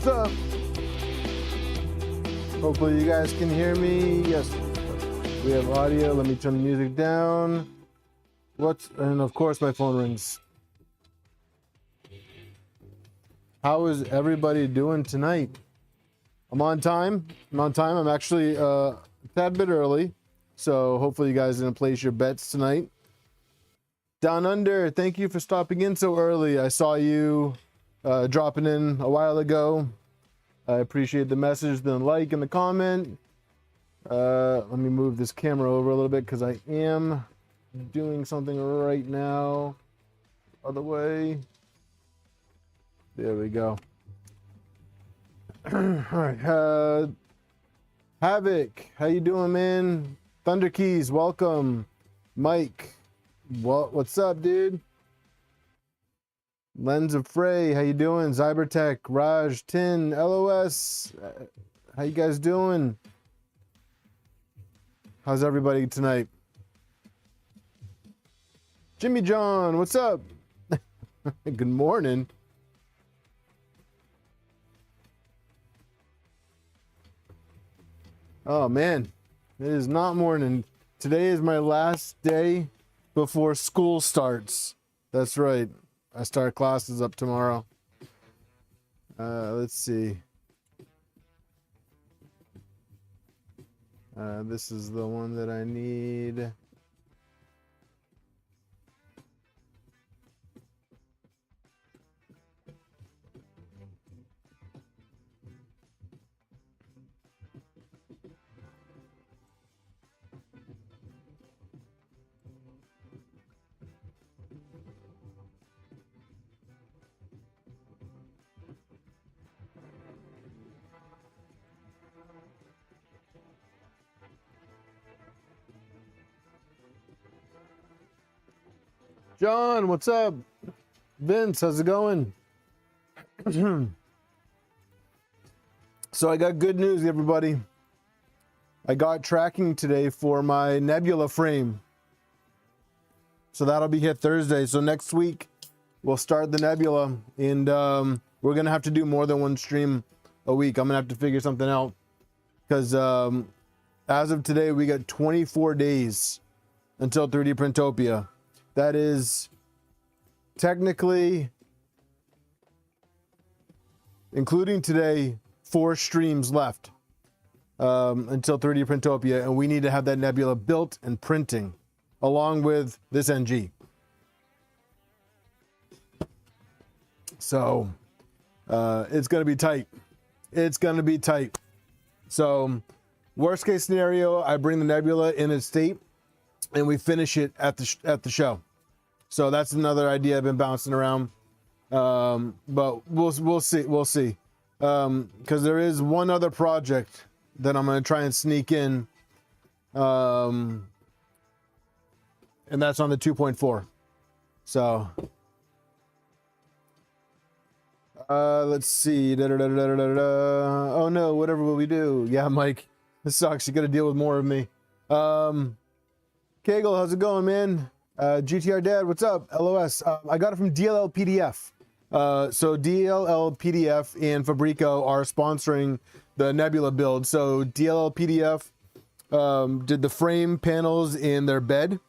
What's up? Hopefully you guys can hear me. Yes, we have audio. Let me turn the music down. And of course my phone rings. How is everybody doing tonight? I'm on time. I'm actually a tad bit early, so hopefully you guys are gonna place your bets tonight. Down Under, thank you for stopping in so early. I saw you dropping in a while ago. I appreciate the message, the like, and the comment. Let me move this camera over a little bit because I am doing something right now. Other way. There we go. All right. Havoc, how you doing, man? Thunder Keys, welcome. Mike, what's up, dude? Lens of Frey, how you doing? Zybertech, Raj, Tin, LOS, how you guys doing? How's everybody tonight? Jimmy John, what's up? Good morning. Oh man, it is not morning. Today is my last day before school starts. That's right. I start classes up tomorrow. Let's see. This is the one that I need. John, what's up? Vince, how's it going? So I got good news, everybody. I got tracking today for my Nebula frame. So that'll be hit Thursday. So next week we'll start the Nebula, and we're gonna have to do more than one stream a week. I'm gonna have to figure something out because as of today we got 24 days until 3D Printopia. That is technically, including today, 4 streams left until 3D Printopia, and we need to have that Nebula built and printing along with this NG. So it's going to be tight. It's going to be tight. So worst case scenario, I bring the Nebula in its state and we finish it at the show. So that's another idea I've been bouncing around, but we'll see. Because there is one other project that I'm going to try and sneak in, and that's on the 2.4. So let's see. Oh no, whatever will we do? Yeah, Mike, this sucks. You got to deal with more of me. Kegel, how's it going, man? GTR Dad, what's up? LOS. I got it from DLL PDF. So DLL PDF and Fabreeko are sponsoring the Nebula build. So DLL PDF did the frame panels in their bed,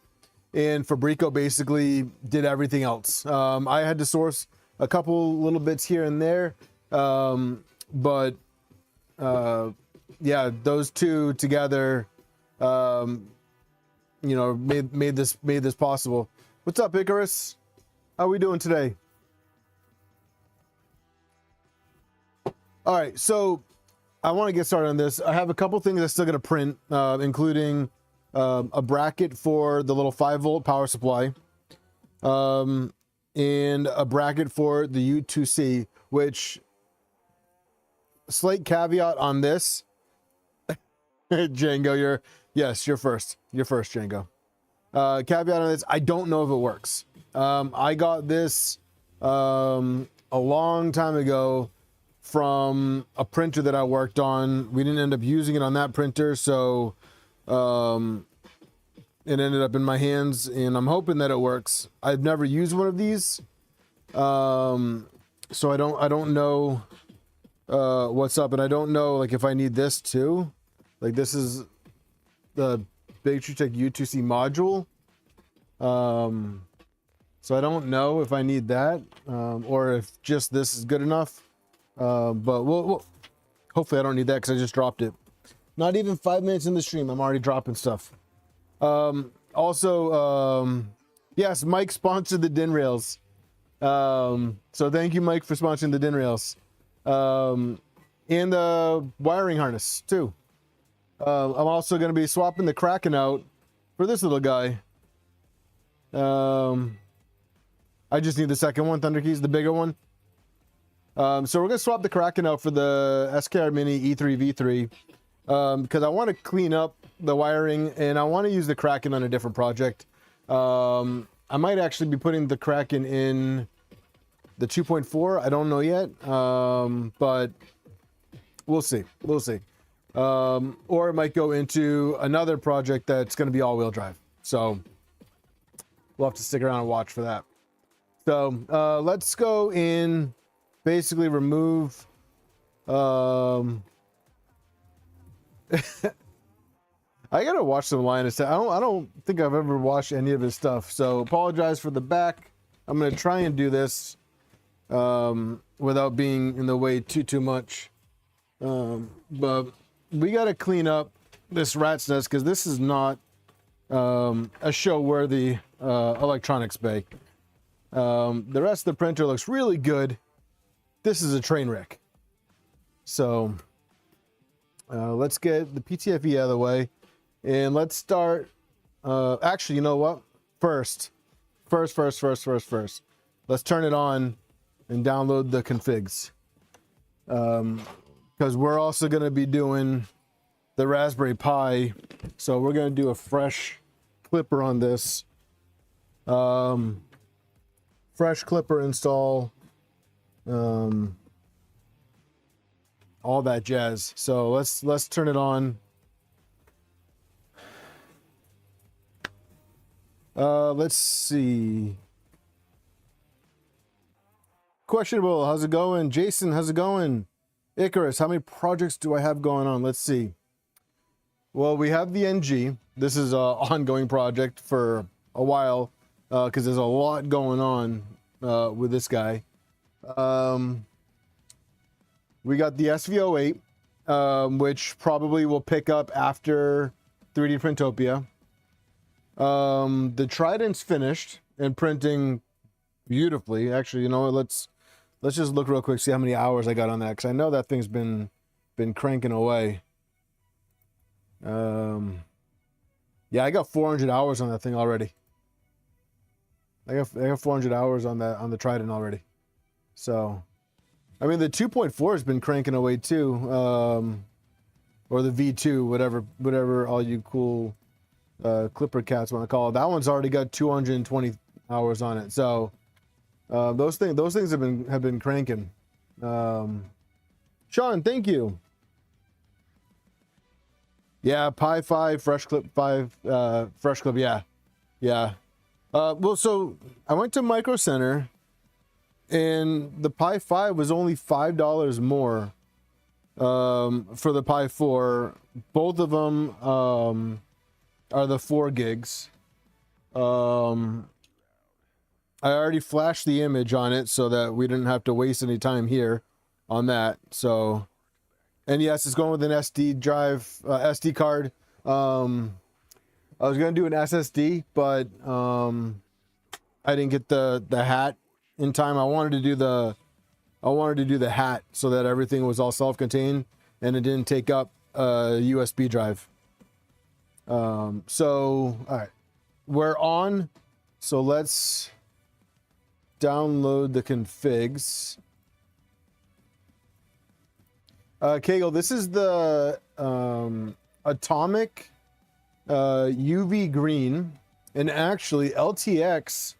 and Fabreeko basically did everything else. I had to source a couple little bits here and there, but yeah, those two together you know, made this possible. What's up, Icarus? How are we doing today? All right, so I want to get started on this. I have a couple things I'm still going to print, including a bracket for the little 5-volt power supply, and a bracket for the U2C, which, slight caveat on this. Django, you're first. You're first, Django. Caveat on this, I don't know if it works. I got this a long time ago from a printer that I worked on. We didn't end up using it on that printer, so it ended up in my hands, and I'm hoping that it works. I've never used one of these, so I don't know what's up, and I don't know like if I need this too. Like this is the Big Tree Tech U2C module. So I don't know if I need that or if just this is good enough. But we'll hopefully I don't need that because I just dropped it. Not even 5 minutes in the stream, I'm already dropping stuff. Yes, Mike sponsored the DIN rails. So thank you, Mike, for sponsoring the DIN rails. And the wiring harness too. I'm also going to be swapping the Kraken out for this little guy. I just need the second one, Thunder Keys, the bigger one. So we're going to swap the Kraken out for the SKR MiniE3v3 because I want to clean up the wiring and I want to use the Kraken on a different project. I might actually be putting the Kraken in the 2.4. I don't know yet, but we'll see. We'll see. Or it might go into another project that's going to be all-wheel drive. So we'll have to stick around and watch for that. So let's go in, basically remove. I gotta watch some Linus. I don't think I've ever watched any of his stuff. So apologize for the back. I'm gonna try and do this without being in the way too much. But we gotta clean up this rat's nest because this is not a show-worthy electronics bay. The rest of the printer looks really good. This is a train wreck. So let's get the PTFE out of the way and let's start. Actually, you know what? First, let's turn it on and download the configs. Because we're also going to be doing the Raspberry Pi. So we're going to do a fresh clipper on this. Fresh clipper install, all that jazz. So let's turn it on. Let's see. Questionable, how's it going? Jason, how's it going? Icarus, how many projects do I have going on? Let's see. Well, we have the NG. This is an ongoing project for a while. Because there's a lot going on with this guy. We got the SV08, which probably will pick up after 3D Printopia. The Trident's finished and printing beautifully. Actually, you know what? Let's just look real quick, see how many hours I got on that, because I know that thing's been cranking away. Yeah, I got 400 hours on that thing already. I got 400 hours on the Trident already. So, I mean, the 2.4 has been cranking away too, or the V2, whatever all you cool clipper cats want to call it. That one's already got 220 hours on it. So, those things have been cranking. Sean, thank you. Yeah, Pi 5, Fresh Clip 5, Fresh Clip, yeah. Well, so I went to Micro Center and the Pi 5 was only $5 more for the Pi 4. Both of them are the 4 gigs. I already flashed the image on it so that we didn't have to waste any time here on that. So, and yes, it's going with an SD drive, SD card. I was gonna do an SSD, but I didn't get the hat in time. I wanted to do the hat so that everything was all self-contained and it didn't take up a USB drive. So all right, we're on. So let's download the configs. Kegel, this is the Atomic UV green, and actually LTX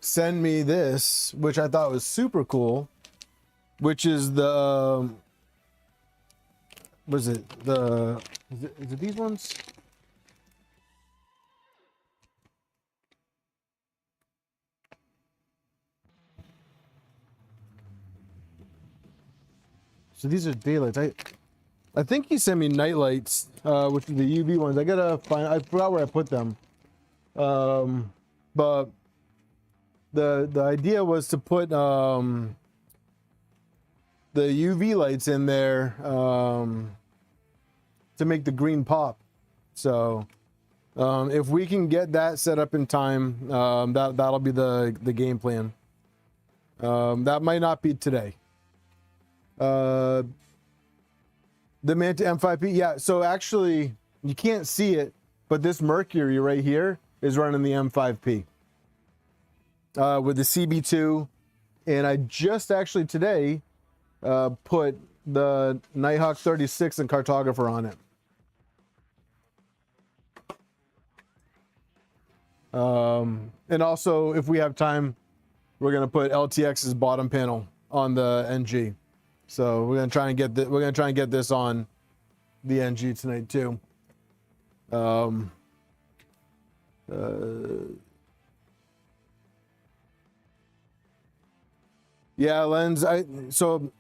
sent me this, which I thought was super cool, which is the is it these ones? So these are daylights. I think he sent me night lights, which are the UV ones. I gotta find. I forgot where I put them. But the idea was to put the UV lights in there to make the green pop. So if we can get that set up in time, that'll be the game plan. That might not be today. The Manta M5P, yeah. So actually, you can't see it, but this Mercury right here is running the M5P with the CB2, and I just actually today put the Nighthawk 36 and Cartographer on it. And also, if we have time, we're gonna put LTX's bottom panel on the NG. So we're gonna try and get this on the NG tonight too. Yeah, Lens. So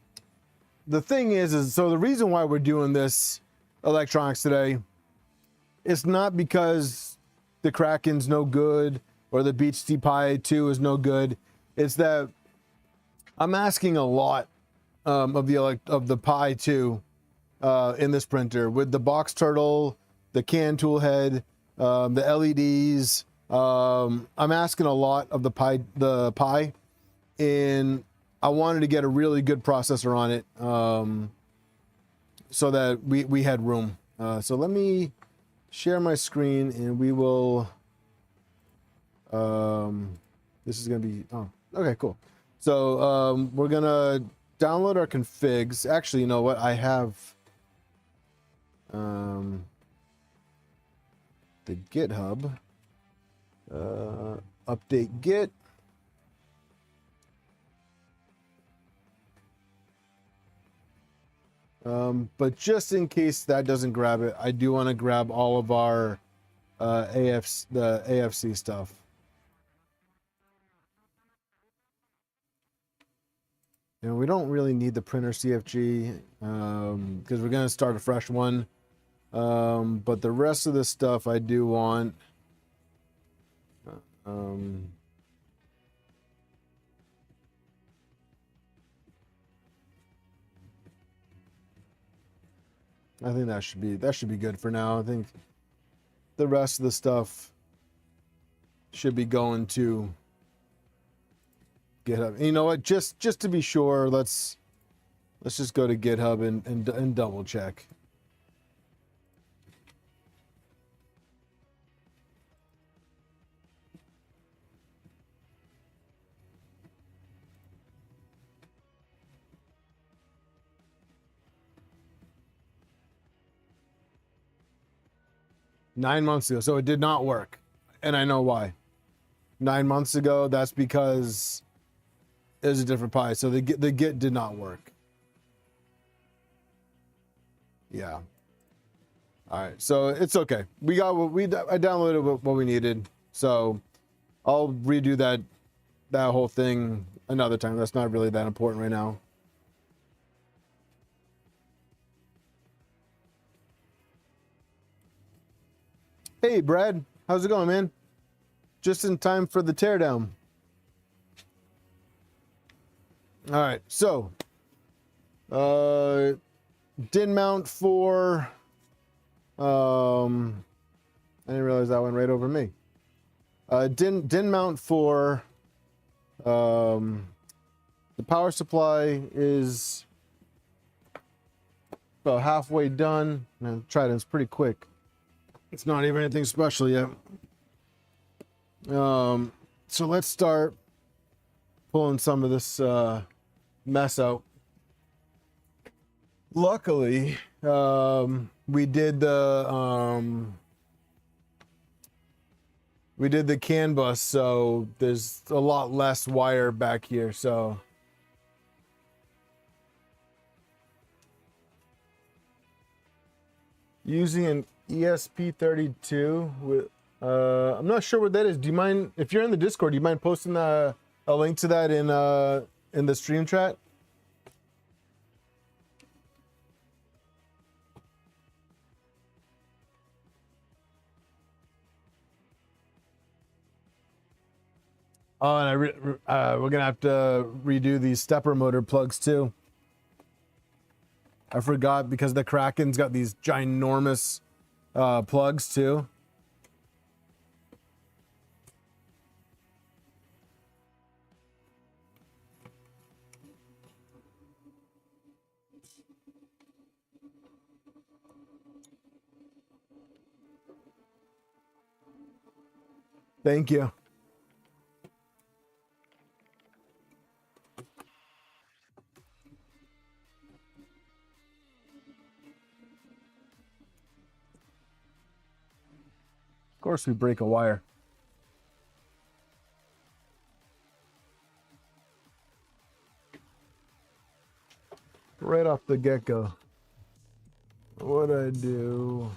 the thing is so the reason why we're doing this electronics today, it's not because the Kraken's no good or the BTT Pi 2 is no good. It's that I'm asking a lot of the Pi 2 in this printer with the box turtle, the can tool head, the LEDs. I'm asking a lot of the Pi, and I wanted to get a really good processor on it so that we had room. So let me share my screen and we will. This is gonna be okay, cool. So we're gonna download our configs. Actually, you know what? I have the GitHub update git. But just in case that doesn't grab it, I do want to grab all of our the AFC stuff. And we don't really need the printer CFG because we're going to start a fresh one. But the rest of the stuff I do want. I think that should be good for now. I think the rest of the stuff should be going to GitHub. And you know what? Just to be sure, let's just go to GitHub and double check. Nine months ago, so it did not work, and I know why. 9 months ago, that's because it was a different Pi, so the Git did not work. Yeah. All right, so it's okay. We got what I downloaded what we needed, so I'll redo that whole thing another time. That's not really that important right now. Hey, Brad. How's it going, man? Just in time for the teardown. All right, so DIN mount for I didn't realize that went right over me. DIN mount for the power supply is about halfway done. And Trident's pretty quick. It's not even anything special yet. So let's start pulling some of this mess out. Luckily, we did the CAN bus, so there's a lot less wire back here. So using an ESP32 with I'm not sure what that is. Do you mind, if you're in the Discord, do you mind posting a link to that in the stream chat? Oh, and we're gonna have to redo these stepper motor plugs too. I forgot because the Kraken's got these ginormous plugs too. Thank you. Of course we break a wire. Right off the get-go. What'd I do?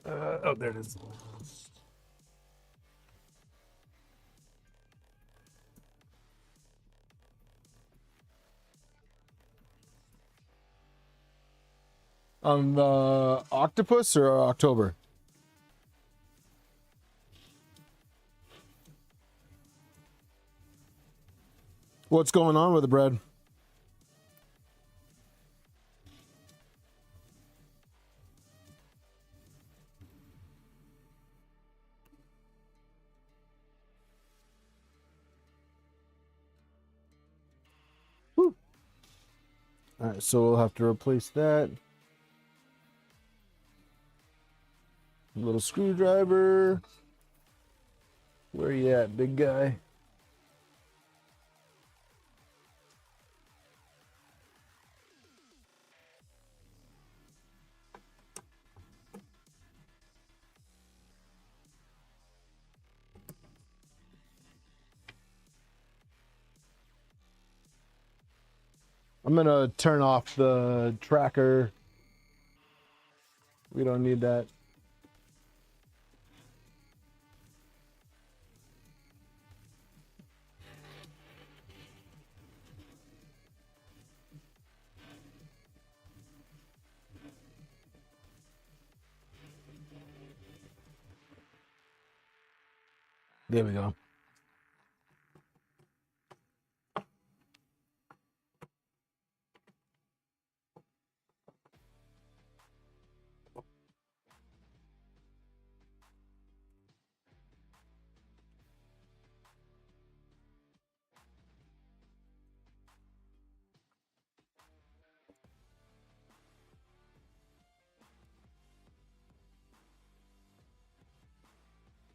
Oh, there it is. On Octopus or October? What's going on with the bread? Woo. All right, so we'll have to replace that. Little screwdriver. Where you at, big guy? I'm gonna turn off the tracker. We don't need that. There we go.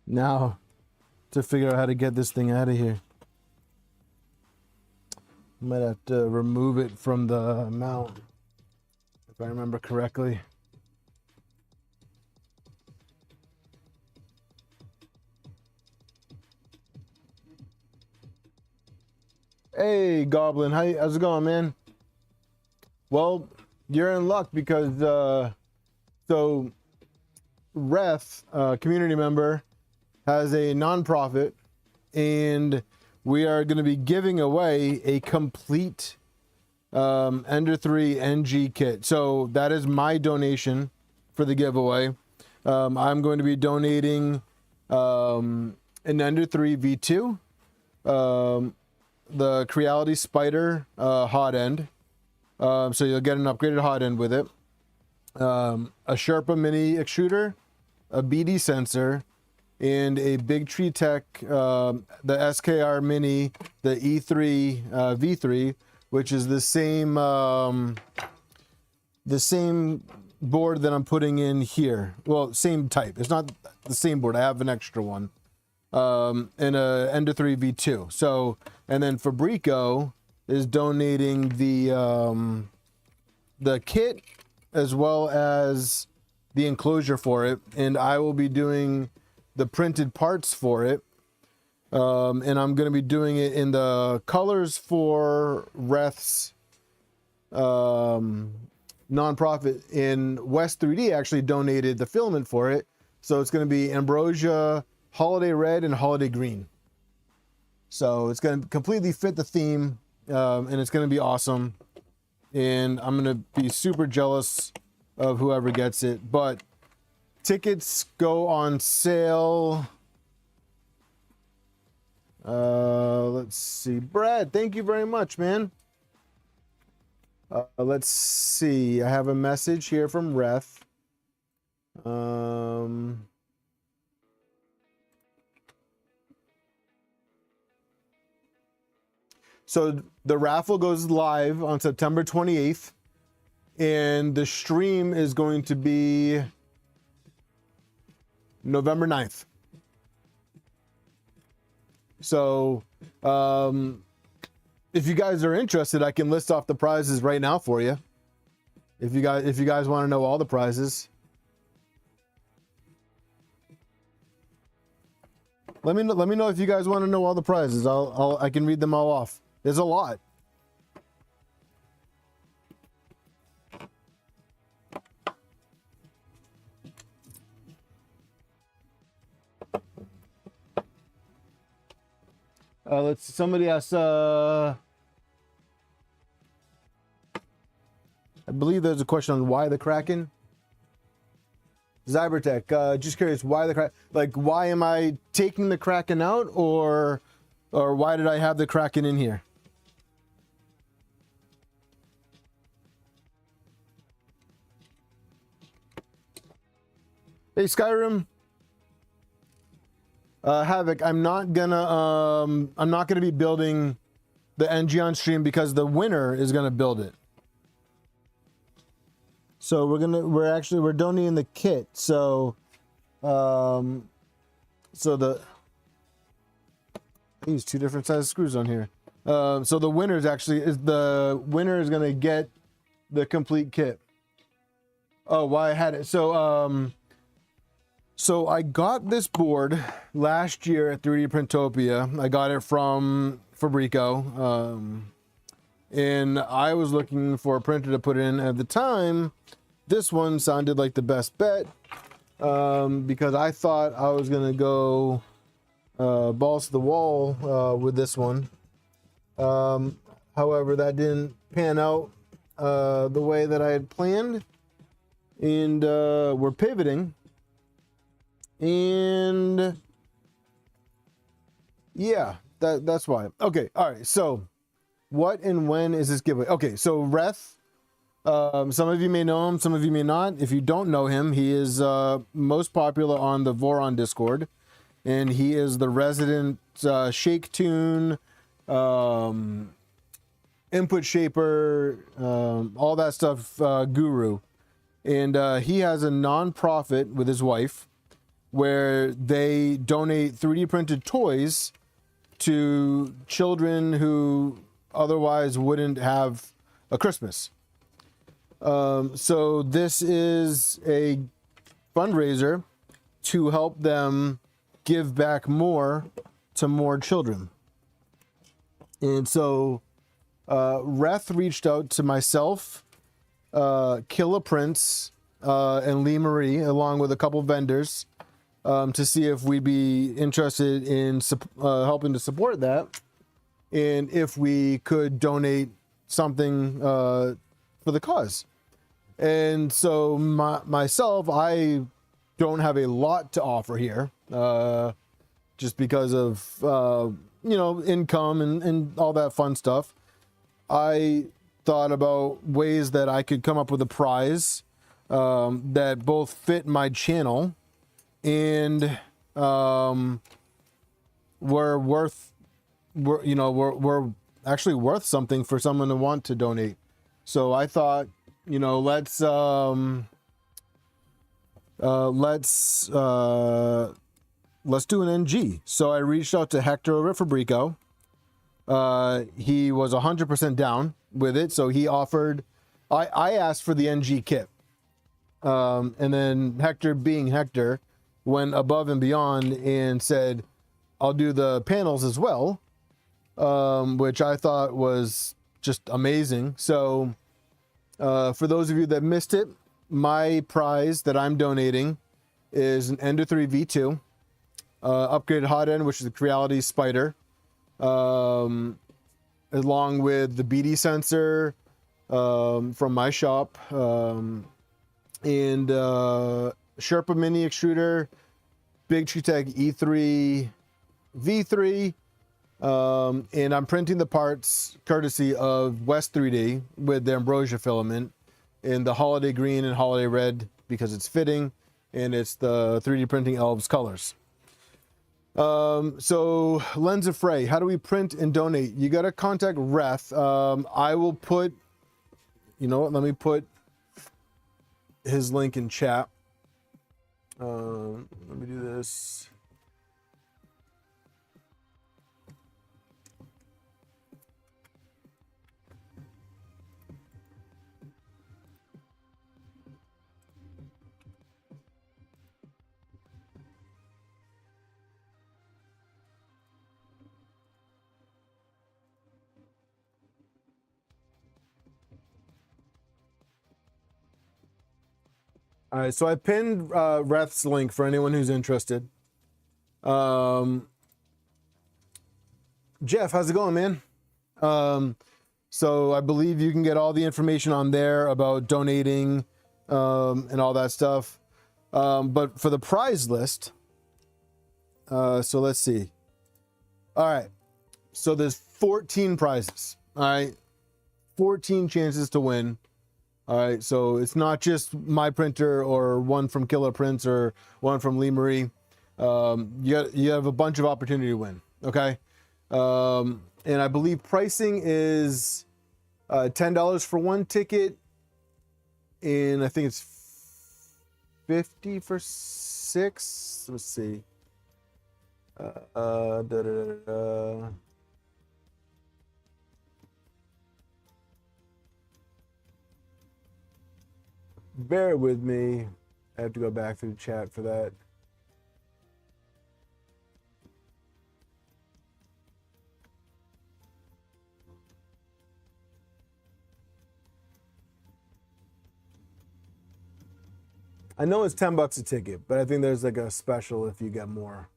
Now, to figure out how to get this thing out of here. Might have to remove it from the mount, if I remember correctly. Hey, Goblin, how's it going, man? Well, you're in luck because, so Ref, community member, has a nonprofit, and we are going to be giving away a complete Ender3NG kit. So that is my donation for the giveaway. I'm going to be donating an Ender3v3, the Creality Spider hot end. So you'll get an upgraded hot end with it. A Sherpa mini extruder, a BD sensor, and a Big Tree Tech, the SKR Mini, the E3v3, which is the same board that I'm putting in here. Well, same type. It's not the same board. I have an extra one, and a Ender3v2. So, and then Fabreeko is donating the kit as well as the enclosure for it, and I will be doing the printed parts for it, and I'm going to be doing it in the colors for Ref's nonprofit. In West 3D actually donated the filament for it, so it's going to be Ambrosia, Holiday Red, and Holiday Green. So it's going to completely fit the theme, and it's going to be awesome. And I'm going to be super jealous of whoever gets it, but tickets go on sale Let's see. Brad, thank you very much, man. Let's see. I have a message here from Ref. So the raffle goes live on September 28th, and the stream is going to be November 9th. So if you guys are interested, I can list off the prizes right now for you. If you guys want to know all the prizes. Let me know if you guys want to know all the prizes. I can read them all off. There's a lot. Let's see. Somebody asked, I believe there's a question on why the Kraken. Zybertech, just curious why the Kraken, like why am I taking the Kraken out, or why did I have the Kraken in here? Hey Skyrim. Havoc, I'm not gonna be building the NG on stream because the winner is gonna build it. So we're donating the kit. So I use two different size screws on here. So the winner is gonna get the complete kit. Oh, why I had it. So I got this board last year at 3D Printopia. I got it from Fabreeko. And I was looking for a printer to put in. At the time, this one sounded like the best bet, because I thought I was gonna go balls to the wall with this one. However, that didn't pan out the way that I had planned, and we're pivoting. And yeah, that's why. Okay, all right. So what and when is this giveaway? Okay, so Reth, some of you may know him, some of you may not. If you don't know him, he is most popular on the Voron Discord, and he is the resident shake tune, input shaper, all that stuff guru. And he has a non-profit with his wife where they donate 3D printed toys to children who otherwise wouldn't have a Christmas. So this is a fundraiser to help them give back more to more children. And so Reth reached out to myself, Killa Prince, and Lee Marie, along with a couple vendors, to see if we'd be interested in helping to support that, and if we could donate something for the cause. And so myself, I don't have a lot to offer here, just because of income and all that fun stuff. I thought about ways that I could come up with a prize that both fit my channel and we're actually worth something for someone to want to donate. So I thought, let's do an NG. So I reached out to Hector over at Fabreeko. He was 100% down with it, so he offered. I asked for the NG kit, and then Hector, being Hector, went above and beyond and said, I'll do the panels as well, which I thought was just amazing. So for those of you that missed it, my prize that I'm donating is an Ender3v3, upgraded hot end, which is the Creality Spider, along with the BD sensor from my shop, and Sherpa Mini Extruder, Big Tree Tech E3v3, And I'm printing the parts courtesy of West 3D with the ambrosia filament in the holiday green and holiday red because it's fitting, and it's the 3D printing elves colors. So Lens of Frey, how do we print and donate? You got to contact Ref. I will put, you know what, let me put his link in chat. Let me do this. All right, so I pinned Ref's link for anyone who's interested. Jeff, how's it going, man? So I believe you can get all the information on there about donating and all that stuff. But for the prize list, so let's see. All right, so there's 14 prizes. All right, 14 chances to win. All right, so it's not just my printer or one from Killer Prints or one from Lee Marie. You have a bunch of opportunity to win, okay? And I believe pricing is $10 for one ticket, and I think it's $50 for 6. Let's see. Bear with me. I have to go back through the chat for that. I know it's $10 a ticket, but I think there's like a special if you get more.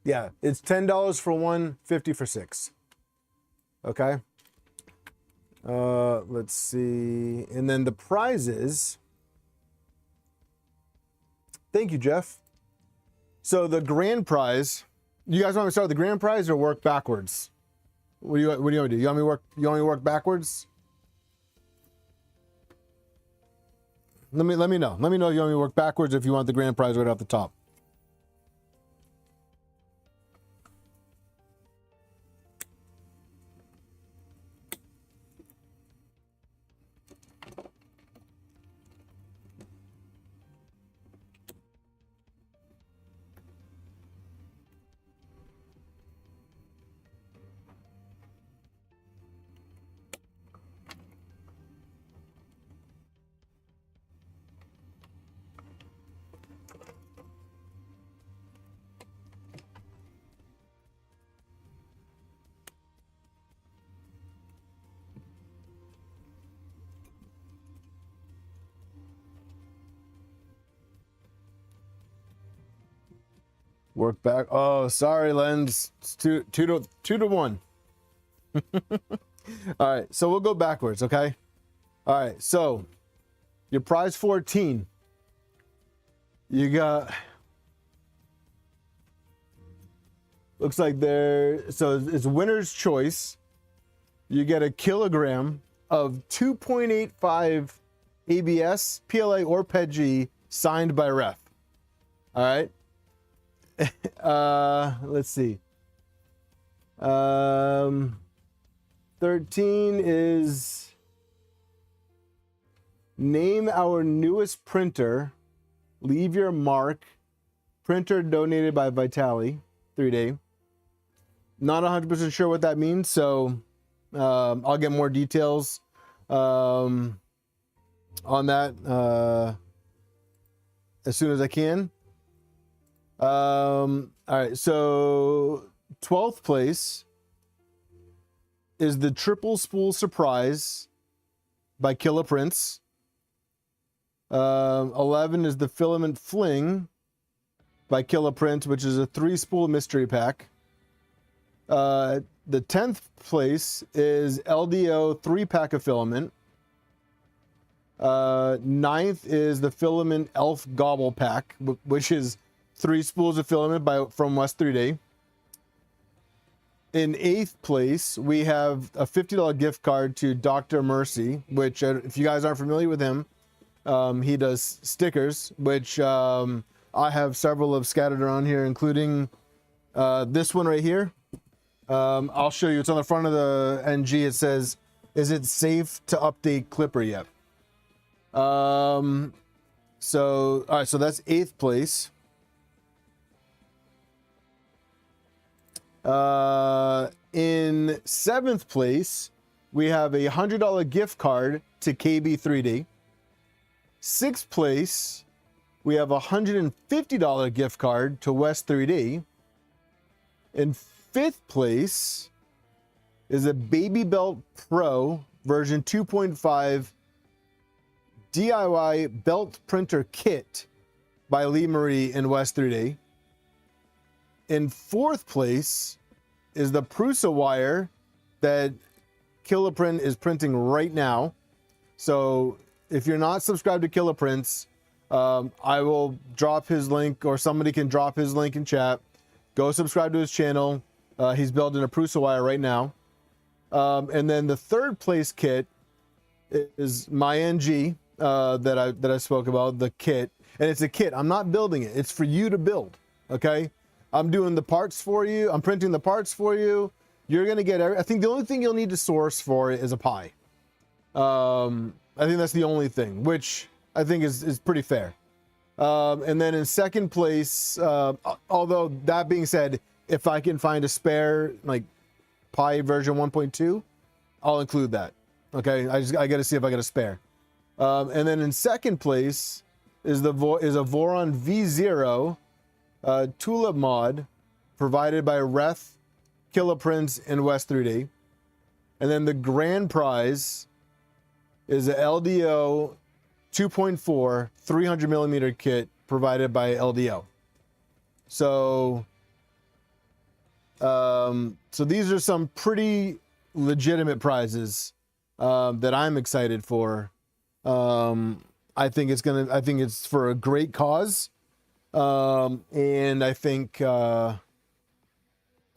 Yeah, it's $10 for one, $50 for 6. Okay. Let's see. And then the prizes. Thank you, Jeff. So the grand prize, you guys want me to start with the grand prize or work backwards? What do you want me to do? You want me to work backwards? Let me know. Let me know if you want me to work backwards or if you want the grand prize right off the top. Work back. Oh, sorry, Lens. It's two to 1. All right, so we'll go backwards, okay? All right, so your prize 14. You got, looks like there, so it's winner's choice. You get a kilogram of 2.85 ABS, PLA, or PETG signed by Ref. All right. Let's see. 13 is name our newest printer, leave your mark, printer donated by Vitali 3D. Not 100% sure what that means, so I'll get more details on that as soon as I can. All right, so 12th place is the Triple Spool Surprise by Killer Prints. 11 is the Filament Fling by Killer Prints, which is a 3-spool mystery pack. The 10th place is LDO 3-pack of filament. Ninth is the filament elf gobble pack, which is 3 spools of filament from West 3D. In 8th place, we have a $50 gift card to Dr. Mercy, which, if you guys aren't familiar with him, he does stickers, which I have several of scattered around here, including this one right here. I'll show you. It's on the front of the NG. It says, "Is it safe to update Clipper yet?" All right, so that's 8th place. In 7th place, we have a $100 gift card to KB3D. 6th place, we have a $150 gift card to West 3D. In 5th place is a Baby Belt Pro version 2.5 DIY belt printer kit by Lee Marie in West 3D. In 4th place is the Prusa wire that Killaprint is printing right now. So if you're not subscribed to Killaprints, I will drop his link, or somebody can drop his link in chat. Go subscribe to his channel. He's building a Prusa wire right now. And then the 3rd place kit is my NG that I spoke about, the kit. And it's a kit. I'm not building it. It's for you to build. Okay? I'm doing the parts for you. I'm printing the parts for you. You're going to get I think the only thing you'll need to source for it is a pie. I think that's the only thing, which I think is pretty fair. And then in 2nd place, although that being said, if I can find a spare like pie version 1.2, I'll include that. Okay, I got to see if I got a spare. And then in 2nd place is a Voron V0 tulip mod provided by Reth, Killaprints, and West 3D. And then the grand prize is a LDO 2.4 300mm kit provided by LDO. So so these are some pretty legitimate prizes that I'm excited for. I think it's for a great cause. And I think it's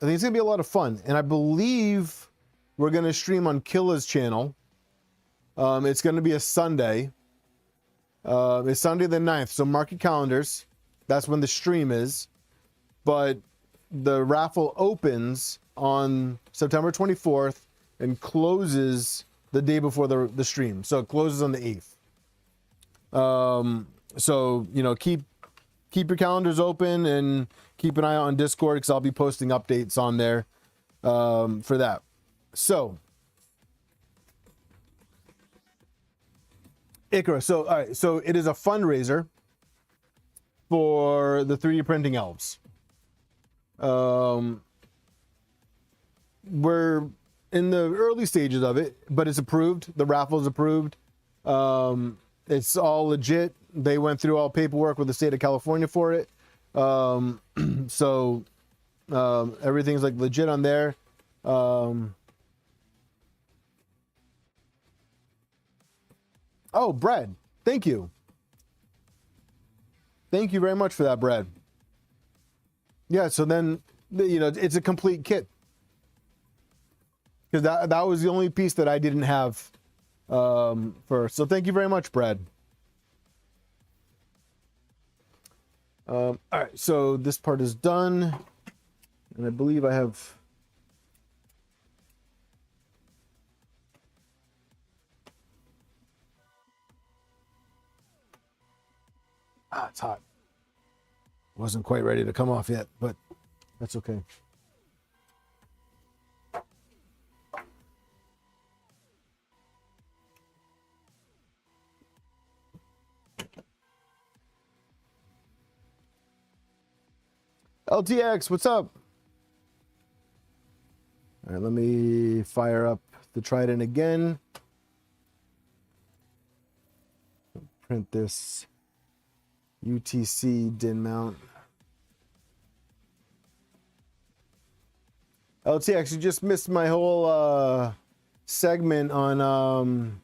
gonna be a lot of fun. And I believe we're gonna stream on Killa's channel. It's gonna be a Sunday. It's Sunday the 9th, so mark your calendars. That's when the stream is. But the raffle opens on September 24th and closes the day before the stream. So it closes on the 8th. So, you know, keep your calendars open and keep an eye out on Discord, because I'll be posting updates on there for that. So, Ikra. So, all right. So it is a fundraiser for the 3D printing elves. We're in the early stages of it, but it's approved. The raffle is approved. It's all legit. They went through all paperwork with the state of California for it. So everything's like legit on there. Oh, Brad, thank you. Thank you very much for that, Brad. Yeah, so then, you know, it's a complete kit. Because that was the only piece that I didn't have first. So thank you very much, Brad. All right, so this part is done. And I believe I have... it's hot. Wasn't quite ready to come off yet, but that's okay. LTX, what's up? All right, let me fire up the Trident again. Print this UTC DIN mount. LTX, you just missed my whole segment on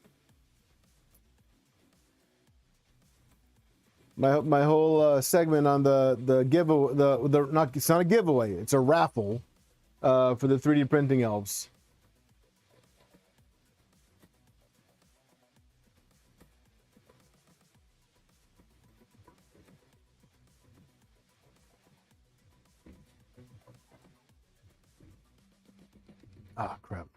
my whole segment on the giveaway, the not, it's not a giveaway, it's a raffle for the 3D printing elves. Ah, crap.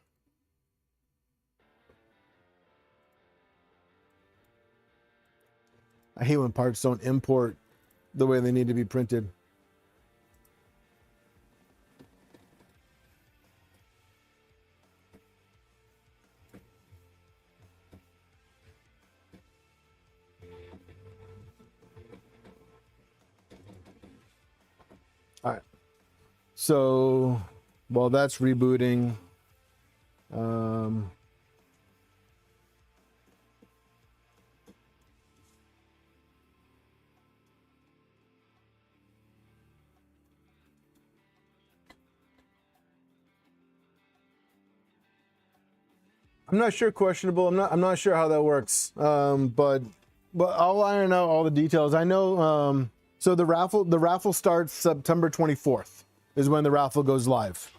I hate when parts don't import the way they need to be printed. All right. So, while that's rebooting, I'm not sure, questionable. I'm not sure how that works. But I'll iron out all the details. I know. So the raffle starts September 24th is when the raffle goes live.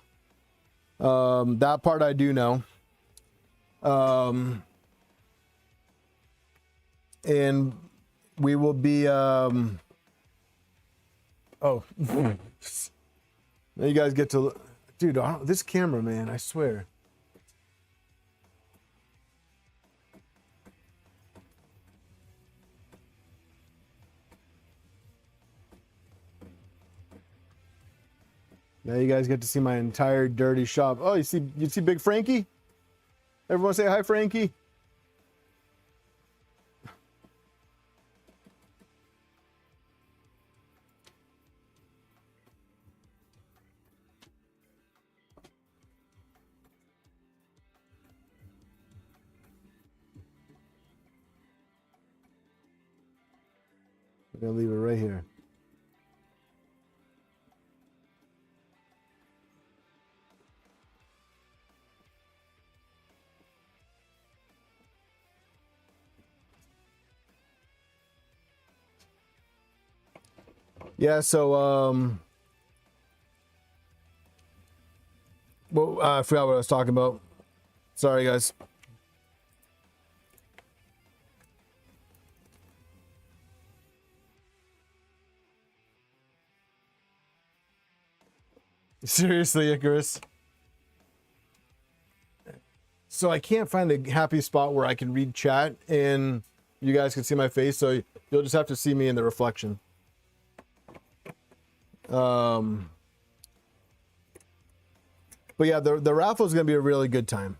That part I do know. And we will be. Oh, now you guys get to, dude. This camera, man. I swear. Now you guys get to see my entire dirty shop. Oh, you see Big Frankie? Everyone say hi, Frankie. I'm gonna leave it right here. Yeah, so well, I forgot what I was talking about. Sorry, guys. Seriously, Icarus. So I can't find a happy spot where I can read chat and you guys can see my face, so you'll just have to see me in the reflection. But yeah, the raffle is going to be a really good time.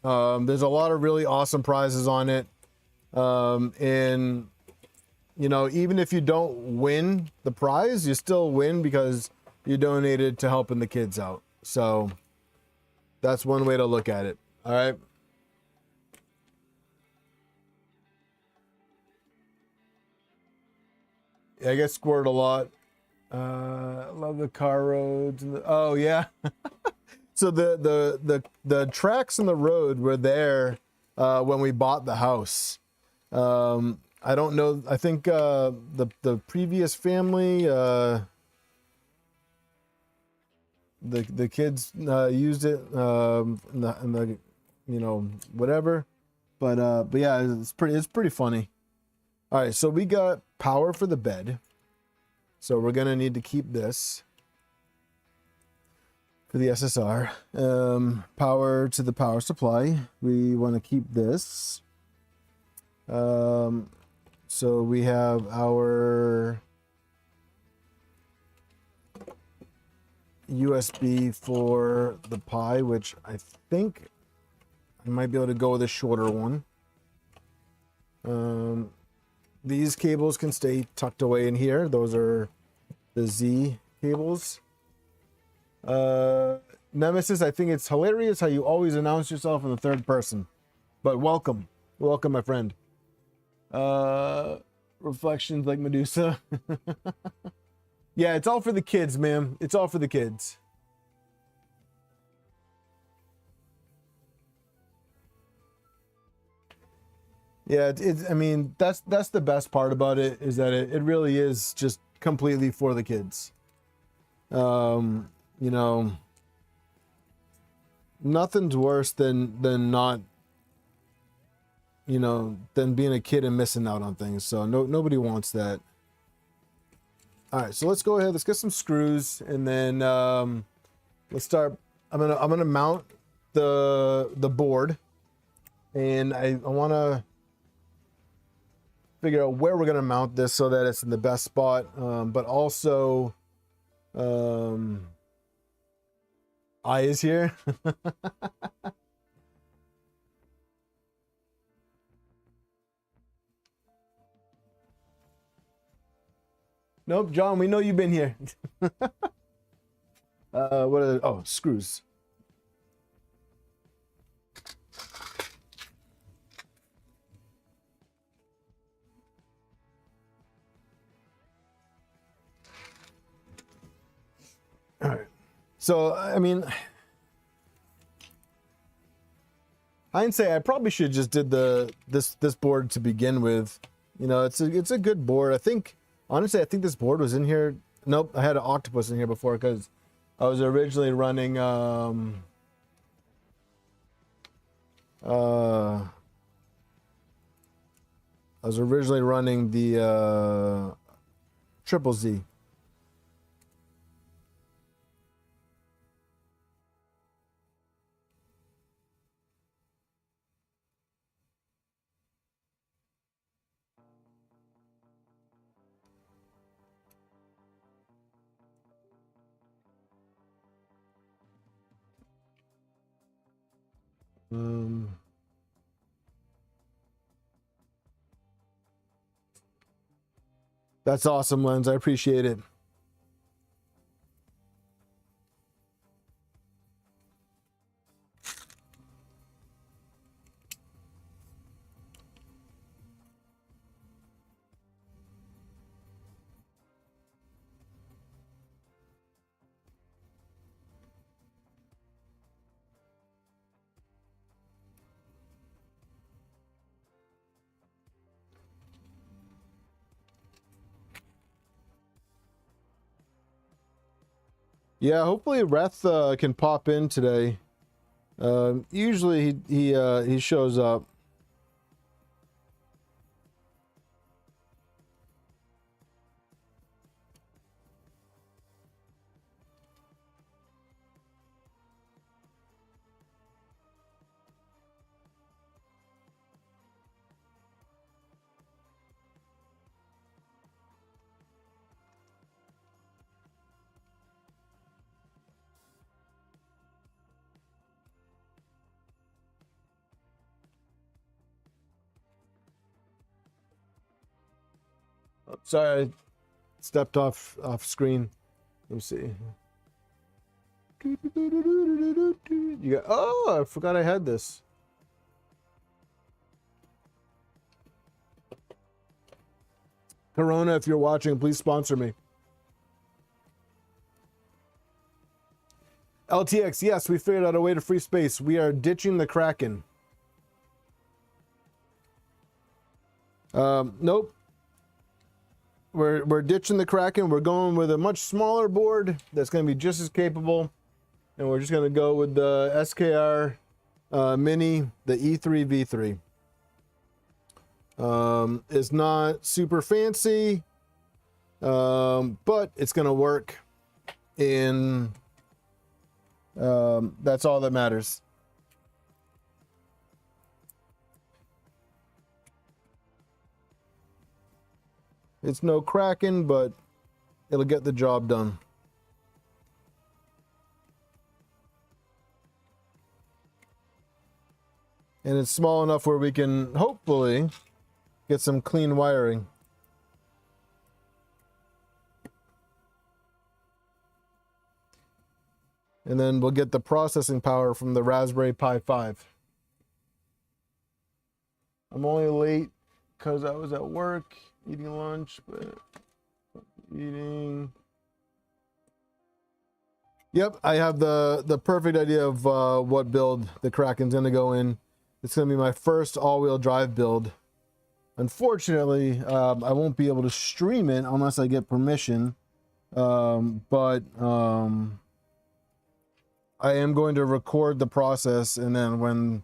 There's a lot of really awesome prizes on it. And, you know, even if you don't win the prize, you still win because you donated to helping the kids out. So that's one way to look at it. All right. Yeah, I get squirted a lot. Love the car roads. And oh yeah. So the tracks in the road were there when we bought the house. I don't know. I think the previous family, the kids used it in the you know, whatever. But yeah, it's pretty funny. All right, so we got power for the bed. So we're gonna need to keep this for the SSR. Power to the power supply. We want to keep this. So we have our USB for the Pi, which I think I might be able to go with a shorter one. These cables can stay tucked away in here. Those are the Z cables. Nemesis, I think it's hilarious how you always announce yourself in the third person. But welcome. Welcome, my friend. Reflections like Medusa. Yeah, it's all for the kids, man. It's all for the kids. Yeah, I mean, that's the best part about it, is that it really is just completely for the kids. You know, nothing's worse than not, you know, than being a kid and missing out on things. So nobody wants that. All right, so let's go ahead. Let's get some screws, and then let's start. I'm gonna mount the board, and I want to figure out where we're gonna mount this so that it's in the best spot, but also I is here. Nope, John, we know you've been here. What are oh, screws. All right. So, I mean, I'd say I probably should just did this board to begin with. You know, it's a good board. I think, honestly, I think this board was in here. Nope, I had an octopus in here before because I was originally running the triple Z. That's awesome, Lens. I appreciate it. Yeah, hopefully Reth can pop in today. Usually he shows up. Oh, sorry, I stepped off screen. Let me see. You got, oh, I forgot I had this. Corona, if you're watching, please sponsor me. LTX, yes, we figured out a way to free space. We are ditching the Kraken. Nope. We're ditching the Kraken. We're going with a much smaller board that's going to be just as capable. And we're just going to go with the SKR Mini, the E3v3. It's not super fancy, but it's going to work. And that's all that matters. It's no Kraken, but it'll get the job done. And it's small enough where we can hopefully get some clean wiring. And then we'll get the processing power from the Raspberry Pi 5. I'm only late because I was at work eating lunch, but eating. Yep, I have the perfect idea of what build the Kraken's gonna go in. It's gonna be my first all-wheel drive build. Unfortunately, I won't be able to stream it unless I get permission. But I am going to record the process, and then when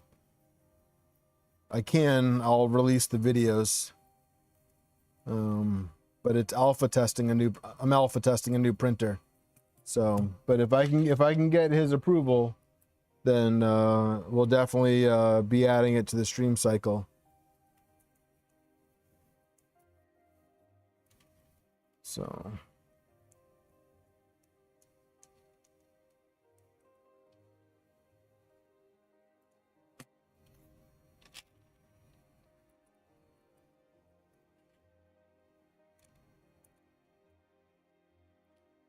I can, I'll release the videos. But it's alpha testing I'm alpha testing a new printer. So, but if I can get his approval, then we'll definitely be adding it to the stream cycle. So.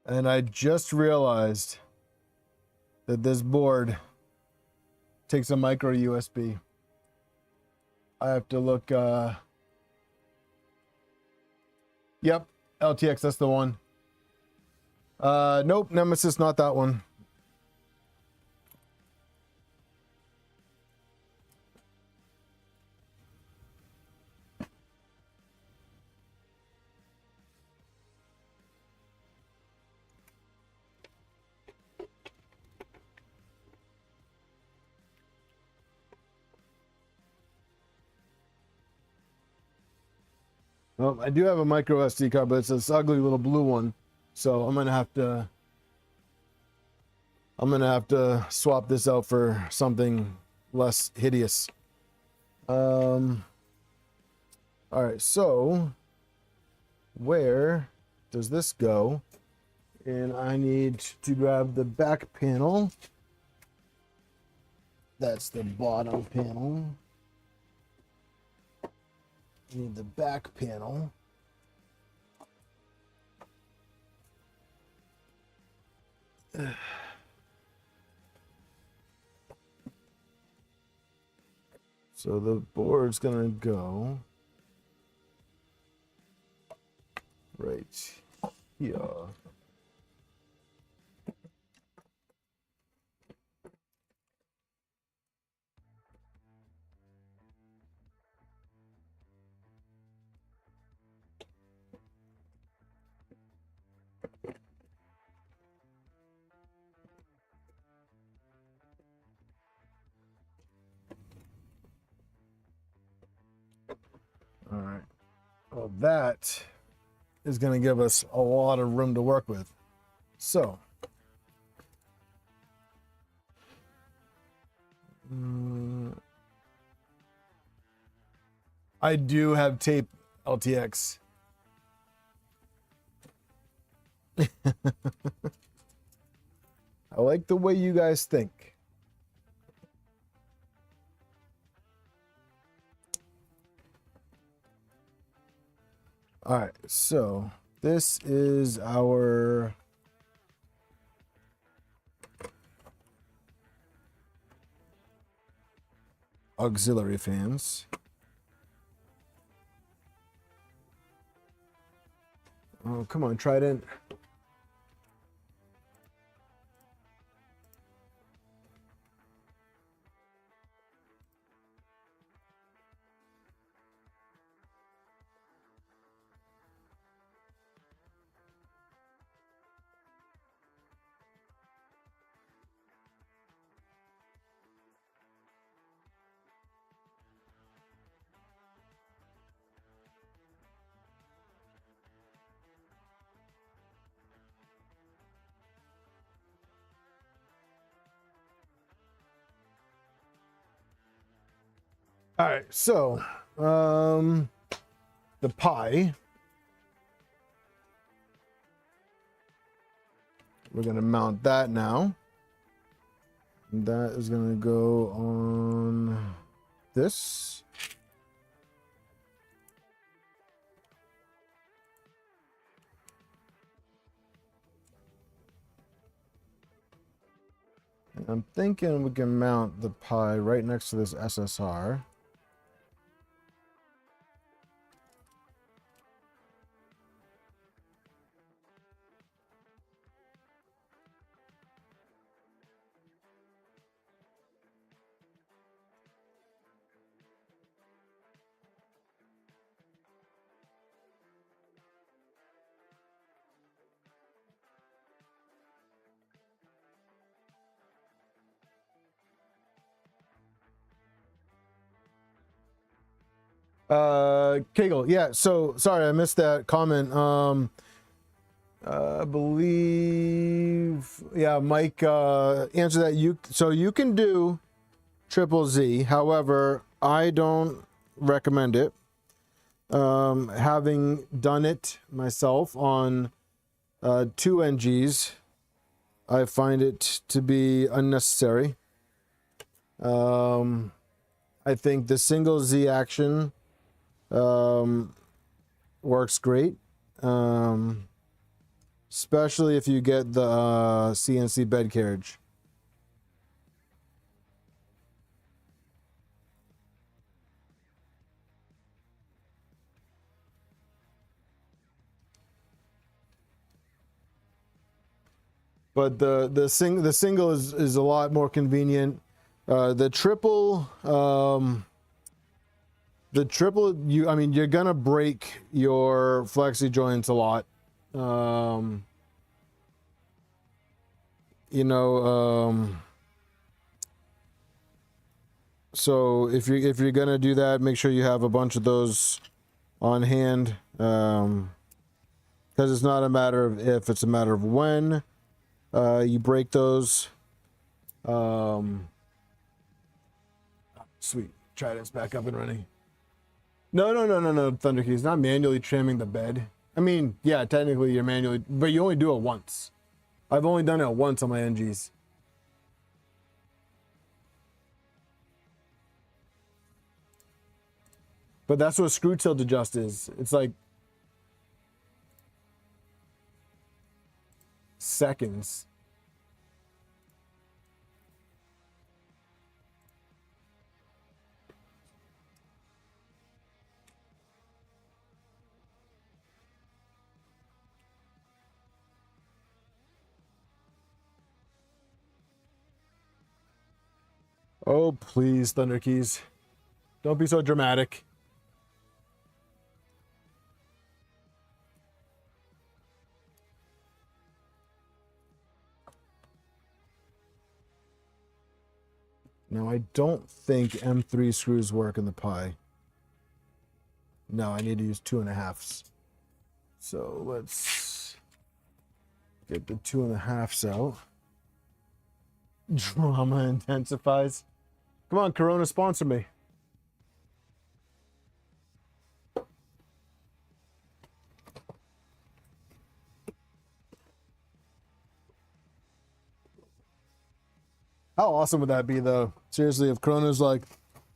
And I just realized that this board takes a micro USB. I have to look. Yep, LTX, that's the one. Nope, Nemesis, not that one. Well, I do have a micro SD card, but it's this ugly little blue one. So I'm gonna have to swap this out for something less hideous. All right, so where does this go? And I need to grab the back panel. That's the bottom panel. I need the back panel. So the board's gonna go right here. All right. Well, that is going to give us a lot of room to work with. So, I do have tape, LTX. I like the way you guys think. All right, so this is our auxiliary fans. Oh, come on, Trident. All right, so the pie, we're gonna mount that now. And that is gonna go on this. And I'm thinking we can mount the pie right next to this SSR. Kegel, yeah, so sorry I missed that comment. I believe, yeah, Mike answered that. So you can do triple Z, however I don't recommend it. Having done it myself on 2 NGs, I find it to be unnecessary. I think the single Z action works great, especially if you get the CNC bed carriage. But the single is a lot more convenient. The triple, I mean, you're gonna break your flexi joints a lot. You know, so if you're gonna do that, make sure you have a bunch of those on hand, because it's not a matter of if, it's a matter of when you break those. Sweet, try this back up and running. No, Thunder Keys, not manually trimming the bed. I mean, yeah, technically you're manually, but you only do it once. I've only done it once on my NGs. But that's what screw tilt adjust is. It's like seconds. Oh, please, Thunder Keys. Don't be so dramatic. Now, I don't think M3 screws work in the Pi. No, I need to use 2.5s. So let's get the 2.5s out. Drama intensifies. Come on, Corona, sponsor me. How awesome would that be, though? Seriously, if Corona's like,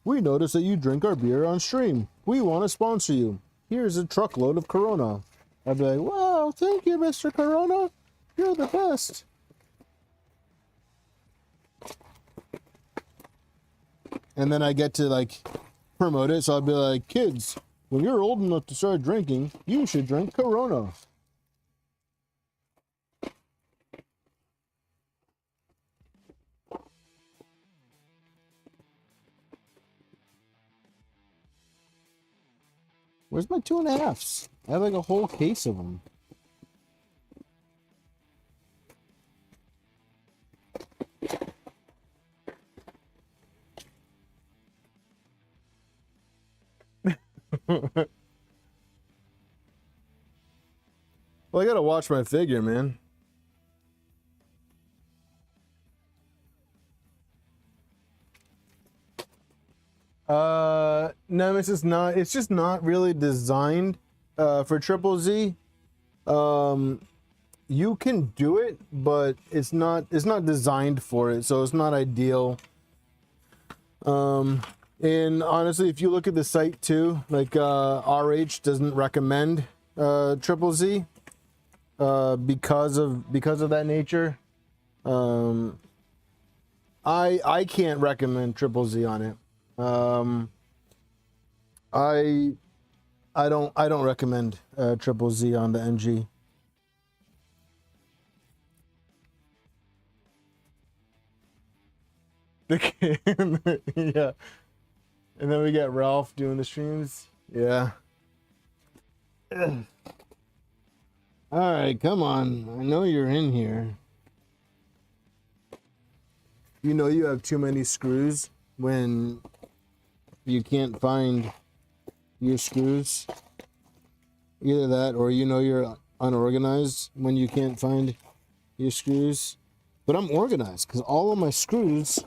we noticed that you drink our beer on stream. We want to sponsor you. Here's a truckload of Corona. I'd be like, wow, thank you, Mr. Corona. You're the best. And then I get to, like, promote it, so I'd be like, kids, when you're old enough to start drinking, you should drink Corona. Where's my 2.5s? I have like a whole case of them. Well, I gotta watch my figure, man. No, it's just not really designed for triple Z. You can do it, but it's not designed for it, so it's not ideal. And honestly, if you look at the site too, like RH doesn't recommend triple Z because of that nature. I can't recommend triple Z on it. I don't recommend triple Z on the NG. Yeah. And then we get Ralph doing the streams. Yeah. All right, come on. I know you're in here. You know you have too many screws when you can't find your screws. Either that, or you know you're unorganized when you can't find your screws. But I'm organized because all of my screws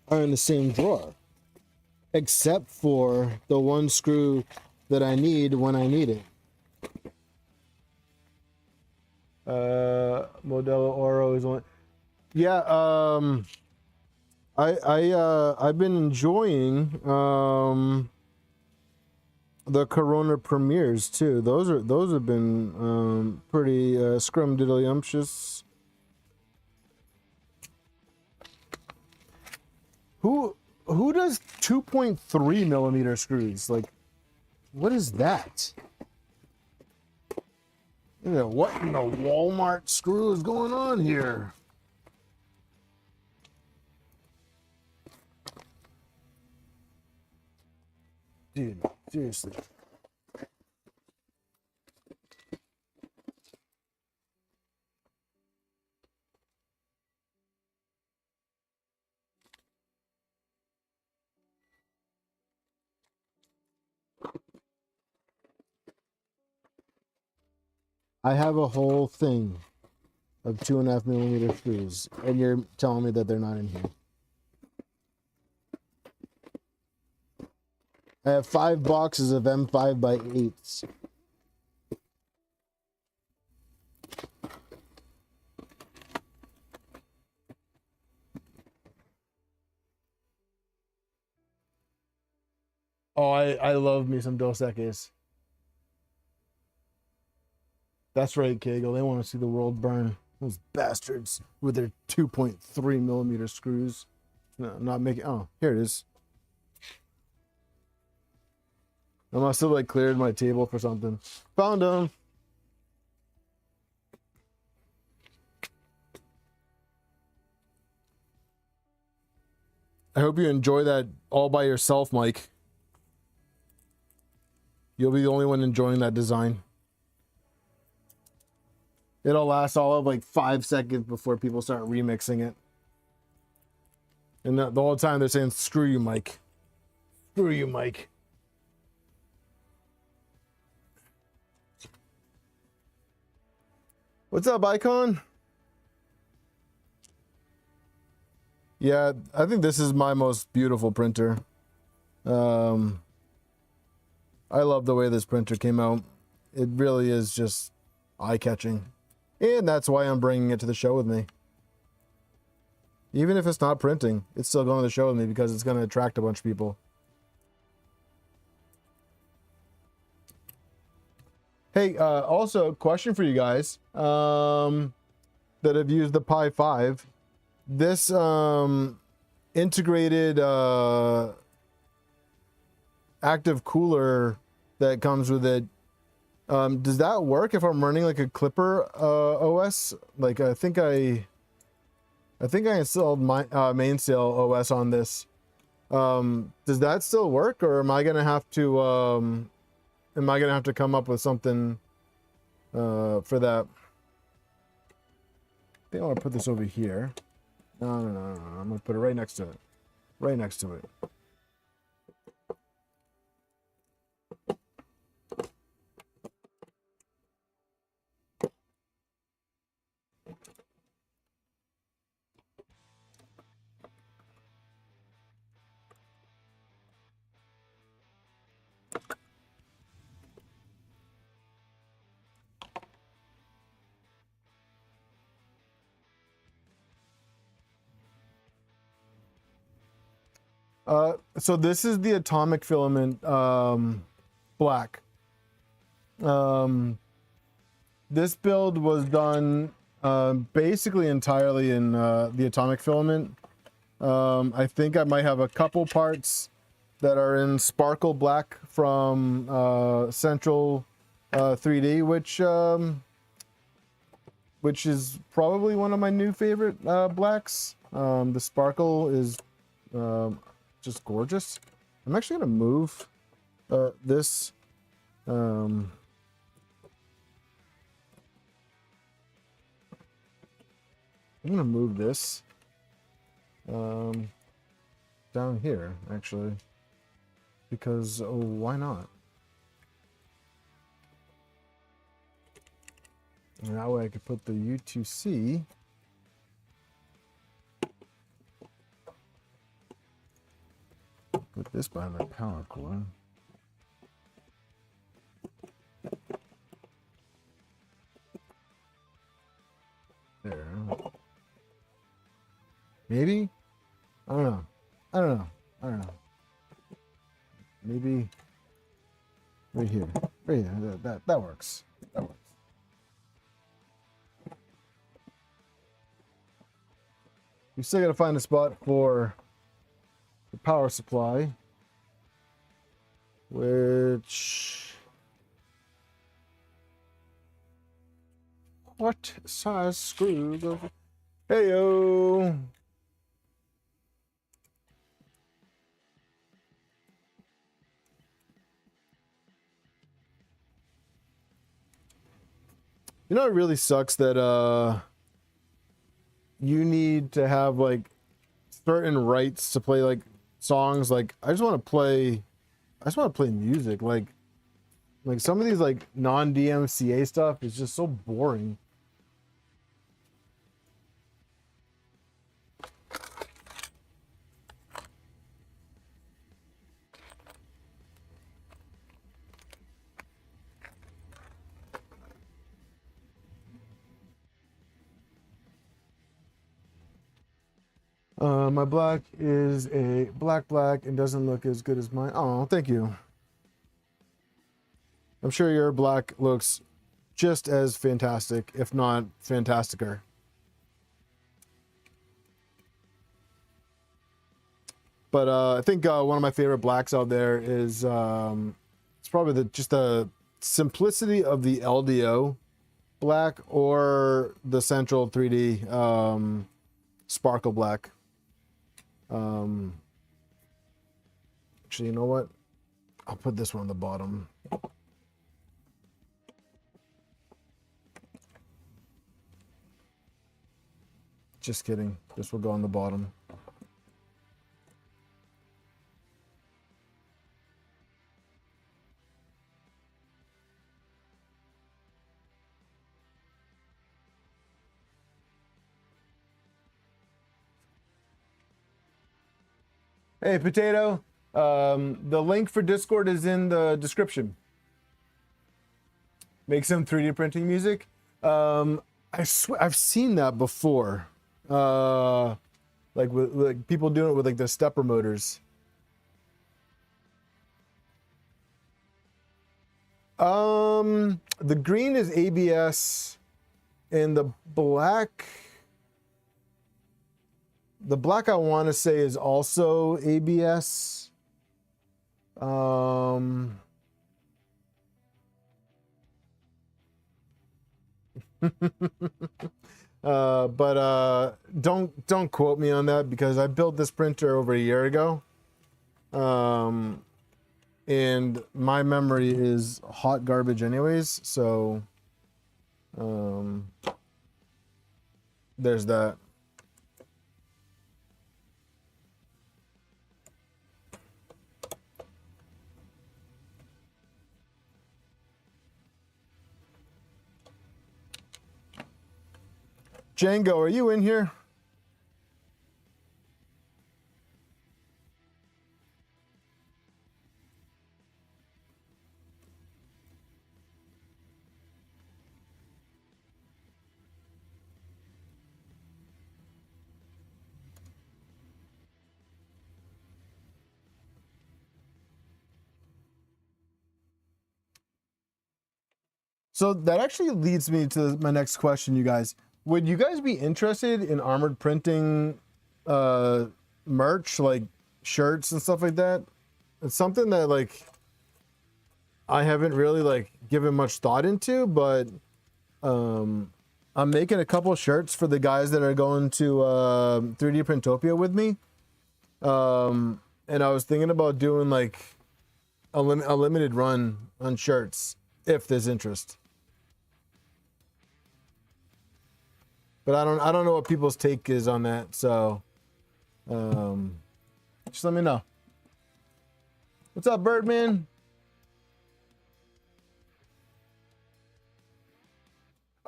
are in the same drawer, except for the one screw that I need when I need it. Modelo Oro is one. Yeah, I've been enjoying the Corona premieres too. Those have been pretty scrumdiddlyumptious. Who does 2.3 millimeter screws? Like, what is that? What in the Walmart screw is going on here? Dude, seriously. I have a whole thing of 2.5 millimeter screws, and you're telling me that they're not in here. I have 5 boxes of M5 by 8s. Oh, I love me some Dos Equis. That's right, Kegel. They want to see the world burn. Those bastards with their 2.3 millimeter screws. No, I'm not making. Oh, here it is. I must have like cleared my table for something. Found them. I hope you enjoy that all by yourself, Mike. You'll be the only one enjoying that design. It'll last all of like 5 seconds before people start remixing it. And the whole time they're saying, screw you, Mike. Screw you, Mike. What's up, Icon? Yeah, I think this is my most beautiful printer. I love the way this printer came out. It really is just eye-catching. And that's why I'm bringing it to the show with me. Even if it's not printing, it's still going to the show with me because it's going to attract a bunch of people. Hey, also, question for you guys that have used the Pi 5. This integrated active cooler that comes with it, does that work if I'm running like a Clipper OS? Like I think I installed my Mainsail OS on this. Does that still work, or am I gonna have to come up with something for that? I think I want to put this over here. No. I'm gonna put it right next to it. Right next to it. So this is the atomic filament black. This build was done basically entirely in the atomic filament. I think I might have a couple parts that are in sparkle black from Central 3D, which is probably one of my new favorite blacks. The sparkle is just gorgeous. I'm actually gonna move this. I'm gonna move this down here actually, because why not? And that way I could put the U2C put this behind my power cord. There. Maybe? I don't know. I don't know. I don't know. Maybe right here. Right here. That works. That works. We still gotta find a spot for the power supply, which what size screw goes? Heyo. You know, it really sucks that you need to have like certain rights to play like songs. Like I just want to play music. Like some of these like non-DMCA stuff is just so boring. My black is a black and doesn't look as good as mine. Oh, thank you. I'm sure your black looks just as fantastic, if not fantasticer. But I think one of my favorite blacks out there is it's probably just the simplicity of the LDO black or the Central 3D sparkle black. Actually, you know what? I'll put this one on the bottom. Just kidding. This will go on the bottom. Hey, Potato. The link for Discord is in the description. Make some 3D printing music. I swear I've seen that before. Like with like people doing it with like the stepper motors. The green is ABS, and the black I want to say is also ABS. But don't quote me on that because I built this printer over a year ago. And my memory is hot garbage anyways, so there's that. Django, are you in here? So that actually leads me to my next question, you guys. Would you guys be interested in armored printing merch, like shirts and stuff like that? It's something that like I haven't really like given much thought into, but I'm making a couple shirts for the guys that are going to 3D Printopia with me. And I was thinking about doing like a limited run on shirts if there's interest. But I don't know what people's take is on that, so just let me know. What's up, Birdman?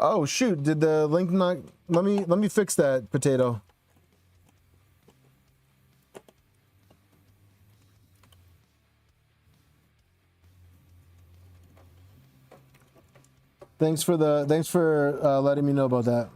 Oh shoot, did the link not let me fix that, Potato. Thanks for letting me know about that.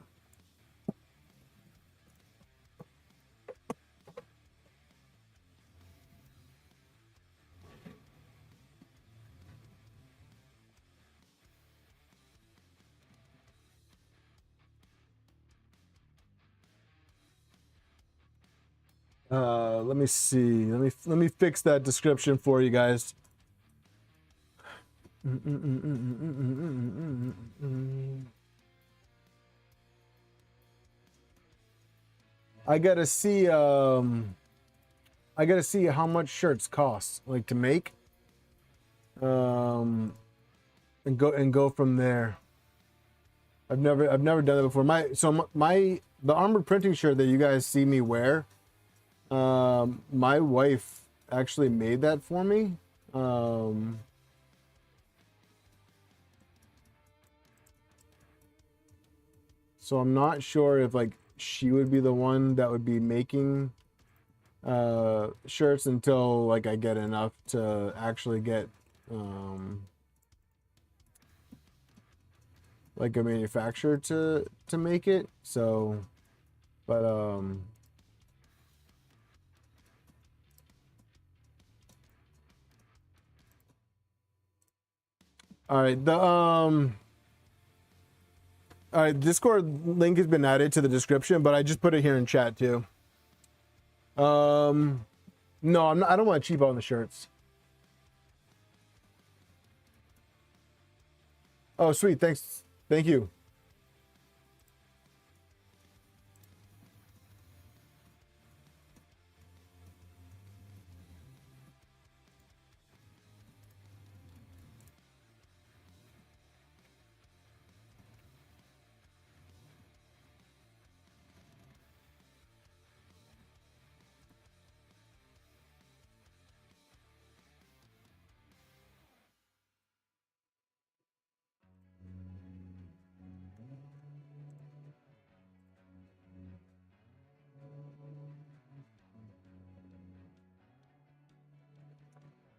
Let me see. Let me fix that description for you guys. I gotta see how much shirts cost, like, to make, and go from there. I've never done that before. The armored printing shirt that you guys see me wear, my wife actually made that for me. So I'm not sure if, like, she would be the one that would be making shirts until, like, I get enough to actually get like a manufacturer to make it. So, but all right, all right, Discord link has been added to the description, but I just put it here in chat too. No, I don't want to cheap on the shirts. Oh, sweet. Thanks. Thank you.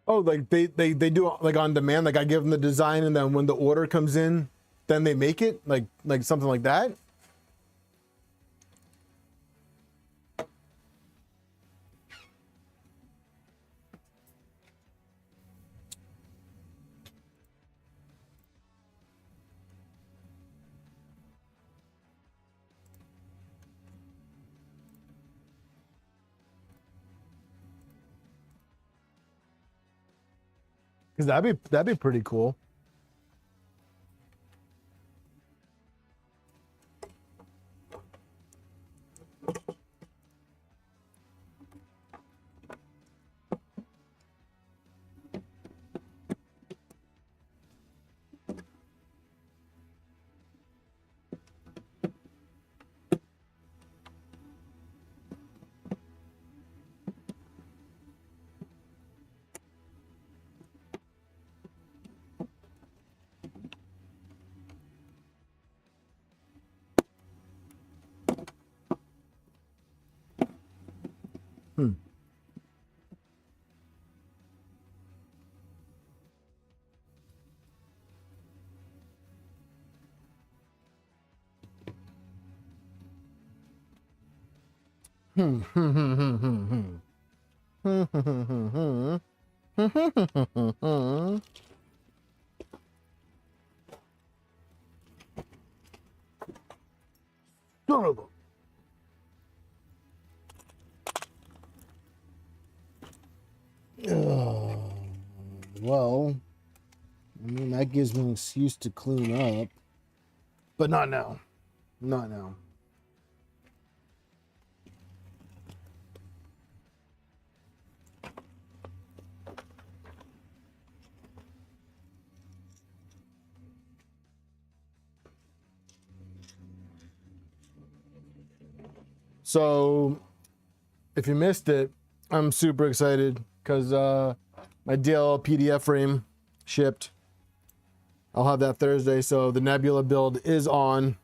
Oh, like they do, like, on demand. Like, I give them the design, and then when the order comes in, then they make it, like something like that. Because that'd be pretty cool. Adorable. Well, I mean, that gives me an excuse to clean up, but not now. Not now. So, if you missed it, I'm super excited because my DLL PDF frame shipped. I'll have that Thursday. So the Nebula build is on.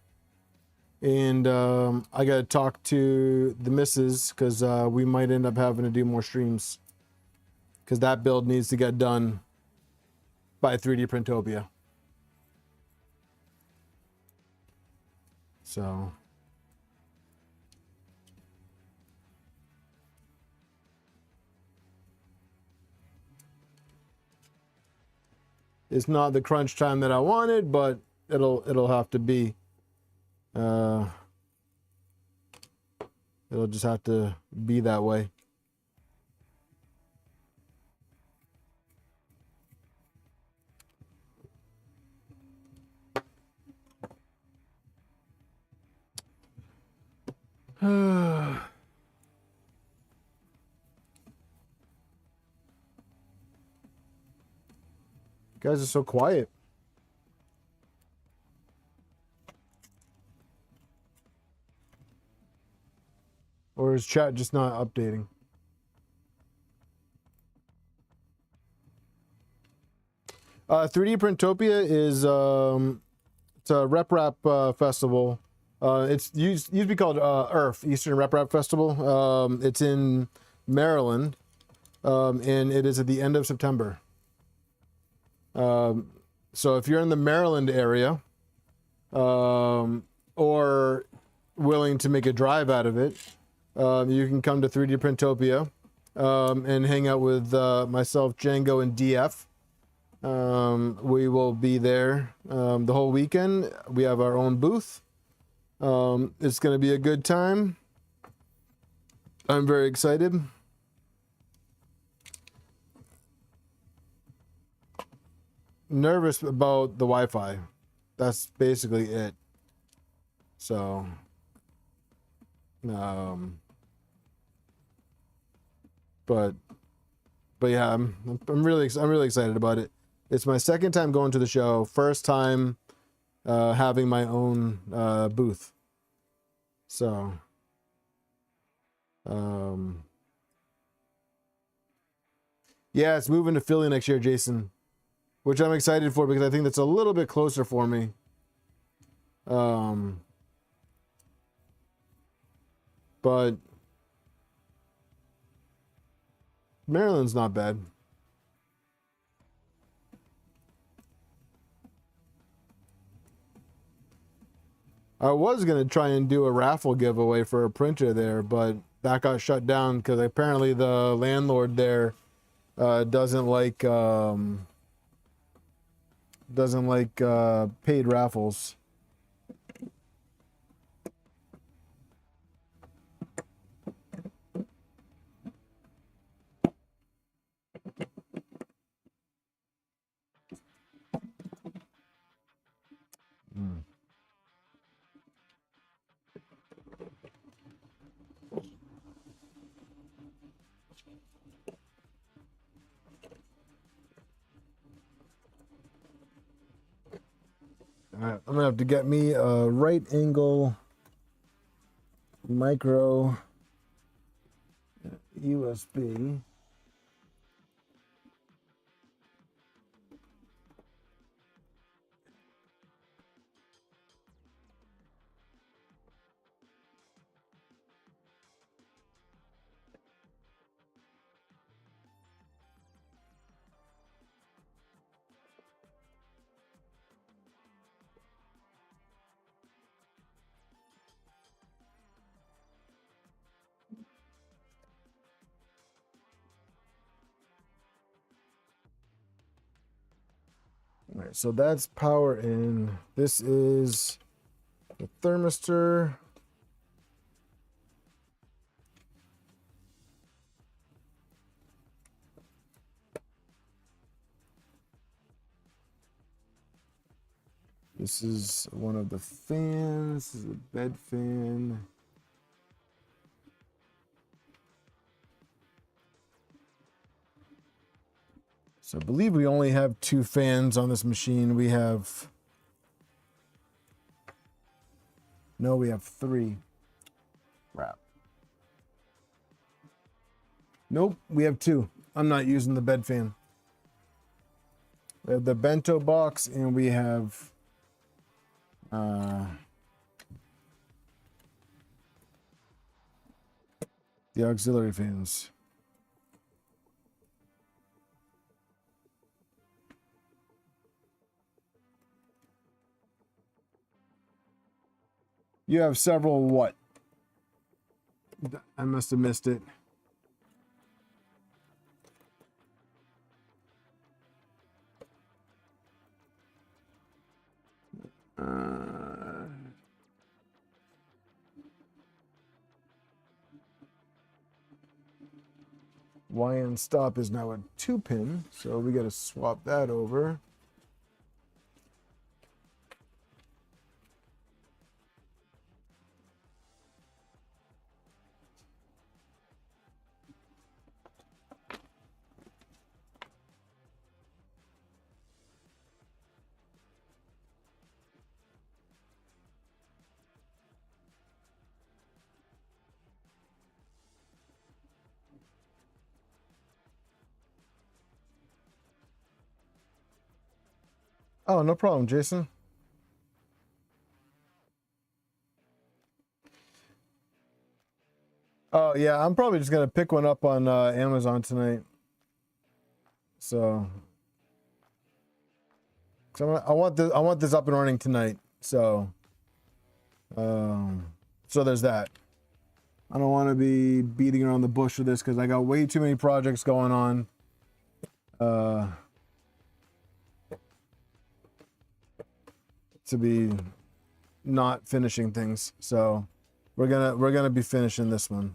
And I got to talk to the missus because we might end up having to do more streams. Because that build needs to get done by 3D Printopia. So... it's not the crunch time that I wanted, but it'll have to be. It'll just have to be that way. You guys are so quiet. Or is chat just not updating? .3D Printopia is it's a rep rap festival. It's used to be called ERF, Eastern Rep Rap Festival. It's in Maryland, and it is at the end of September. So if you're in the Maryland area, or willing to make a drive out of it, you can come to 3D Printopia and hang out with myself, Django, and DF. We will be there the whole weekend. We have our own booth. It's going to be a good time. I'm very excited. Nervous about the Wi-Fi. That's basically it. So, but yeah, I'm really excited about it. It's my second time going to the show. First time having my own booth. So, yeah, it's moving to Philly next year, Jason, which I'm excited for because I think that's a little bit closer for me. But Maryland's not bad. I was going to try and do a raffle giveaway for a printer there, but that got shut down because apparently the landlord there doesn't like paid raffles. All right, I'm gonna have to get me a right angle micro USB. All right, so that's power in. This is the thermistor. This is one of the fans. This is a bed fan. So I believe we only have 2 fans on this machine. We have... No, we have 3. Crap. Nope, we have 2. I'm not using the bed fan. We have the bento box, and we have the auxiliary fans. You have several what? I must have missed it. YN stop is now a 2-pin, so we got to swap that over. Oh, no problem, Jason. Oh, yeah, I'm probably just going to pick one up on Amazon tonight. So, I want this up and running tonight. So, so there's that. I don't want to be beating around the bush with this because I got way too many projects going on. To be not finishing things. So we're gonna be finishing this one.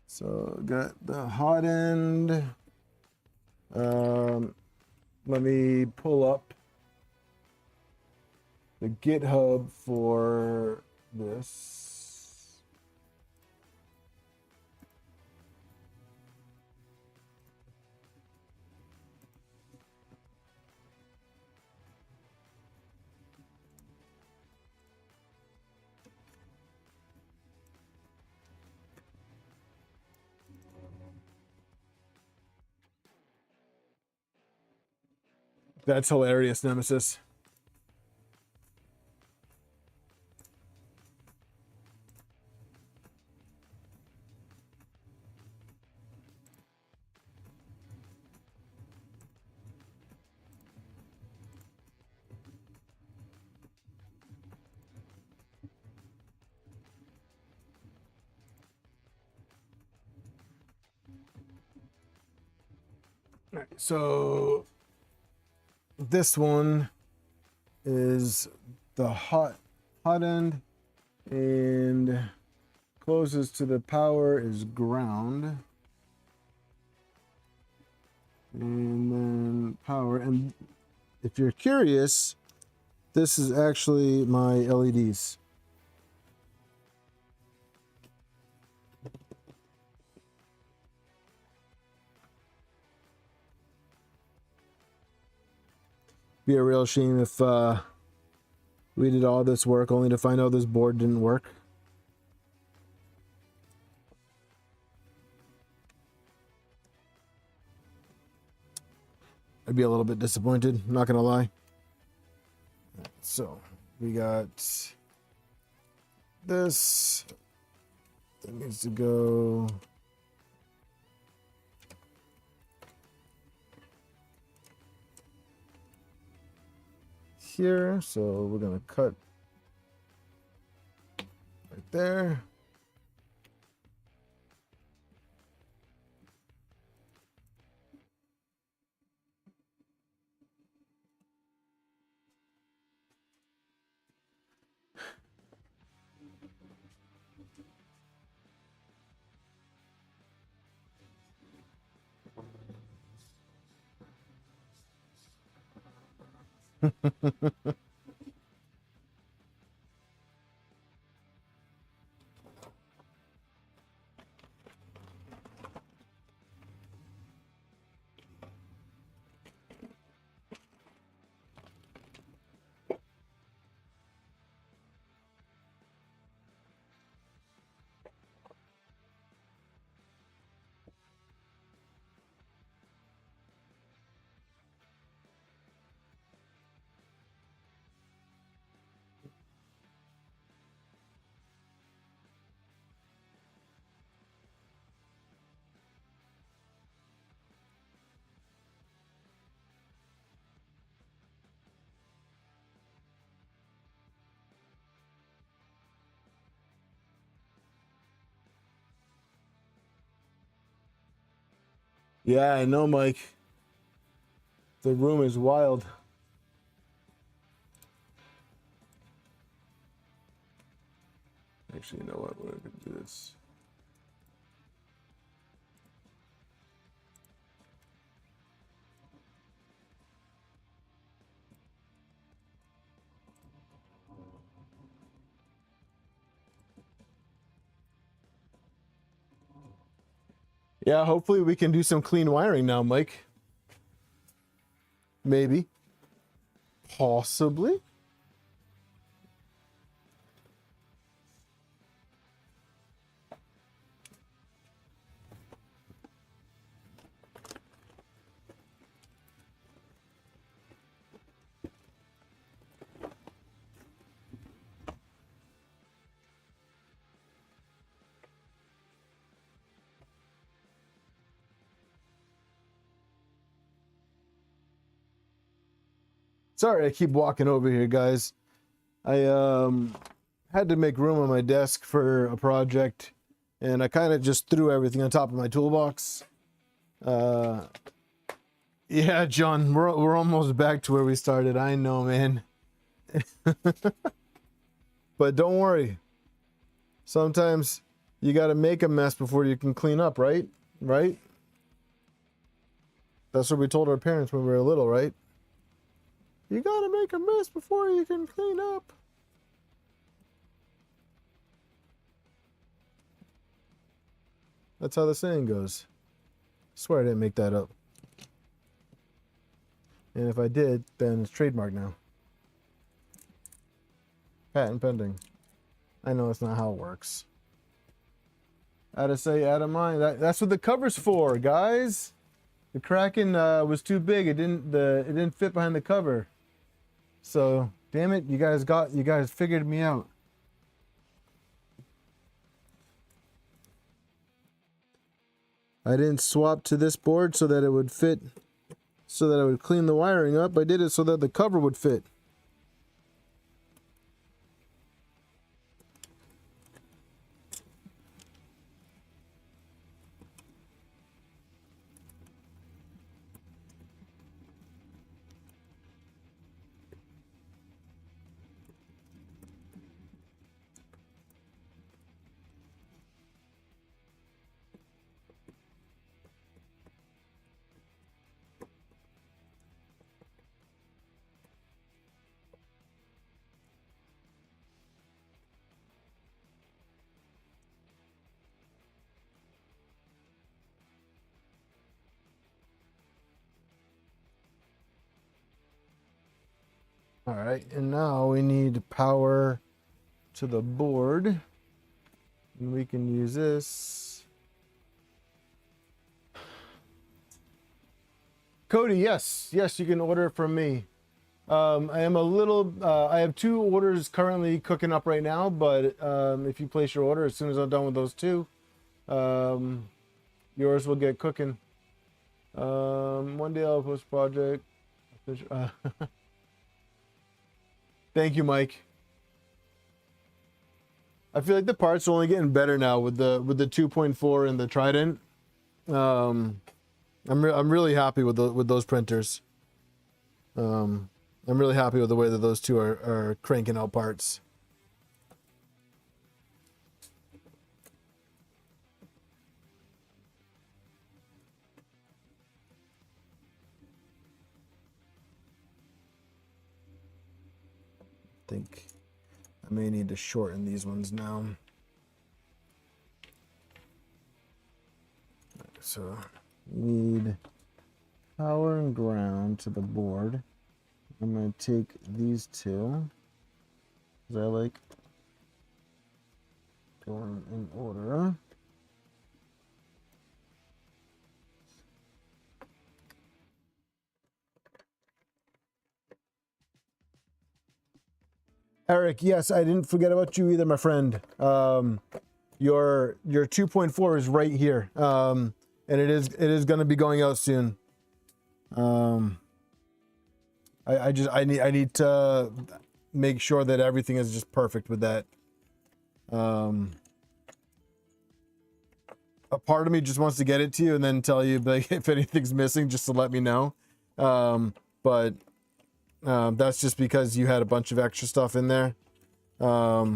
So got the hot end. Let me pull up the GitHub for this. That's hilarious, Nemesis. All right, so this one is the hot end, and closest to the power is ground, and then power. And if you're curious, this is actually my LEDs. Be a real shame if we did all this work only to find out this board didn't work. I'd be a little bit disappointed, not gonna lie. So we got this that needs to go here, so we're gonna cut right there. Yeah, I know, Mike. The room is wild. Actually, you know what? We're going to do this. Yeah, hopefully we can do some clean wiring now, Mike. Maybe. Possibly. Sorry, I keep walking over here, guys. I had to make room on my desk for a project, and I kind of just threw everything on top of my toolbox. Yeah, John, we're almost back to where we started. I know, man. But don't worry. Sometimes you got to make a mess before you can clean up, right? Right? That's what we told our parents when we were little, right? You gotta make a mess before you can clean up. That's how the saying goes. I swear I didn't make that up. And if I did, then it's trademark now. Patent pending. I know it's not how it works. Out of sight, out of mind. That's what the cover's for, guys. The Kraken was too big. It didn't fit behind the cover. So, damn it, you guys figured me out. I didn't swap to this board so that it would fit, so that I would clean the wiring up. I did it so that the cover would fit. All right, and now we need power to the board. And we can use this. Cody, yes, you can order from me. I am a little, I have 2 orders currently cooking up right now, but if you place your order, as soon as I'm done with those 2, yours will get cooking. One day I'll post project. Thank you, Mike. I feel like the parts are only getting better now with the 2.4 and the Trident. I'm really happy with those printers. I'm really happy with the way that those 2 are cranking out parts. I think I may need to shorten these ones now. So need power and ground to the board. I'm going to take these 2 because I like going in order. Eric, yes, I didn't forget about you either, my friend. Your 2.4 is right here, and it is going to be going out soon. I need to make sure that everything is just perfect with that. a part of me just wants to get it to you and then tell you, like, if anything's missing, just to let me know. But that's just because you had a bunch of extra stuff in there. But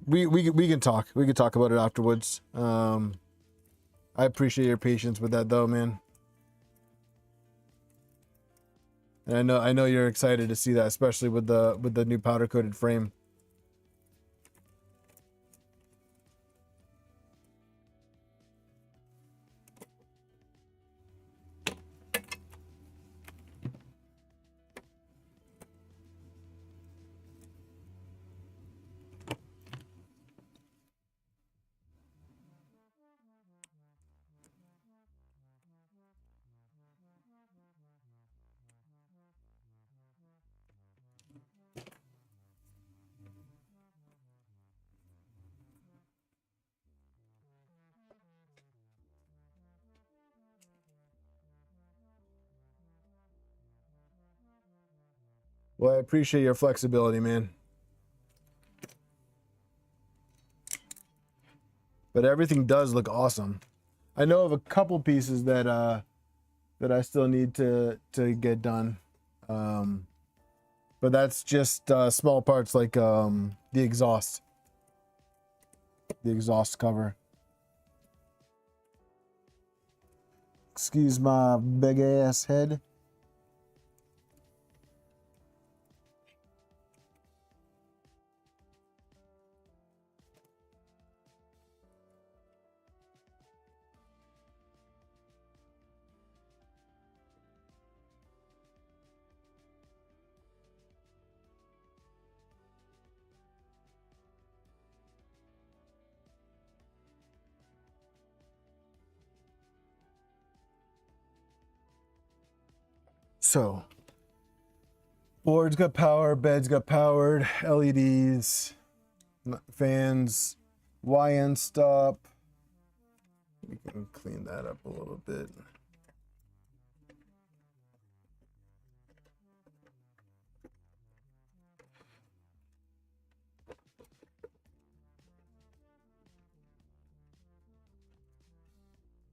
we can talk. We can talk about it afterwards. I appreciate your patience with that, though, man. And I know you're excited to see that, especially with the new powder coated frame. Well, I appreciate your flexibility, man. But everything does look awesome. I know of a couple pieces that I still need to get done. But that's just small parts, like the exhaust cover. Excuse my big ass head. So, boards got power, beds got powered, LEDs, fans, YN stop. We can clean that up a little bit.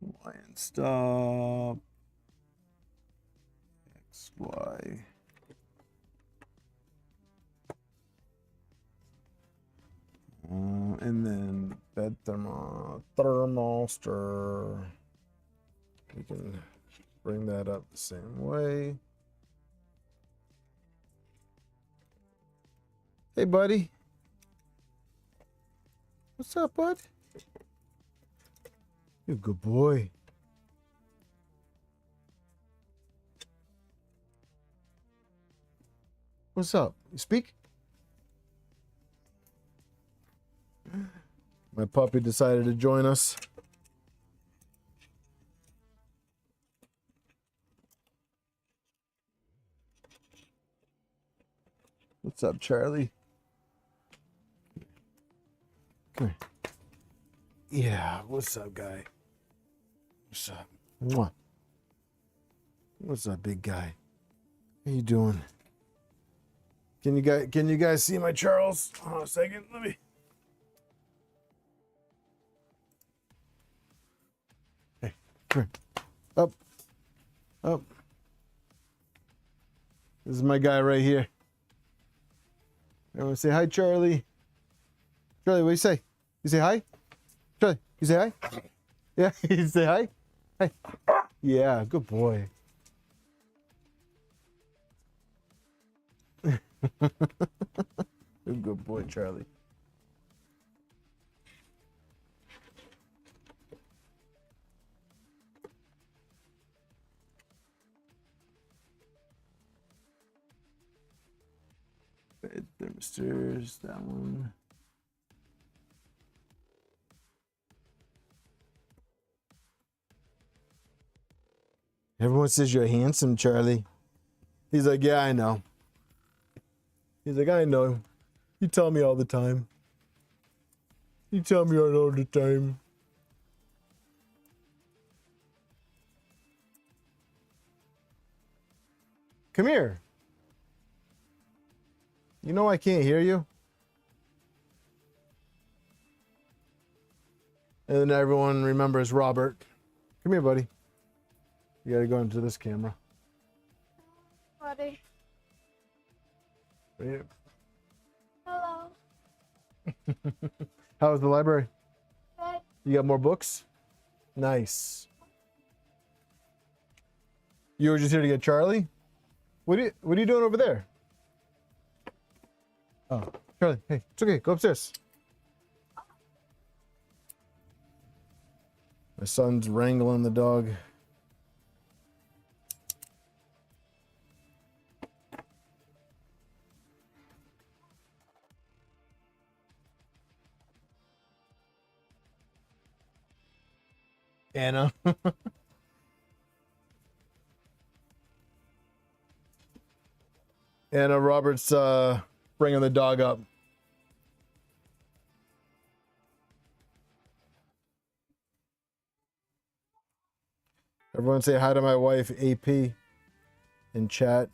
YN stop. XY. And then bed thermal stir. We can bring that up the same way. Hey, buddy. What's up, bud? You're a good boy. What's up? You speak? My puppy decided to join us. What's up, Charlie? Come here. Yeah, what's up, guy? What's up? Mwah. What's up, big guy? How you doing? Can you guys see my Charles? Hold on a second. Let me. Hey, come here. Up. Up. This is my guy right here. Everyone say hi, Charlie. Charlie, what do you say? You say hi? Charlie, you say hi? Yeah, you say hi? Hi. Yeah, good boy. Good boy, Charlie. Bed thermistors, that one. Everyone says you're handsome, Charlie. He's like, yeah, I know. He's like, I know. You tell me all the time. You tell me all the time. Come here. You know I can't hear you. And then everyone remembers Robert. Come here, buddy. You gotta go into this camera. Buddy. Right here. Hello. How was the library? Good. You got more books? Nice. You were just here to get Charlie? What are you doing over there? Oh, Charlie, hey, it's okay. Go upstairs. My son's wrangling the dog. Anna. Anna Roberts bringing the dog up. Everyone say hi to my wife, AP, in chat.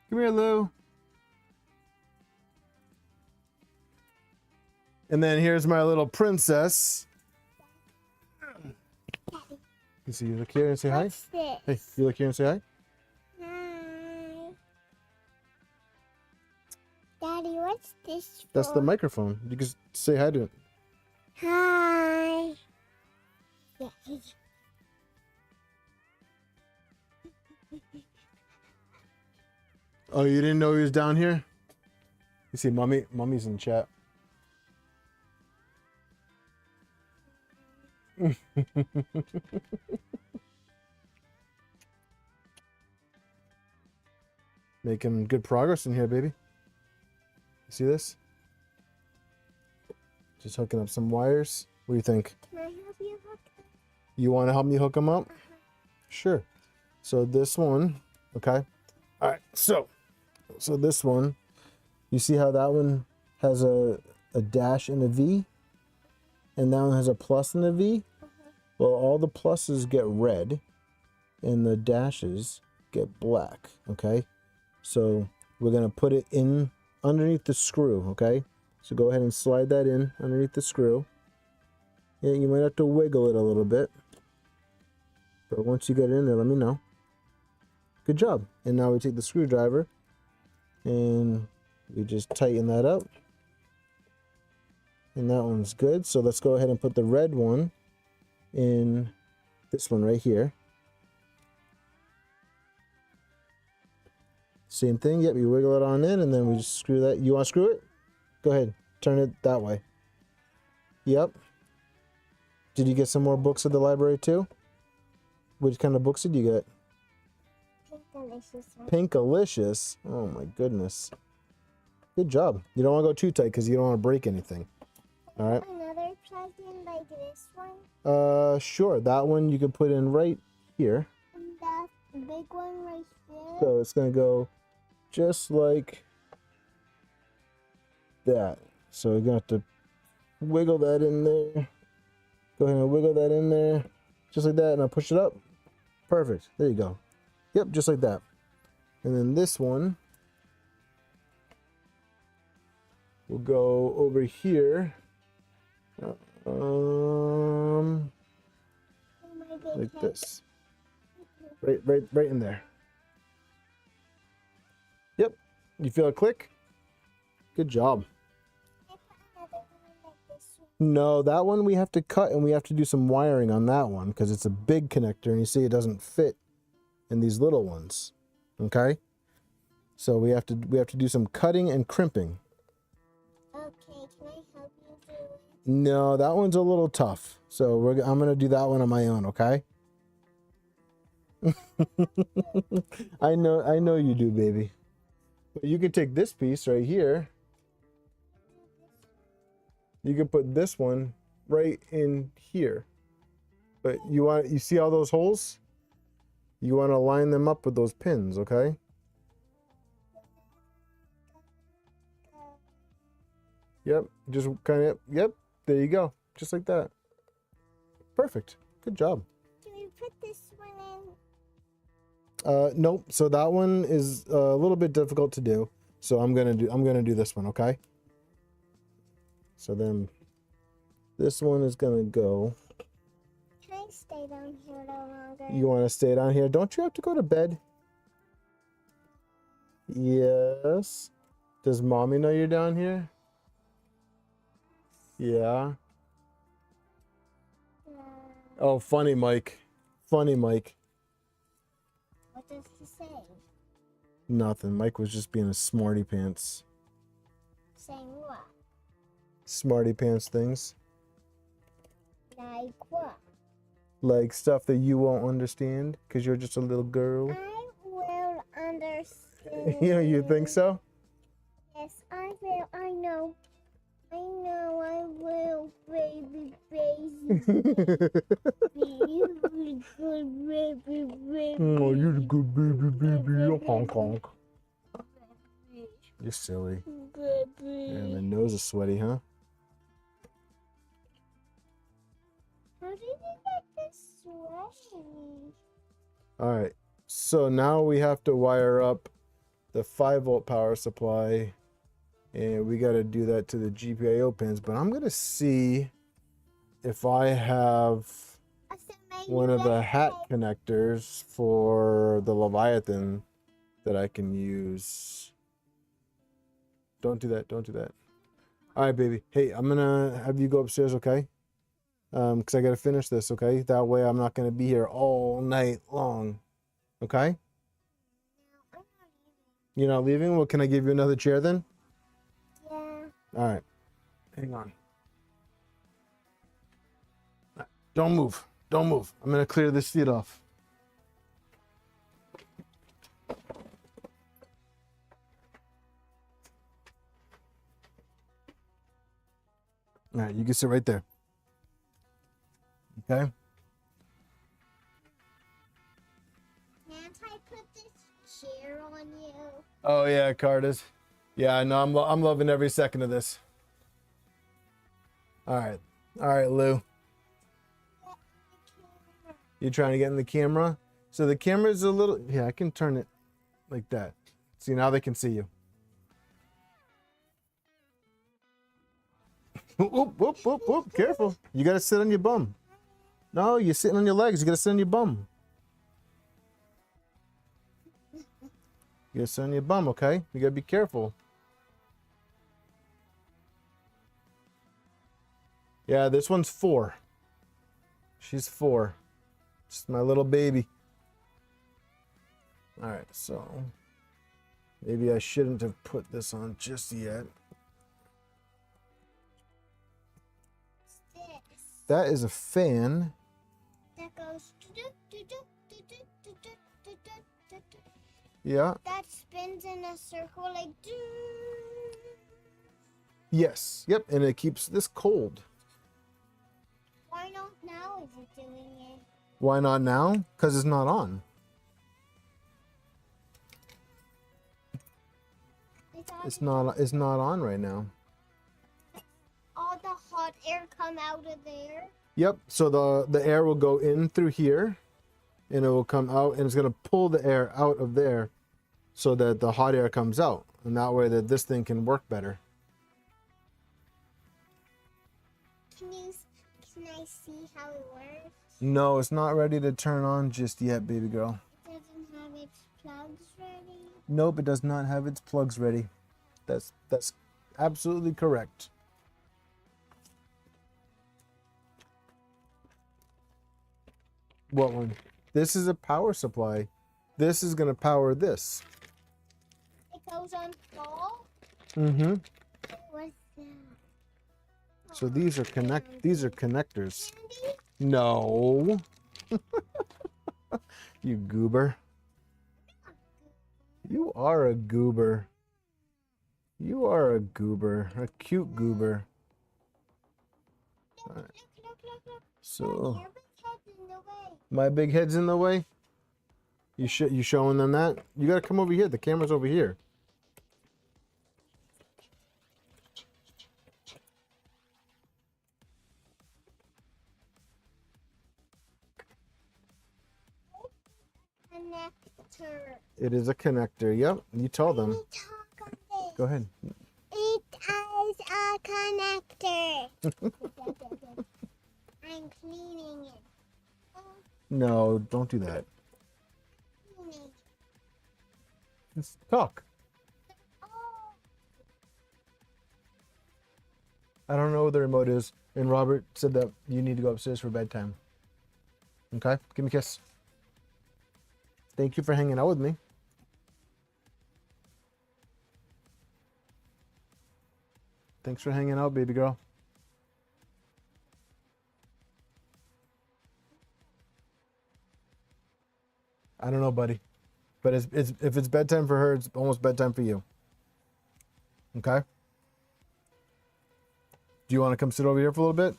Come here, Lou. And then here's my little princess. You see, you look here and say hi. What's this? Hey, you look here and say hi. Hi. Daddy, what's this for? That's the microphone. You can say hi to it. Hi. Oh, you didn't know he was down here? You see, mommy's in chat. Making good progress in here, baby. You see this? Just hooking up some wires. What do you think? Can I help you hook them? You want to help me hook them up? Sure. So this one, okay. All right. So this one, you see how that one has a dash and a V, and that one has a plus and a V. Well, all the pluses get red, and the dashes get black. Okay. So we're gonna put it in underneath the screw. Okay. So go ahead and slide that in underneath the screw. Yeah, you might have to wiggle it a little bit. But once you get it in there, let me know. Good job. And now we take the screwdriver and we just tighten that up. And that one's good. So let's go ahead and put the red one in this one right here. Same thing. Yep, you wiggle it on in and then we just screw that. You want to screw it? Go ahead. Turn it that way. Yep. Did you get some more books at the library too? Which kind of books did you get? Pinkalicious. Pinkalicious. Oh my goodness. Good job. You don't want to go too tight because you don't want to break anything. All right. Another plug-in like this one? Sure. That one you can put in right here. And that big one right here? So it's going to go just like that. So you're going to have to wiggle that in there. Go ahead and wiggle that in there. Just like that. And I'll push it up. Perfect. There you go. Yep, just like that. And then this one will go over here. Like this. Right in there. Yep. You feel a click? Good job. No, that one we have to cut and we have to do some wiring on that one because it's a big connector and you see it doesn't fit in these little ones. Okay? So we have to do some cutting and crimping. Okay, can I help you do it? No, that one's a little tough. So I'm going to do that one on my own, okay? I know you do, baby. But you can take this piece right here. You can put this one right in here. But you see all those holes? You want to line them up with those pins, okay? Yep, just kind of, yep, there you go. Just like that. Perfect. Good job. Can we put this one in? Nope. So that one is a little bit difficult to do. So I'm gonna do this one, okay? So then this one is gonna go. Can I stay down here a little longer? You want to stay down here? Don't you have to go to bed? Yes. Does mommy know you're down here? Yeah. Oh, funny Mike. Funny Mike. What does he say? Nothing. Mike was just being a smarty pants. Saying what? Smarty pants things. Like what? Like stuff that you won't understand because you're just a little girl. I will understand. You think so? Yes, I will. I know. I will, baby, baby. You're good, baby, baby. Oh, you're the good baby, baby. Honk, honk. You're silly. Baby. And my nose is sweaty, huh? How did you get this sweaty? All right. So now we have to wire up the 5-volt power supply. And we got to do that to the GPIO pins. But I'm going to see if I have one of the hat connectors for the Leviathan that I can use. Don't do that. Don't do that. All right, baby. Hey, I'm going to have you go upstairs, okay? Because I got to finish this, okay? That way I'm not going to be here all night long. Okay? You're not leaving? Well, can I give you another chair then? Yeah. All right. Hang on. Don't move. Don't move. I'm going to clear this seat off. All right, you can sit right there. Okay? Can't I put this chair on you? Oh yeah, Cardis. Yeah, I know. I'm loving every second of this. All right, Lou. You trying to get in the camera? So the camera's a little. Yeah, I can turn it like that. See, now they can see you. Whoop, whoop, whoop, whoop. Careful. You gotta sit on your bum. No, you're sitting on your legs. You gotta sit on your bum. You gotta sit on your bum, okay? You gotta be careful. Yeah, this one's 4. She's 4. Just my little baby. All right, so maybe I shouldn't have put this on just yet. This. That is a fan. That goes. Yeah. That spins in a circle like. Yes. Yep. And it keeps this cold. Why not now is it doing it? Why not now? Because it's not on. It's not on right now. All the hot air come out of there. Yep. So the air will go in through here, and it will come out, and it's gonna pull the air out of there, so that the hot air comes out, and that way that this thing can work better. Can I see how it works? No, it's not ready to turn on just yet, baby girl. It doesn't have its plugs ready. Nope, it does not have its plugs ready. That's absolutely correct. What one? This is a power supply. This is gonna power this. It goes on full. Mm-hmm. What's that? So these are connectors. Candy? No. You goober. You are a goober. You are a goober. A cute goober. Look, look. So Your big head's in the way. my big head's in the way. You showing them that? You gotta come over here. The camera's over here. connector. It is a connector. Yep. You tell them. Let me talk on this. Go ahead. It is a connector. I'm cleaning it. Oh, No, don't do that. cleaning. Just talk. Oh, I don't know where the remote is. And Robert said that you need to go upstairs for bedtime. Okay? Give me a kiss. Thank you for hanging out with me. Thanks for hanging out, baby girl. I don't know, buddy. But if it's bedtime for her, it's almost bedtime for you. Okay? Do you want to come sit over here for a little bit?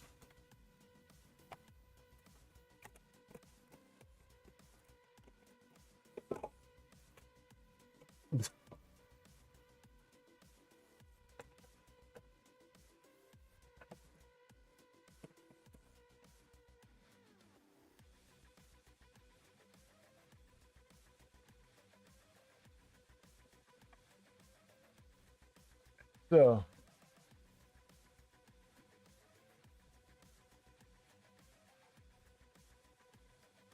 So,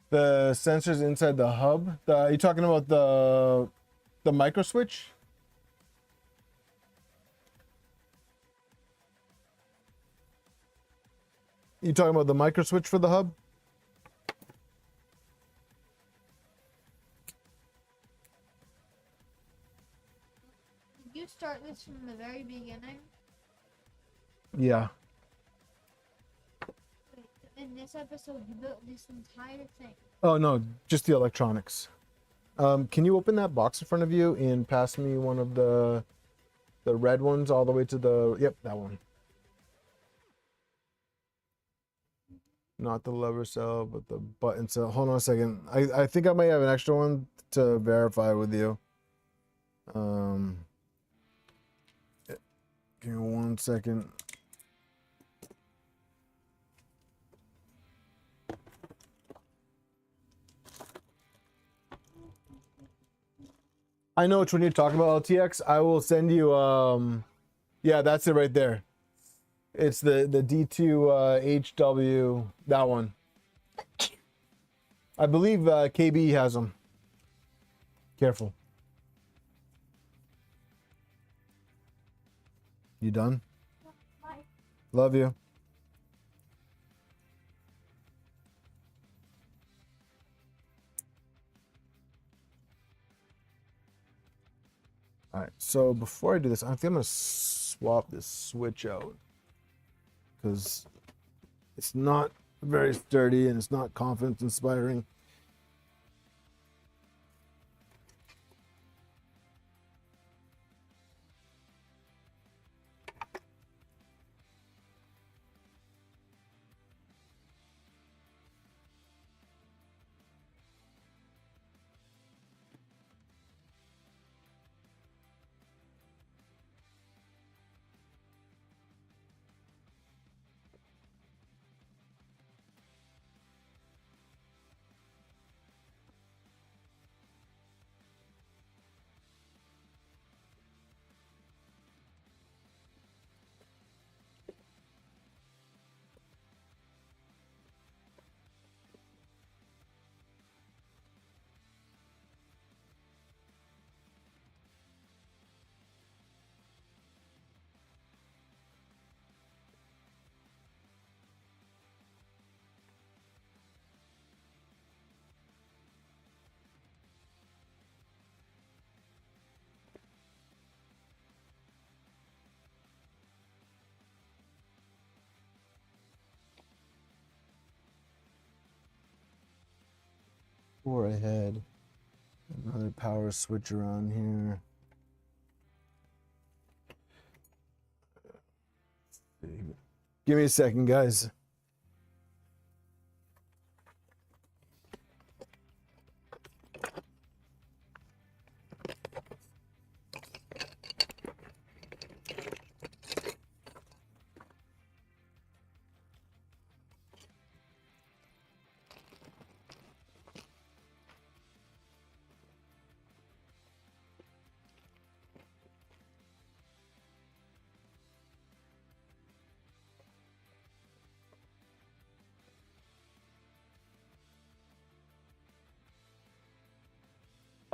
the sensors inside the hub. Are you talking about the micro switch? You talking about the micro switch for the hub? Did you start this from the very beginning? Yeah. Wait, in this episode, you built this entire thing. Oh no, just the electronics. Can you open that box in front of you and pass me one of the red ones all the way to the, yep, that one. Not the lever cell, but the button cell. Hold on a second. I think I might have an extra one to verify with you. Give me 1 second. I know which one you're talking about, LTX. I will send you, yeah, that's it right there. It's the D2 HW, that one. I believe KB has them. Careful. You done? bye. Love you. All right, so before I do this, I think I'm gonna swap this switch out because it's not very sturdy and it's not confidence inspiring. Four ahead. Another power switch around here. Give me a second, guys.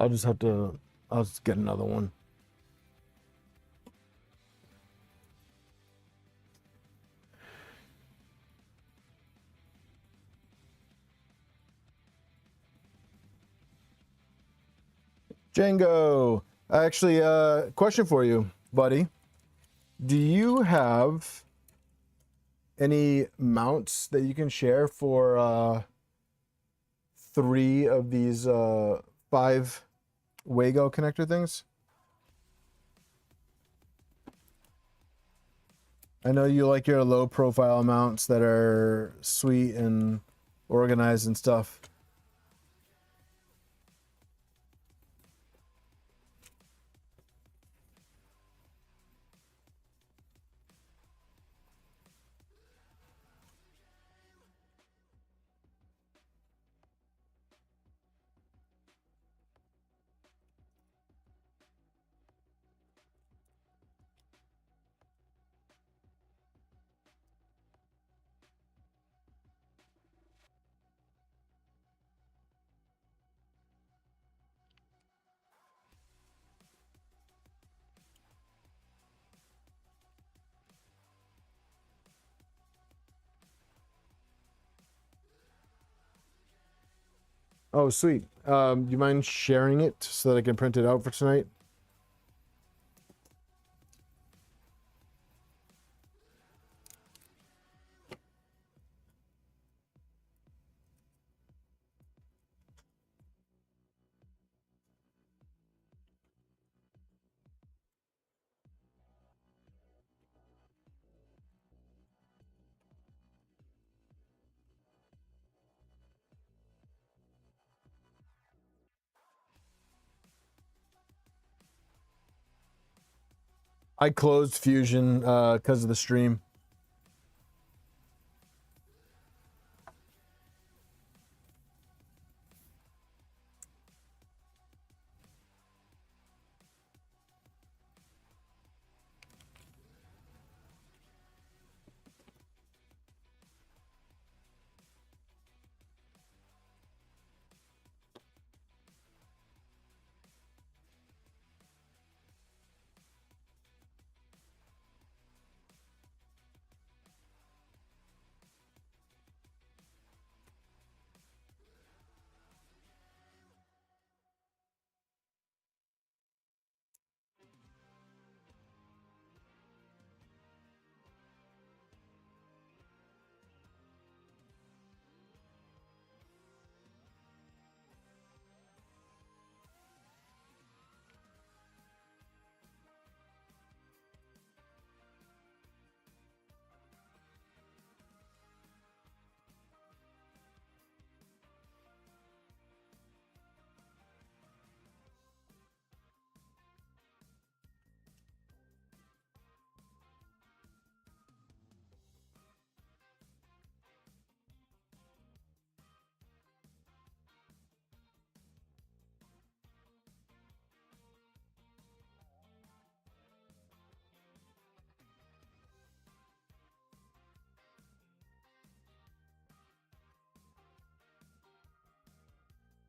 I'll just get another one. Django, actually, question for you, buddy. Do you have any mounts that you can share for 3 of these 5 Wago connector things? I know you like your low profile mounts that are sweet and organized and stuff. Oh, sweet. Do you mind sharing it so that I can print it out for tonight? I closed Fusion because of the stream.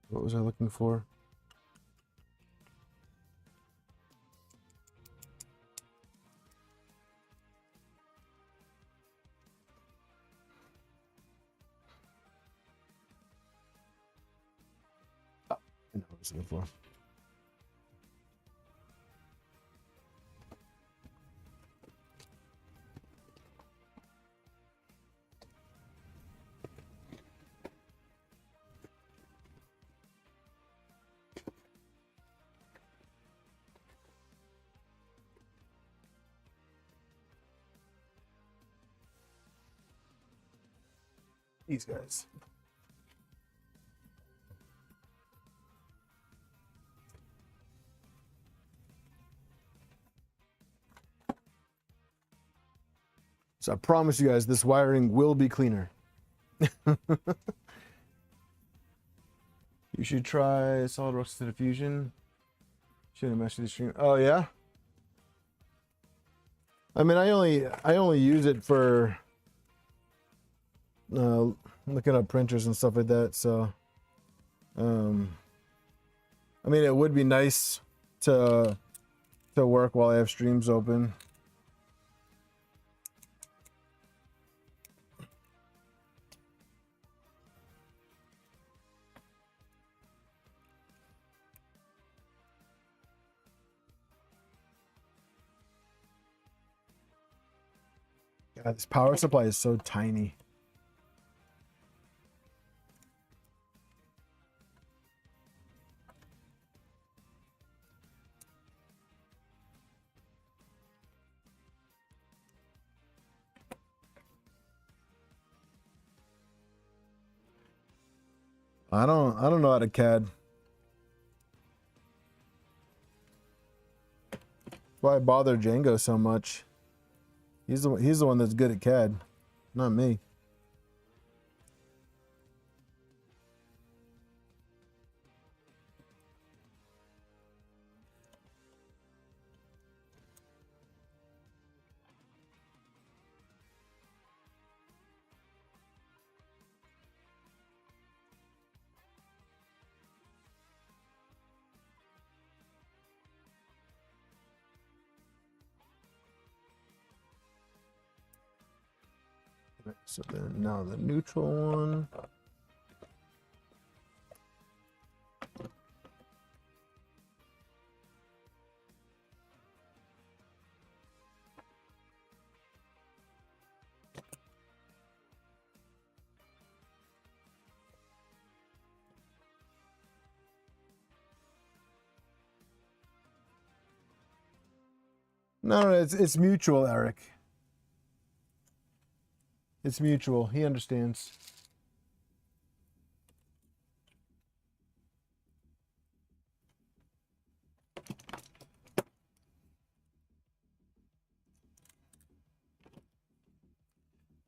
What was I looking for? I know what I was looking for. These guys. So I promise you guys, this wiring will be cleaner. You should try SolidWorks to diffusion. Should have meshed the stream. Oh yeah. I mean, I only use it for looking up printers and stuff like that. So, I mean, it would be nice to work while I have streams open. God, this power supply is so tiny. I don't know how to CAD. That's why I bother Django so much. He's the one that's good at CAD, not me. So then now the neutral one. No, it's mutual, Eric. It's mutual. He understands.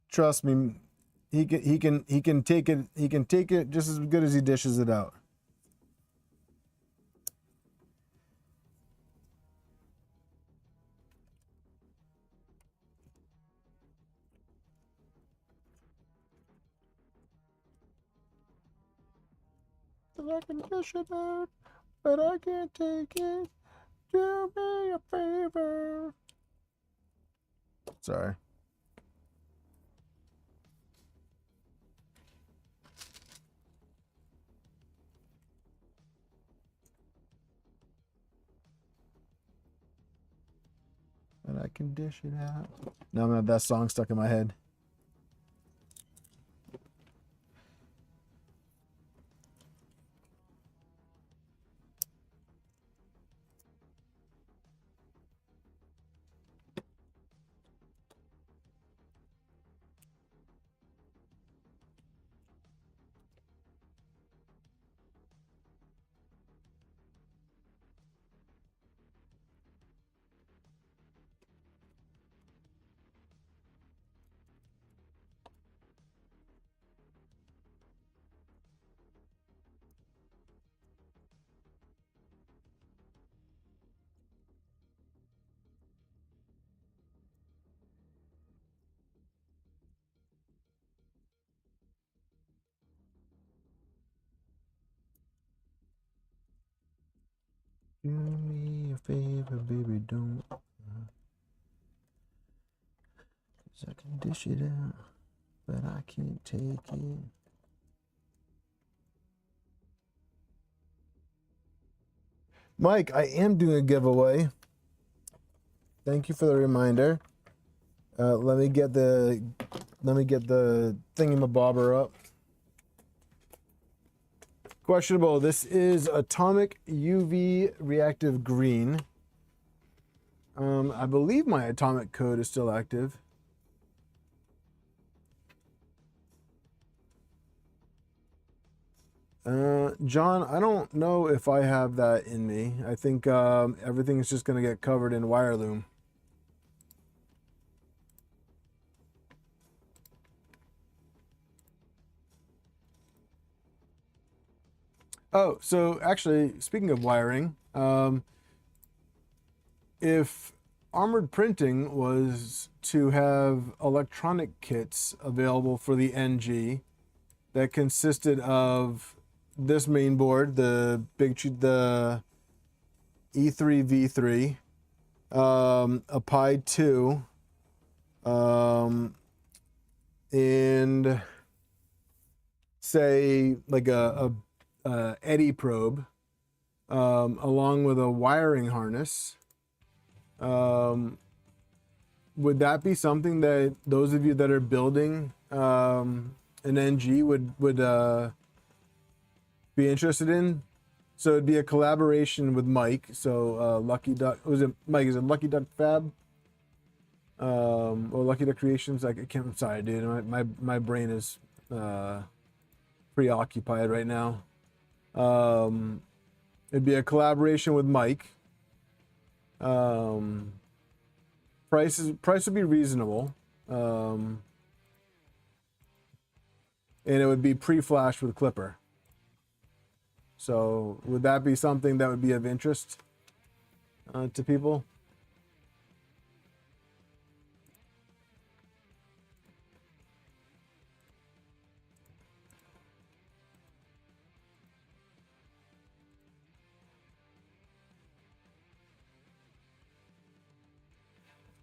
Trust me, he can take it just as good as he dishes it out. I can dish it out, but I can't take it. Do me a favor. Sorry. But I can dish it out. Now I'm gonna have that song stuck in my head. Do me a favor, baby, don't. 'Cause I can dish it out, but I can't take it. Mike, I am doing a giveaway. Thank you for the reminder. Let me get the thingamabobber up. Questionable. This is atomic UV reactive green. I believe my atomic code is still active. John, I don't know if I have that in me. I think everything is just going to get covered in wire loom. Oh, so actually, speaking of wiring, if Armored Printing was to have electronic kits available for the NG that consisted of this main board, the E3v3, a Pi 2, and say like a eddy probe, along with a wiring harness. Would that be something that those of you that are building an NG would be interested in? So it'd be a collaboration with Mike. So Lucky Duck, was it Mike? Is it Lucky Duck Fab? Or Lucky Duck Creations? I can't. I'm sorry, dude. My brain is preoccupied right now. It'd be a collaboration with Mike. Price would be reasonable. And it would be pre-flashed with Clipper. So would that be something that would be of interest to people?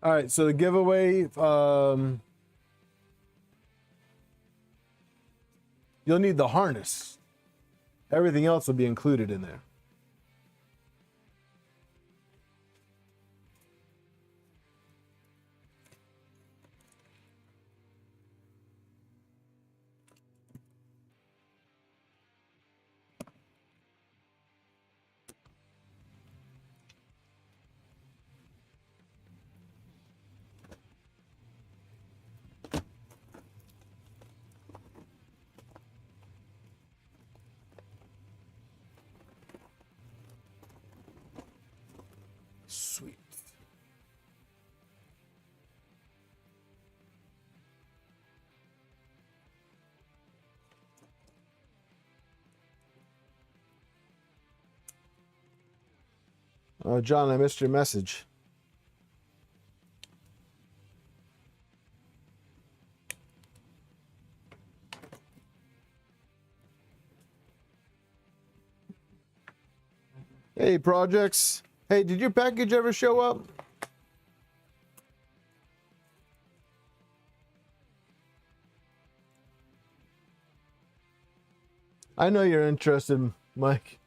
All right, so the giveaway, you'll need the harness. Everything else will be included in there. Sweet. Oh, John, I missed your message. Hey, projects. Hey, did your package ever show up? I know you're interested, Mike.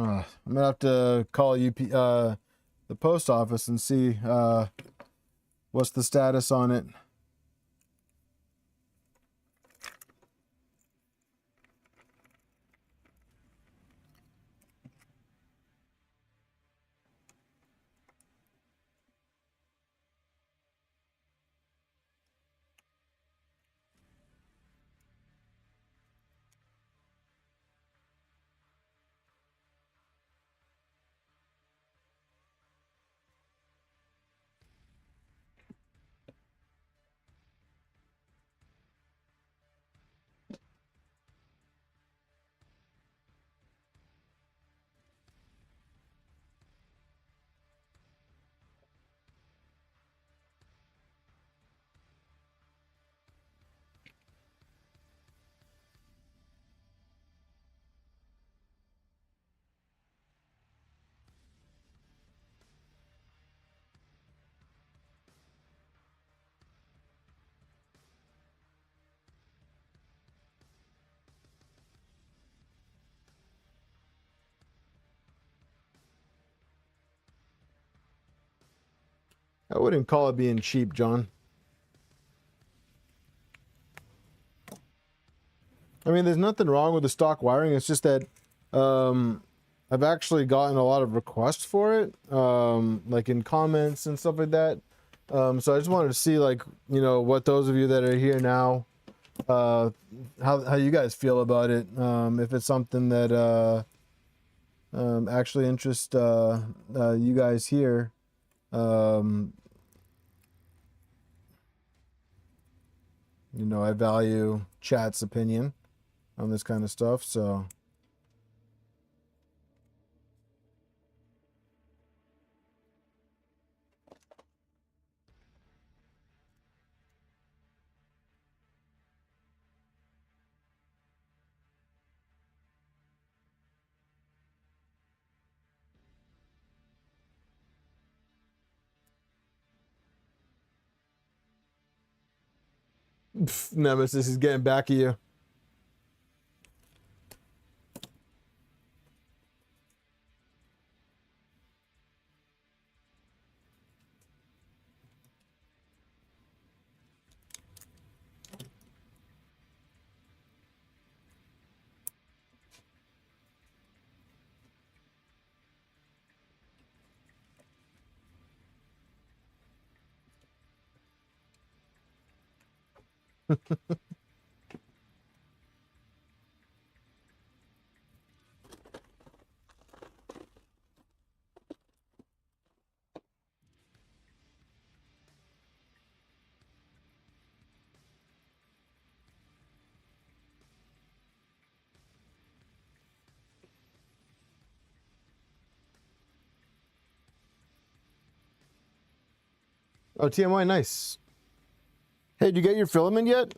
I'm gonna have to call the post office and see what's the status on it. I wouldn't call it being cheap, John. I mean, there's nothing wrong with the stock wiring. It's just that I've actually gotten a lot of requests for it, like in comments and stuff like that. So I just wanted to see, like, you know, what those of you that are here now, how you guys feel about it. If it's something that actually interests you guys here. You know, I value chat's opinion on this kind of stuff, so. Pff, Nemesis is getting back at you. Oh, TMI, nice. Hey, did you get your filament yet?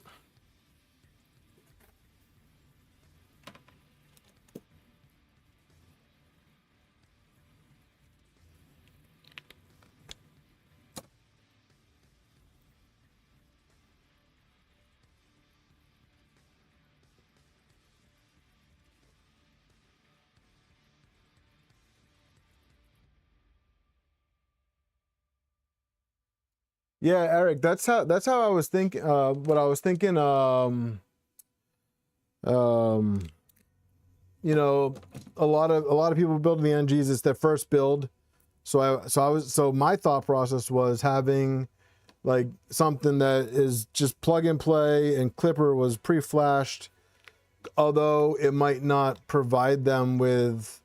Yeah, Eric, that's how I was thinking. What I was thinking. You know, a lot of people building the NGs. It's their first build, so my thought process was having like something that is just plug and play, and Clipper was pre-flashed, although it might not provide them with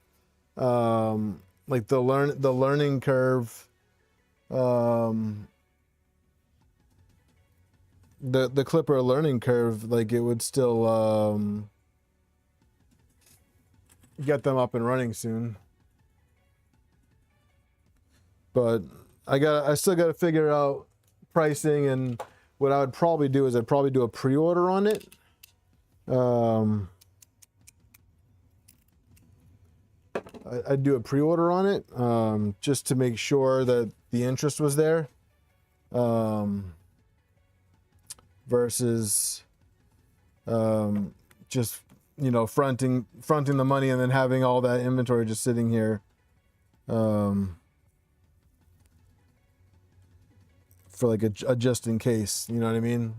like the learning curve. The Clipper learning curve, like it would still get them up and running soon. But I still got to figure out pricing, and what I would probably do is I'd probably do a pre-order on it. I'd do a pre-order on it, just to make sure that the interest was there. Versus just, you know, fronting the money and then having all that inventory just sitting here for like a just in case, you know what I mean?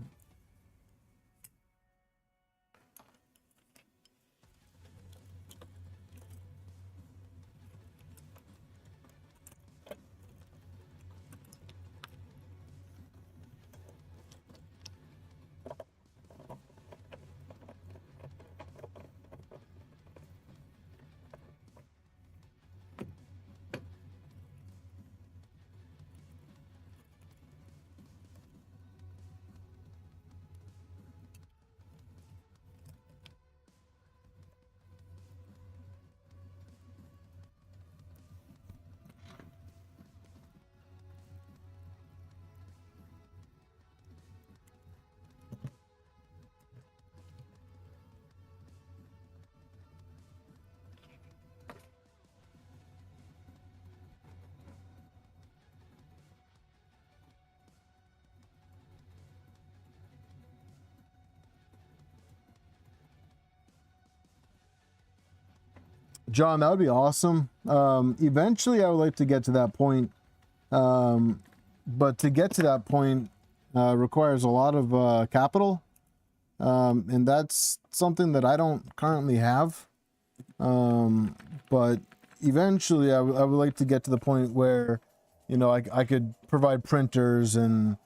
John, that would be awesome. Eventually, I would like to get to that point. But to get to that point requires a lot of capital. And that's something that I don't currently have. But eventually I would like to get to the point where, you know, I could provide printers and,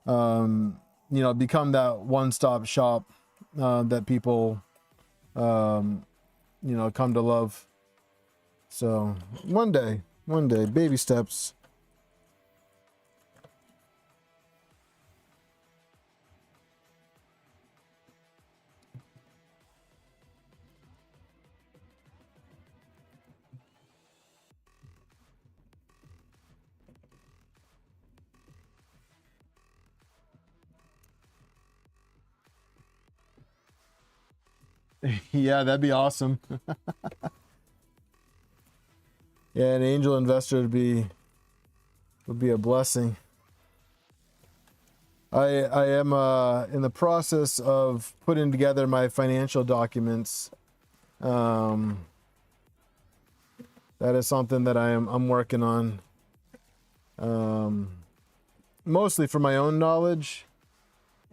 you know, become that one-stop shop that people, you know, come to love. So one day, baby steps. Yeah, that'd be awesome. Yeah, an angel investor would be a blessing. I am in the process of putting together my financial documents. That is something that I'm working on. Mostly for my own knowledge.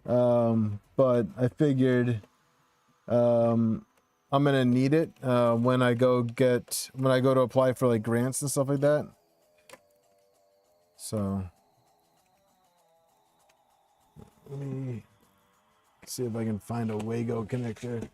But I figured I'm gonna need it when I go to apply for like grants and stuff like that. So let me see if I can find a Wago connector.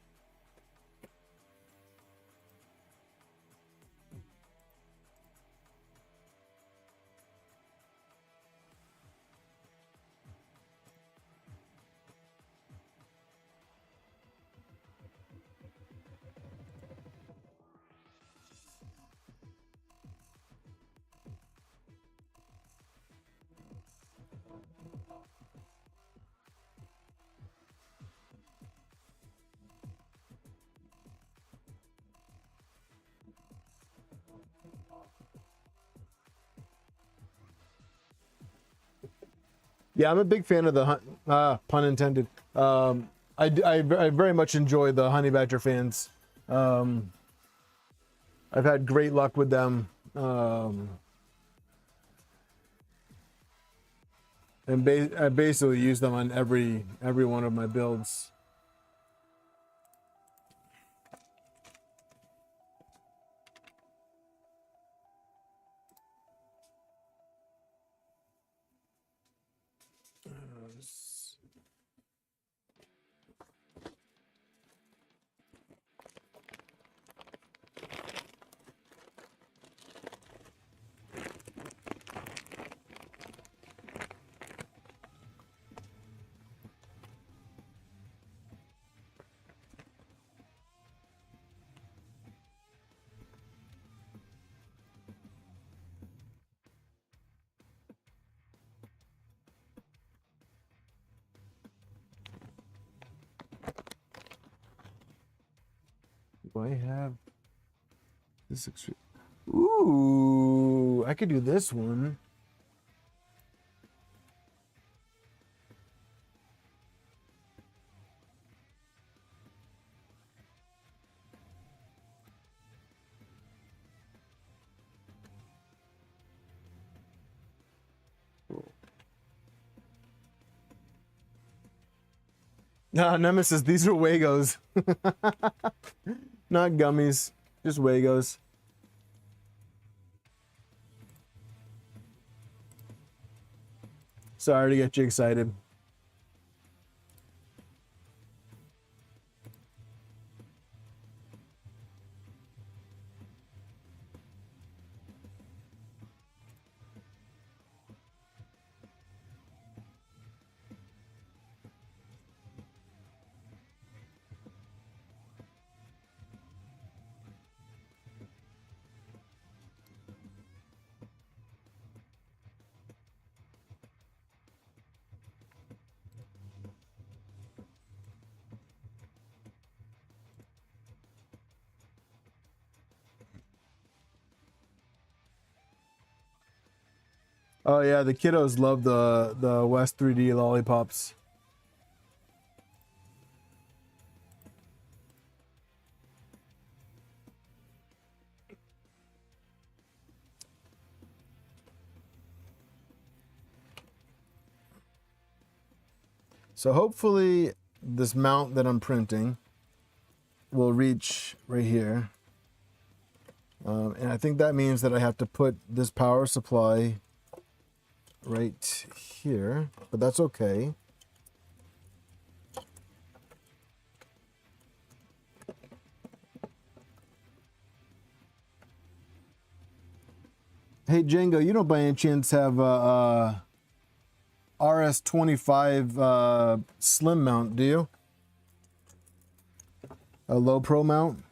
Yeah, I'm a big fan of the pun intended. I very much enjoy the Honey Badger fans. I've had great luck with them. And I basically use them on every one of my builds. Do I have this extreme? Ooh, I could do this one. Nah, Nemesis, these are Wagos. Not gummies, just Wagos. Sorry to get you excited. Oh yeah, the kiddos love the West 3D lollipops. So hopefully this mount that I'm printing will reach right here. And I think that means that I have to put this power supply right here, but that's okay. Hey Django, you don't by any chance have a RS25 slim mount, do you? A low pro mount?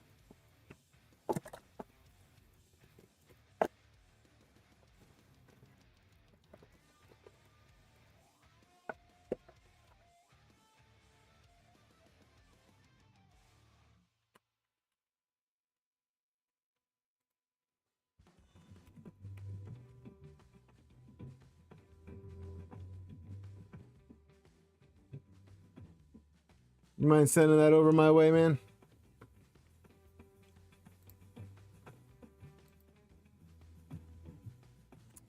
You mind sending that over my way, man?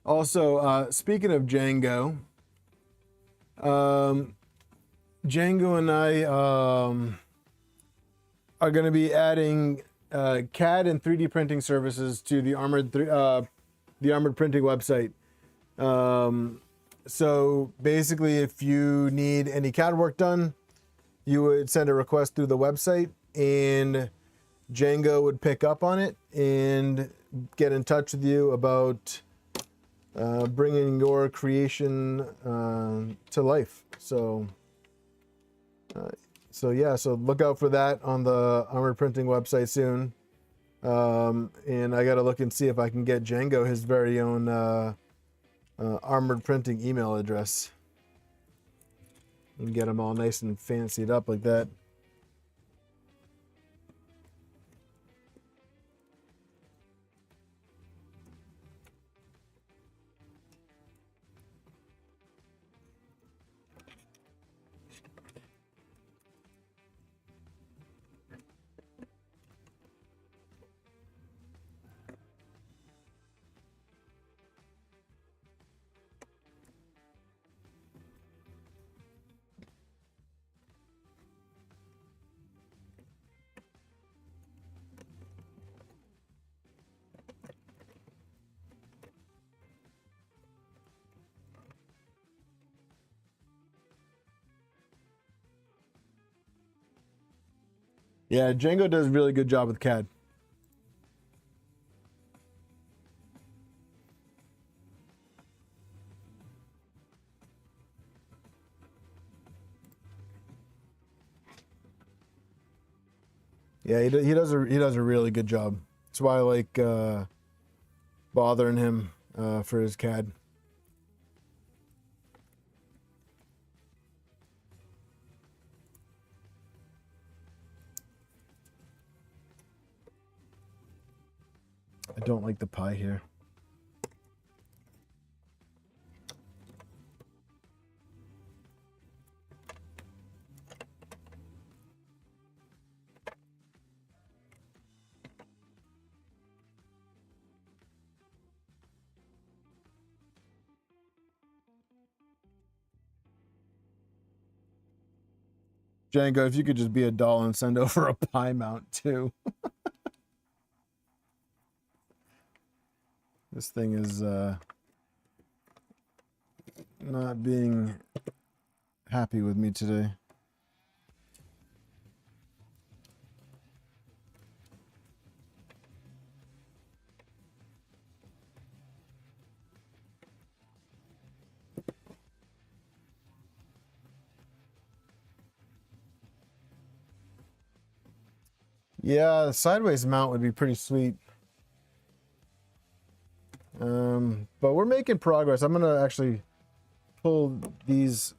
Also, speaking of Django, Django and I are going to be adding CAD and 3D printing services to the Armored Printing website. So basically, if you need any CAD work done, you would send a request through the website, and Django would pick up on it and get in touch with you about bringing your creation to life. So yeah, so look out for that on the Armored Printing website soon. And I got to look and see if I can get Django his very own Armored Printing email address and get them all nice and fancied up like that. Yeah, Django does a really good job with CAD. Yeah, he does a really good job. That's why I like bothering him for his CAD. I don't like the pie here. Django, if you could just be a doll and send over a pie mount too. This thing is not being happy with me today. Yeah, the sideways mount would be pretty sweet. But we're making progress. I'm gonna actually pull these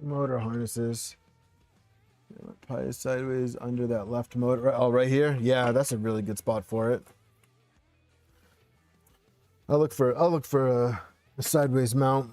motor harnesses. Pie is sideways under that left motor. Oh, right here. Yeah, that's a really good spot for it. I'll look for a sideways mount.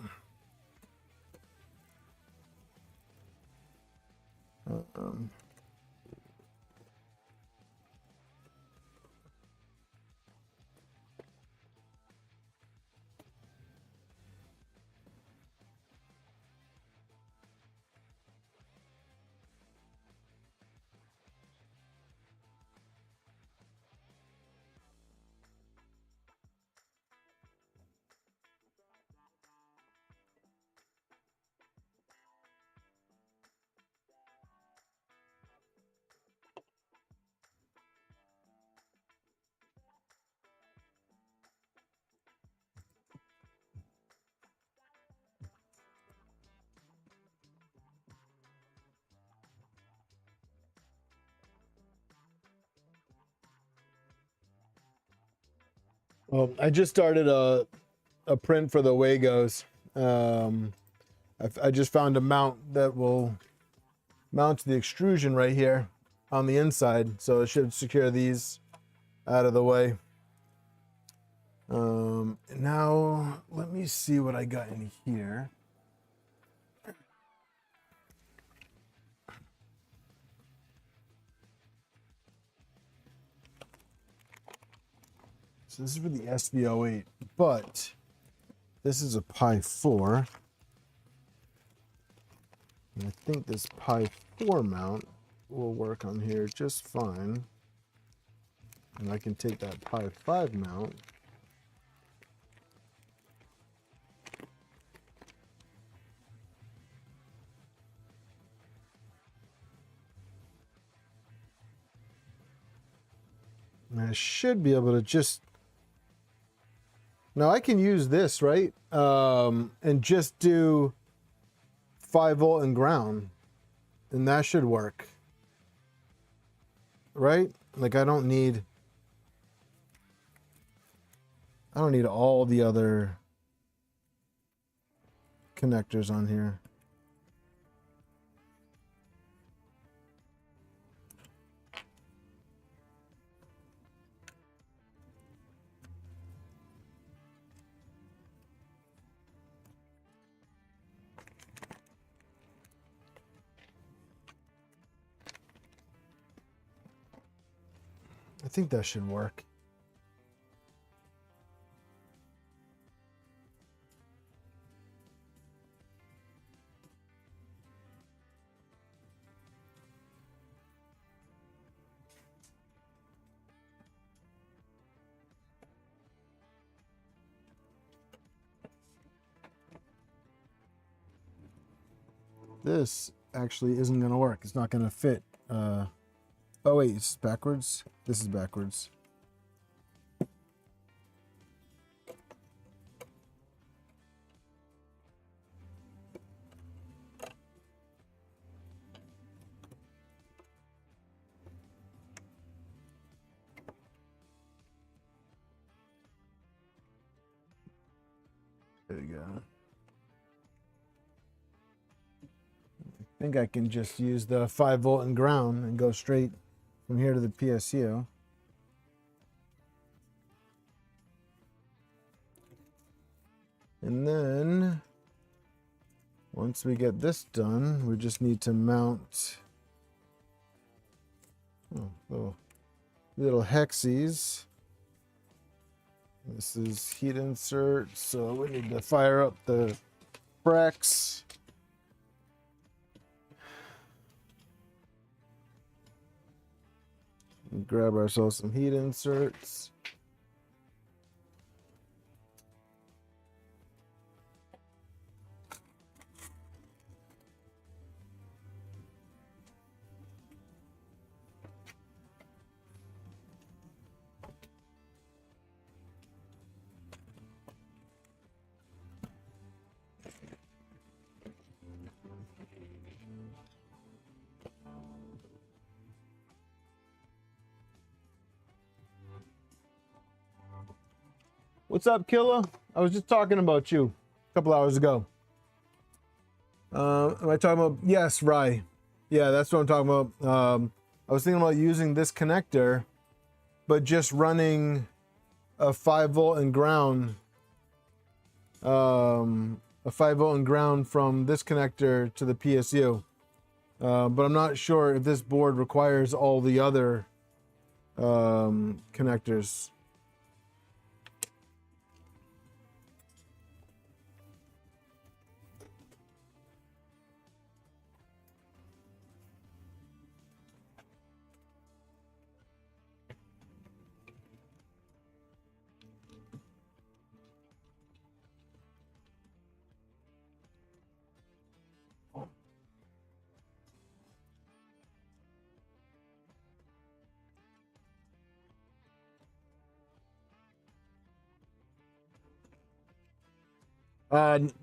Well, I just started a print for the Wagos. I just found a mount that will mount to the extrusion right here on the inside, so it should secure these out of the way. Now let me see what I got in here. So this is for the SV08, but this is a Pi 4. And I think this Pi 4 mount will work on here just fine. And I can take that Pi 5 mount. And I should be able to just... Now I can use this, right? And just do 5-volt and ground. And that should work. Right? Like I don't need all the other connectors on here. I think that should work. This actually isn't going to work. It's not going to fit. Oh wait, it's backwards. This is backwards. There we go. I think I can just use the 5-volt and ground and go straight from here to the PSU. And then once we get this done, we just need to mount little hexies. This is heat insert, so we need to fire up the Prex. Grab ourselves some heat inserts. What's up, Killa? I was just talking about you a couple hours ago. Am I talking about? Yes, Rye. Yeah, that's what I'm talking about. I was thinking about using this connector, but just running a 5-volt and ground. A 5-volt and ground from this connector to the PSU. But I'm not sure if this board requires all the other connectors.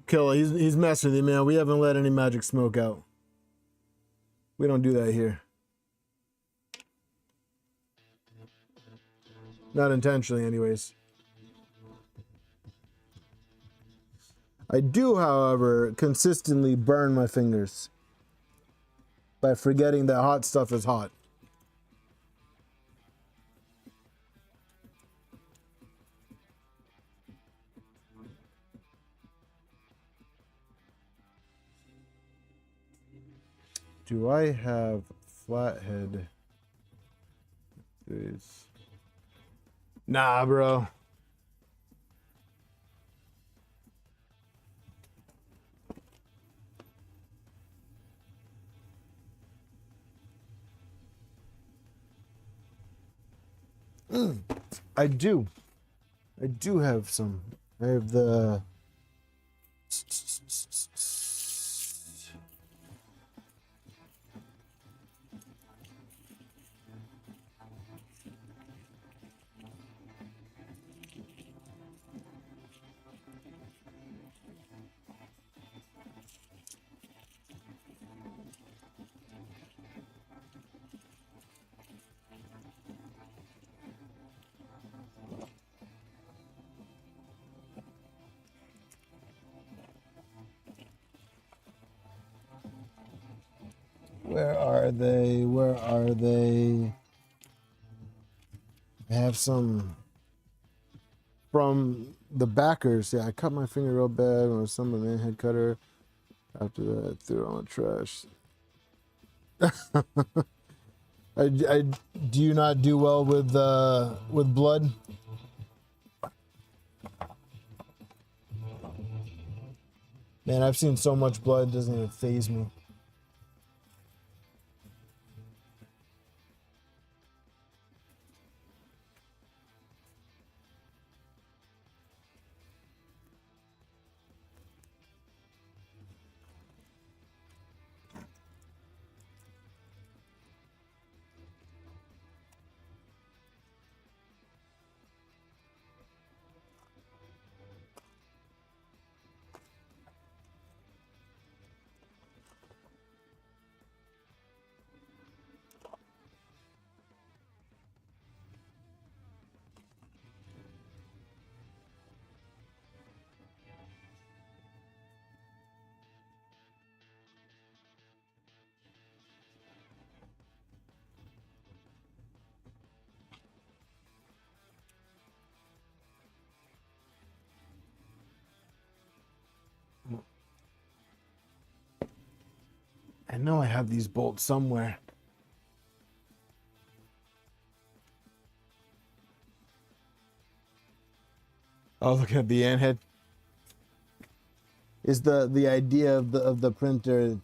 Killa, he's messing with you, man. We haven't let any magic smoke out. We don't do that here. Not intentionally, anyways. I do, however, consistently burn my fingers by forgetting that hot stuff is hot. Do I have flathead? Please. Nah, bro. I do. I do have some. I have the. Where are they? Where are they? I have some from the backers. Yeah, I cut my finger real bad when I was some of the manhead cutter. After that, I threw it on the trash. Do you not do well with blood? Man, I've seen so much blood, it doesn't even faze me. I know I have these bolts somewhere. Oh, looking at the ant head. Is the idea of the printer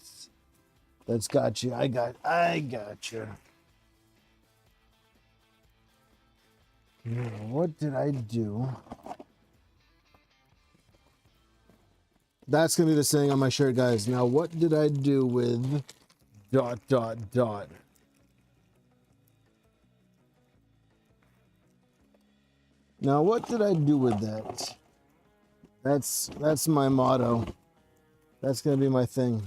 that's got you. I got you. Now, what did I do? That's gonna be the saying on my shirt, guys. Now, what did I do with ... Now, what did I do with that? That's my motto. That's gonna be my thing.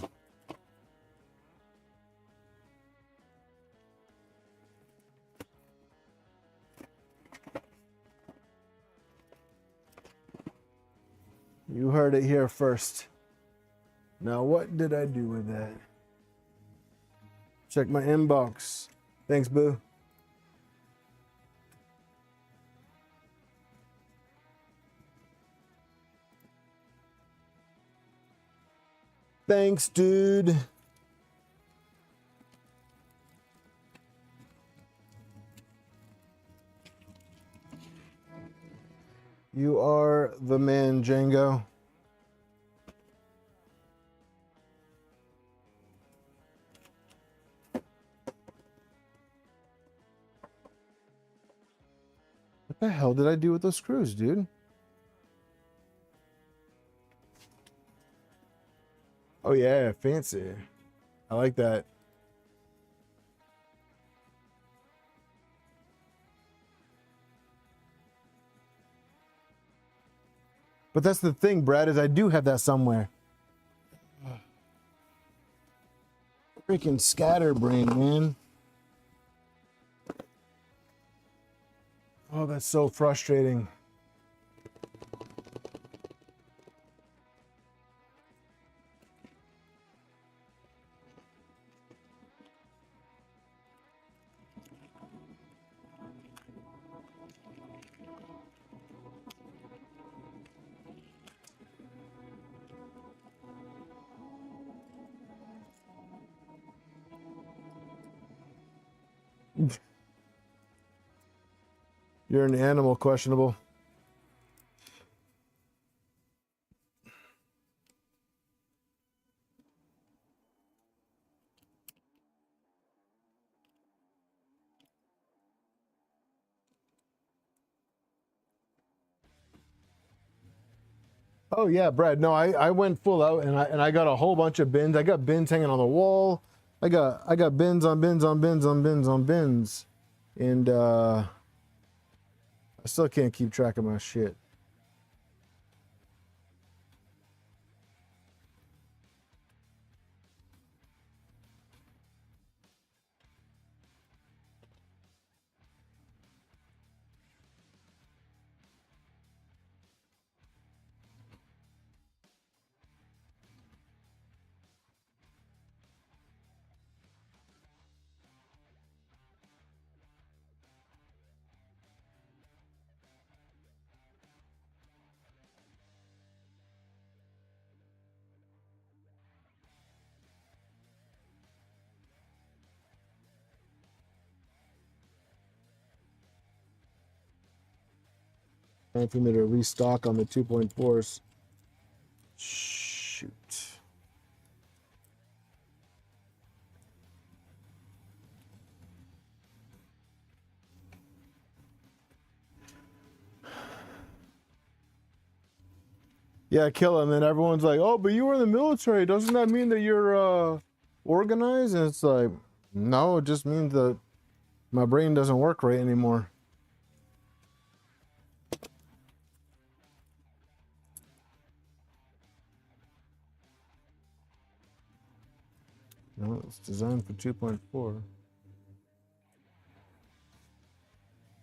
You heard it here first. Now, what did I do with that? Check my inbox. Thanks, boo. Thanks, dude. You are the man, Django. What the hell did I do with those screws, dude? Oh yeah, fancy. I like that. But that's the thing, Brad, is I do have that somewhere. Freaking scatterbrain, man. Oh, that's so frustrating. You're an animal, questionable. Oh yeah, Brad. No, I went full out and I got a whole bunch of bins. I got bins hanging on the wall. I got bins on bins on bins on bins on bins. And I still can't keep track of my shit. Time for me to restock on the 2.4s. Shoot. Yeah, kill him. And everyone's like, oh, but you were in the military. Doesn't that mean that you're organized? And it's like, no, it just means that my brain doesn't work right anymore. No, it's designed for 2.4.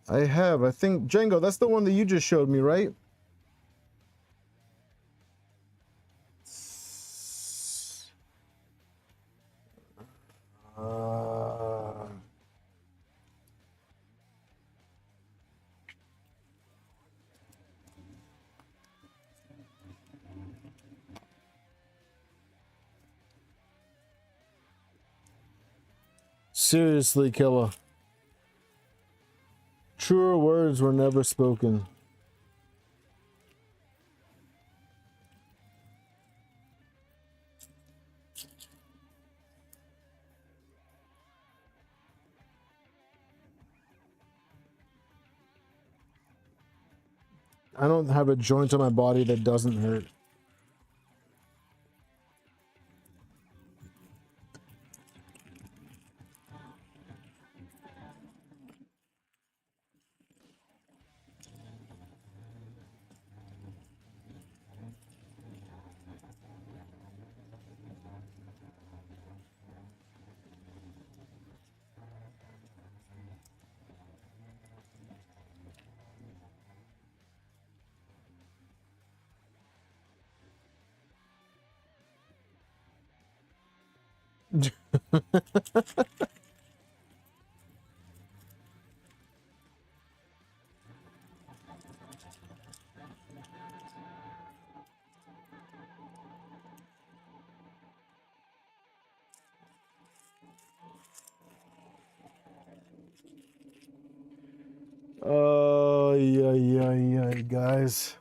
I have. I think, Django, that's the one that you just showed me, right? Seriously, Killa. Truer words were never spoken. I don't have a joint on my body that doesn't hurt. Oh, yeah, guys.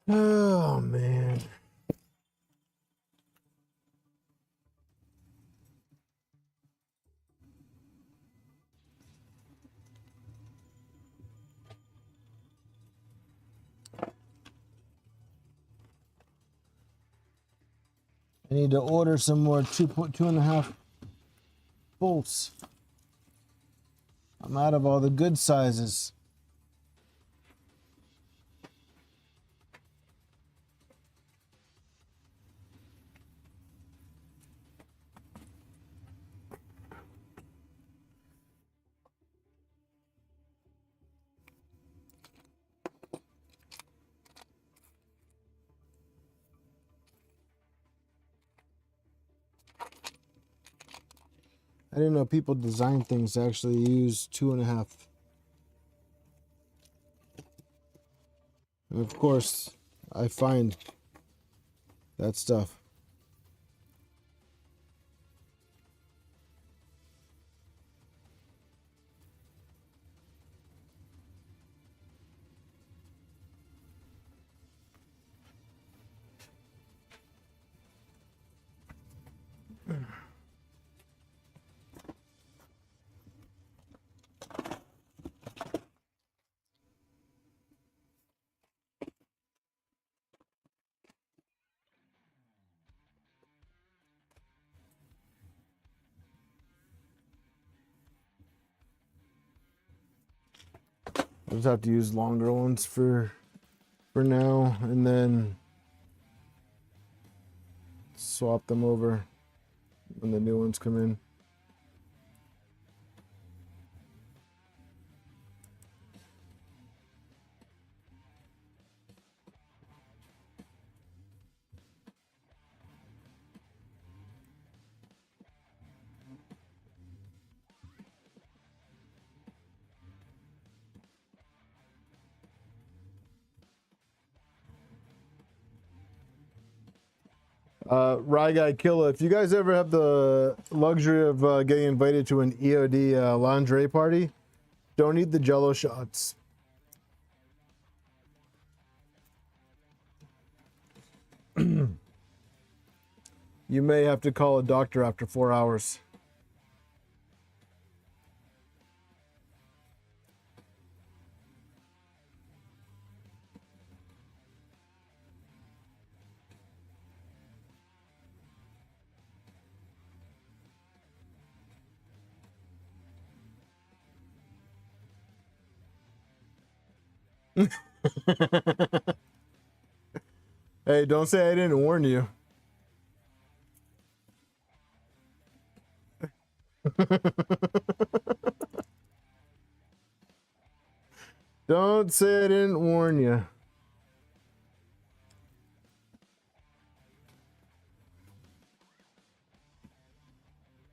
Oh, man. I need to order some more 2.5 bolts. I'm out of all the good sizes. I didn't know people design things to actually use 2.5. And of course, I find that stuff. I'll just have to use longer ones for now, and then swap them over when the new ones come in. Rye Guy Killer, if you guys ever have the luxury of getting invited to an EOD lingerie party, don't eat the Jello shots. You may have to call a doctor after 4 hours. Hey, don't say I didn't warn you. Don't say I didn't warn you.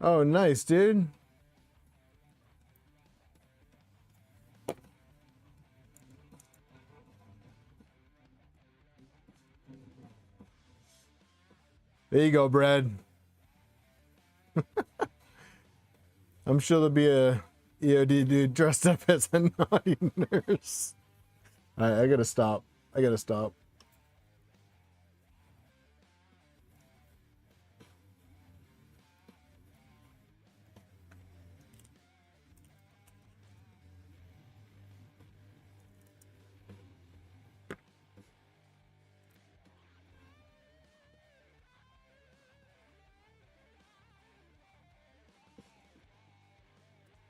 Oh, nice, dude. There you go, Brad. I'm sure there'll be a EOD dude dressed up as a naughty nurse. All right, I gotta stop. I gotta stop.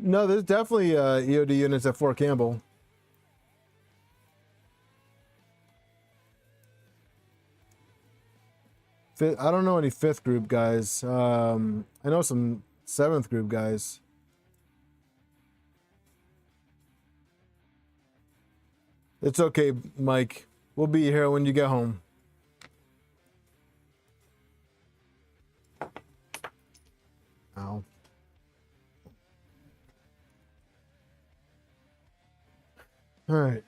No, there's definitely EOD units at Fort Campbell. I don't know any 5th group guys. I know some 7th group guys. It's okay, Mike. We'll be here when you get home. Ow. All right.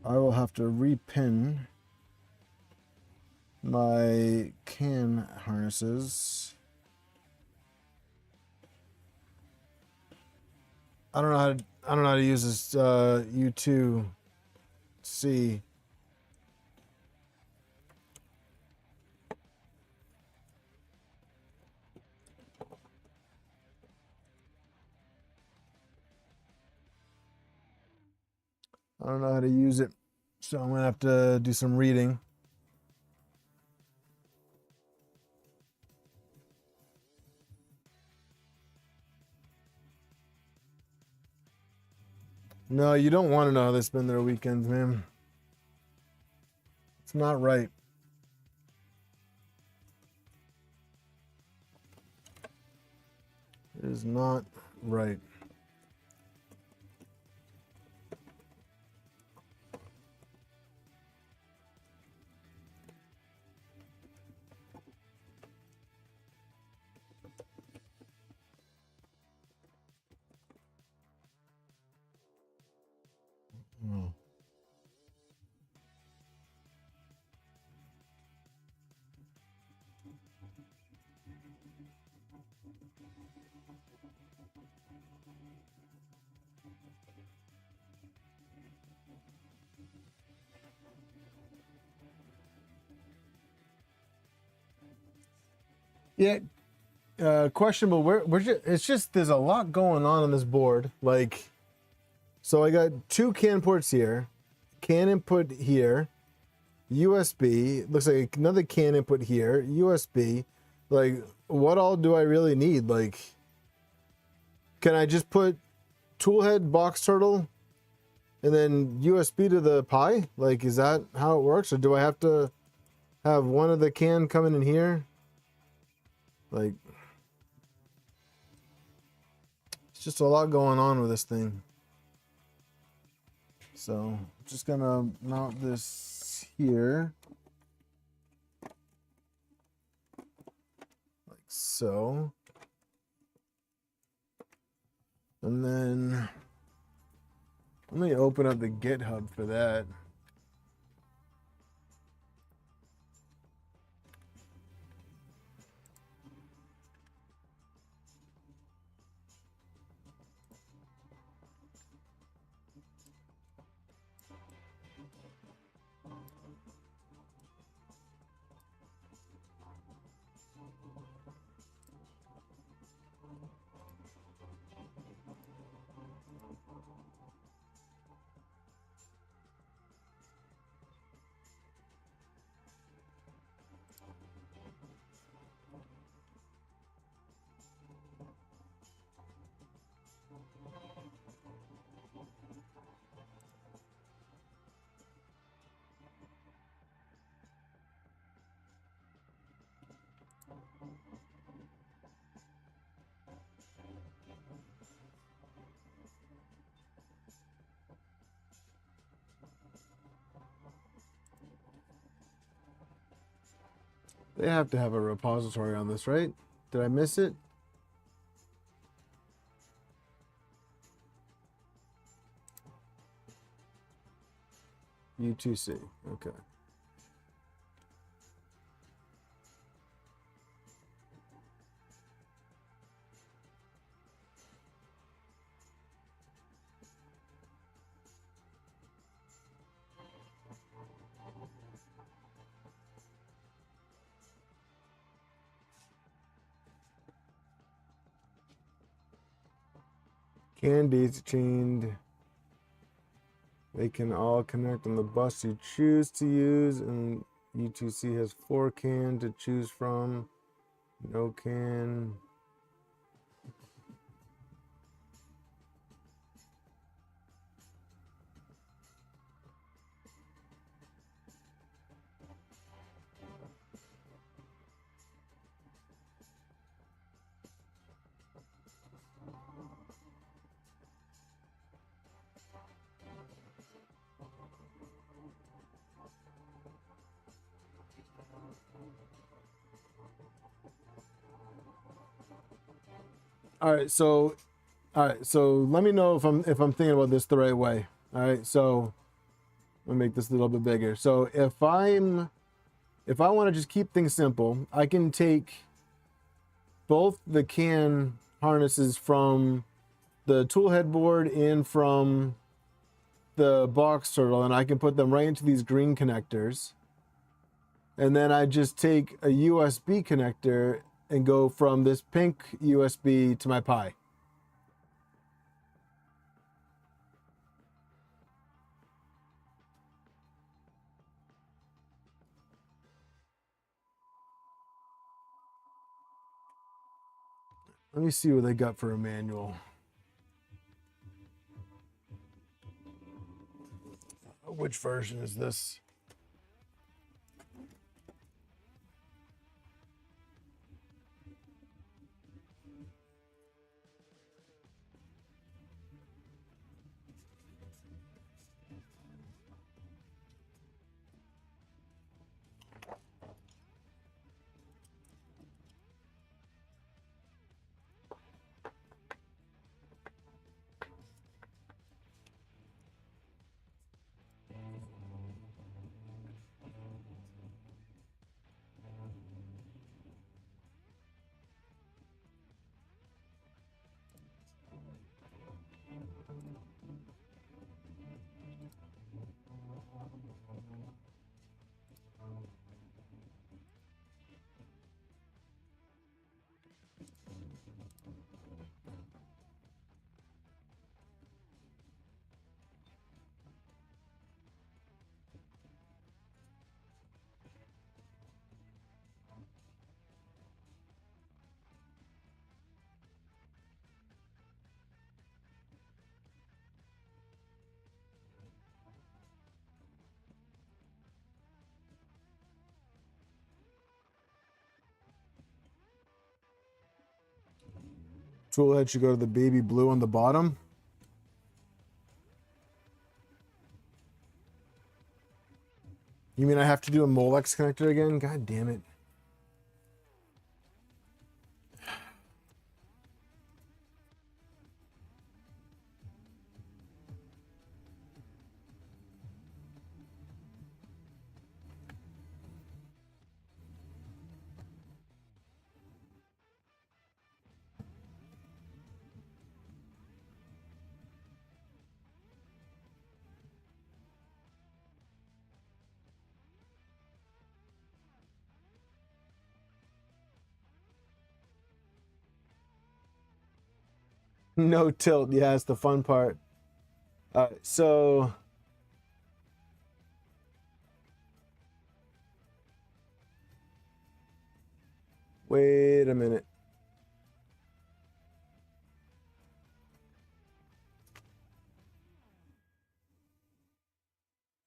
I will have to repin my can harnesses. I don't know how to use this U2C. I don't know how to use it, so I'm gonna have to do some reading. No, you don't want to know how they spend their weekends, man. It's not right. It is not right. Oh. Yeah. Questionable. We're just, it's just there's a lot going on this board. Like, so I got 2 CAN ports here, CAN input here, USB. Looks like another CAN input here, USB. Like, what all do I really need? Like, can I just put toolhead, box turtle, and then USB to the Pi? Like, is that how it works, or do I have to have one of the CAN coming in here? Like, it's just a lot going on with this thing. So I'm just gonna mount this here, like so. And then let me open up the GitHub for that. They have to have a repository on this, right? Did I miss it? U2C, okay. CAN daisy chained. They can all connect on the bus you choose to use, and U2C has 4 CAN to choose from. No CAN. All right, so let me know if I'm thinking about this the right way. All right, so let me make this a little bit bigger. So if I want to just keep things simple, I can take both the CAN harnesses from the tool headboard and from the box turtle, and I can put them right into these green connectors. And then I just take a USB connector and go from this pink USB to my Pi. Let me see what they got for a manual. Which version is this? Tool head should go to the baby blue on the bottom. You mean I have to do a Molex connector again? God damn it. No tilt. Yeah, it's the fun part. So wait a minute.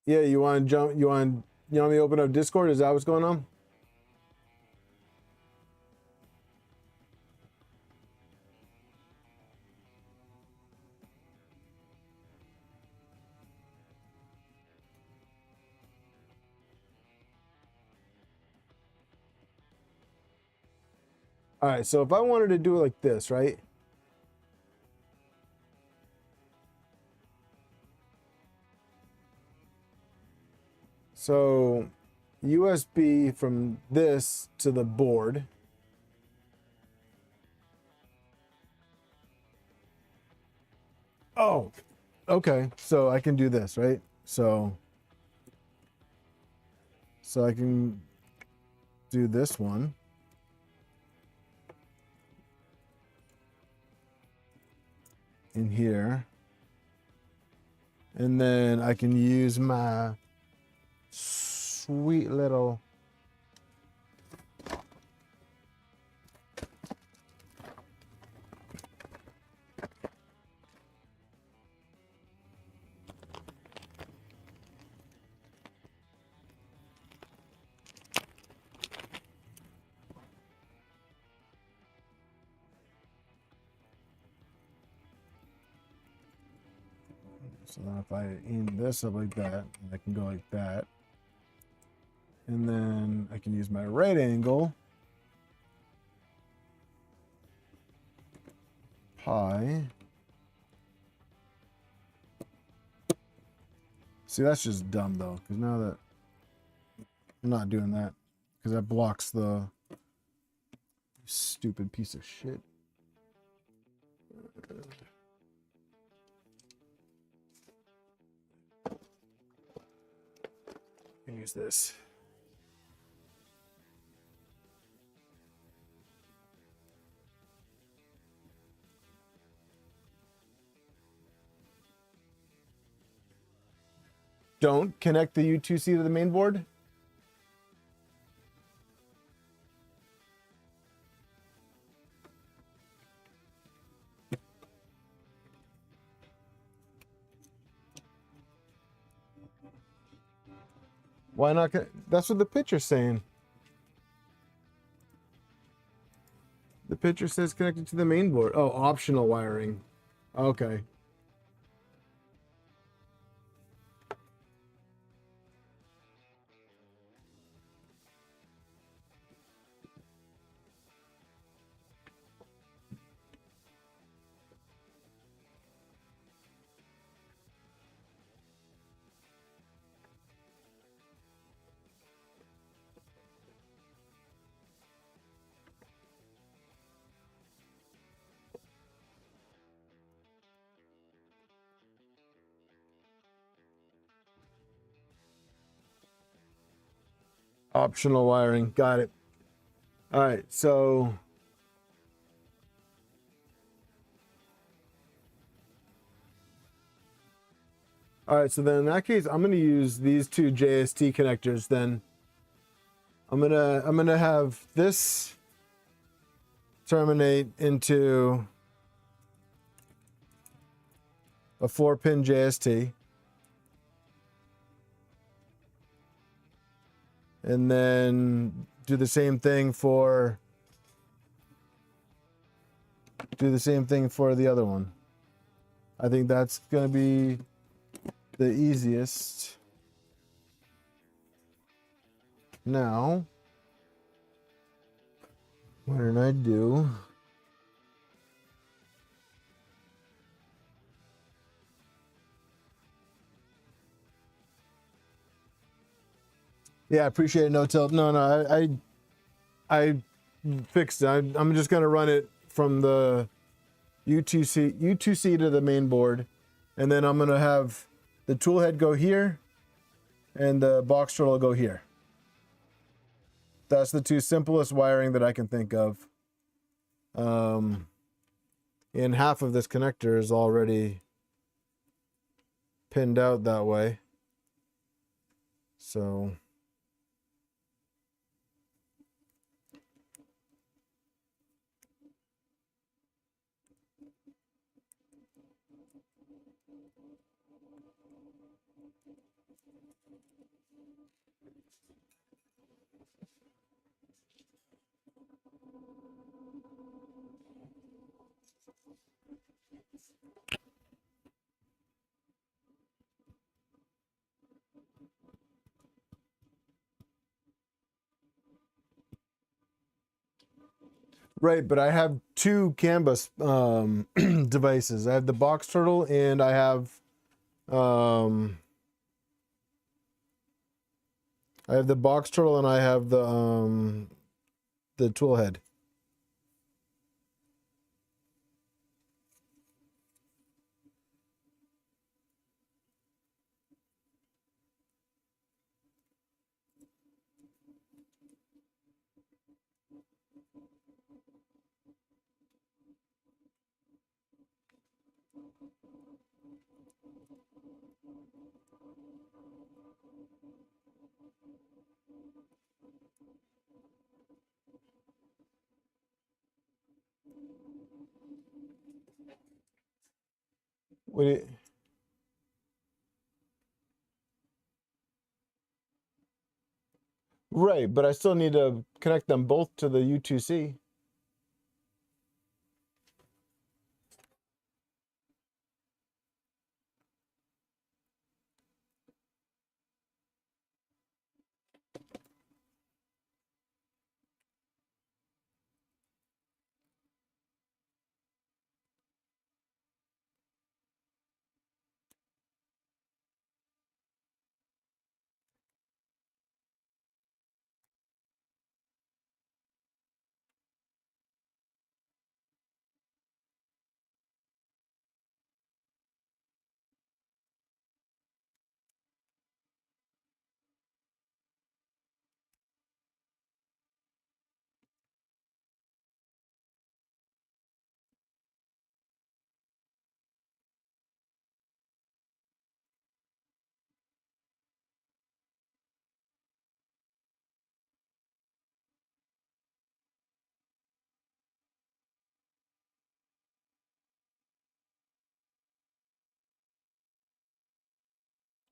Yeah, you want to jump? You want me to open up Discord? Is that what's going on? All right, so if I wanted to do it like this, right? So USB from this to the board. Oh, okay. So I can do this, right? So I can do this one. In here. And then I can use my sweet little so then if I aim this up like that, I can go like that. And then I can use my right angle. Pi. See, that's just dumb though, because now that I'm not doing that, because that blocks the stupid piece of shit. Use this. Don't connect the U2C to the main board. Why not? That's what the picture's saying. The picture says connected to the main board. Oh, optional wiring. Okay. Optional wiring. Got it. All right. So then in that case, I'm going to use these two JST connectors then. I'm going to have this terminate into a 4-pin JST. And then do the same thing for do the same thing for the other one. I think that's going to be the easiest. Now, what did I do? Yeah, I appreciate it. No tilt. No, I fixed it. I'm just gonna run it from the U2C to the main board, and then I'm gonna have the tool head go here, and the box turtle go here. That's the two simplest wiring that I can think of. And half of this connector is already pinned out that way. So right, but I have two canvas devices. I have the box turtle and I have the box turtle and I have the tool head. What do you, right, but I still need to connect them both to the U2C.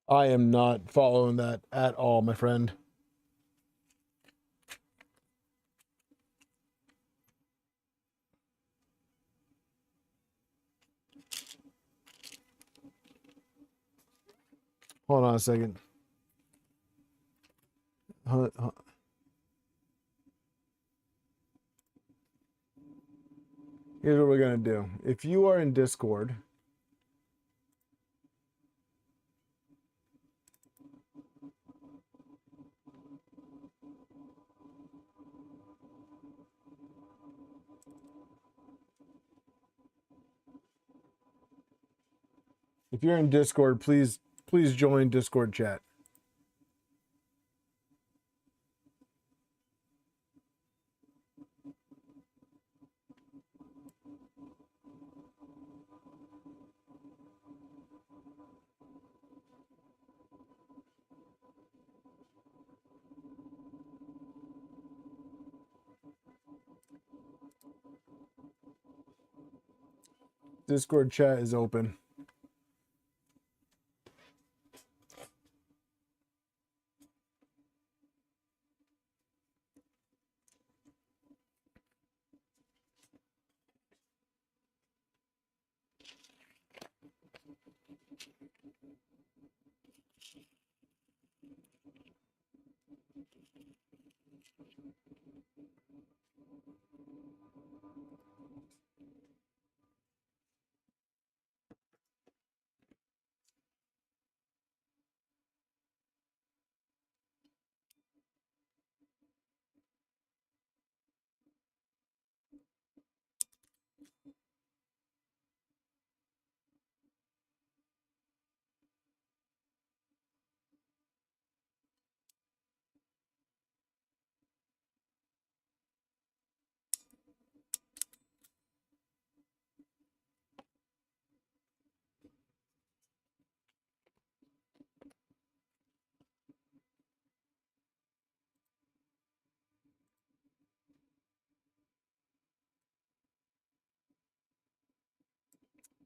I am not following that at all, my friend. Hold on a second. Here's what we're gonna do. If you are in Discord, please join Discord chat. Discord chat is open.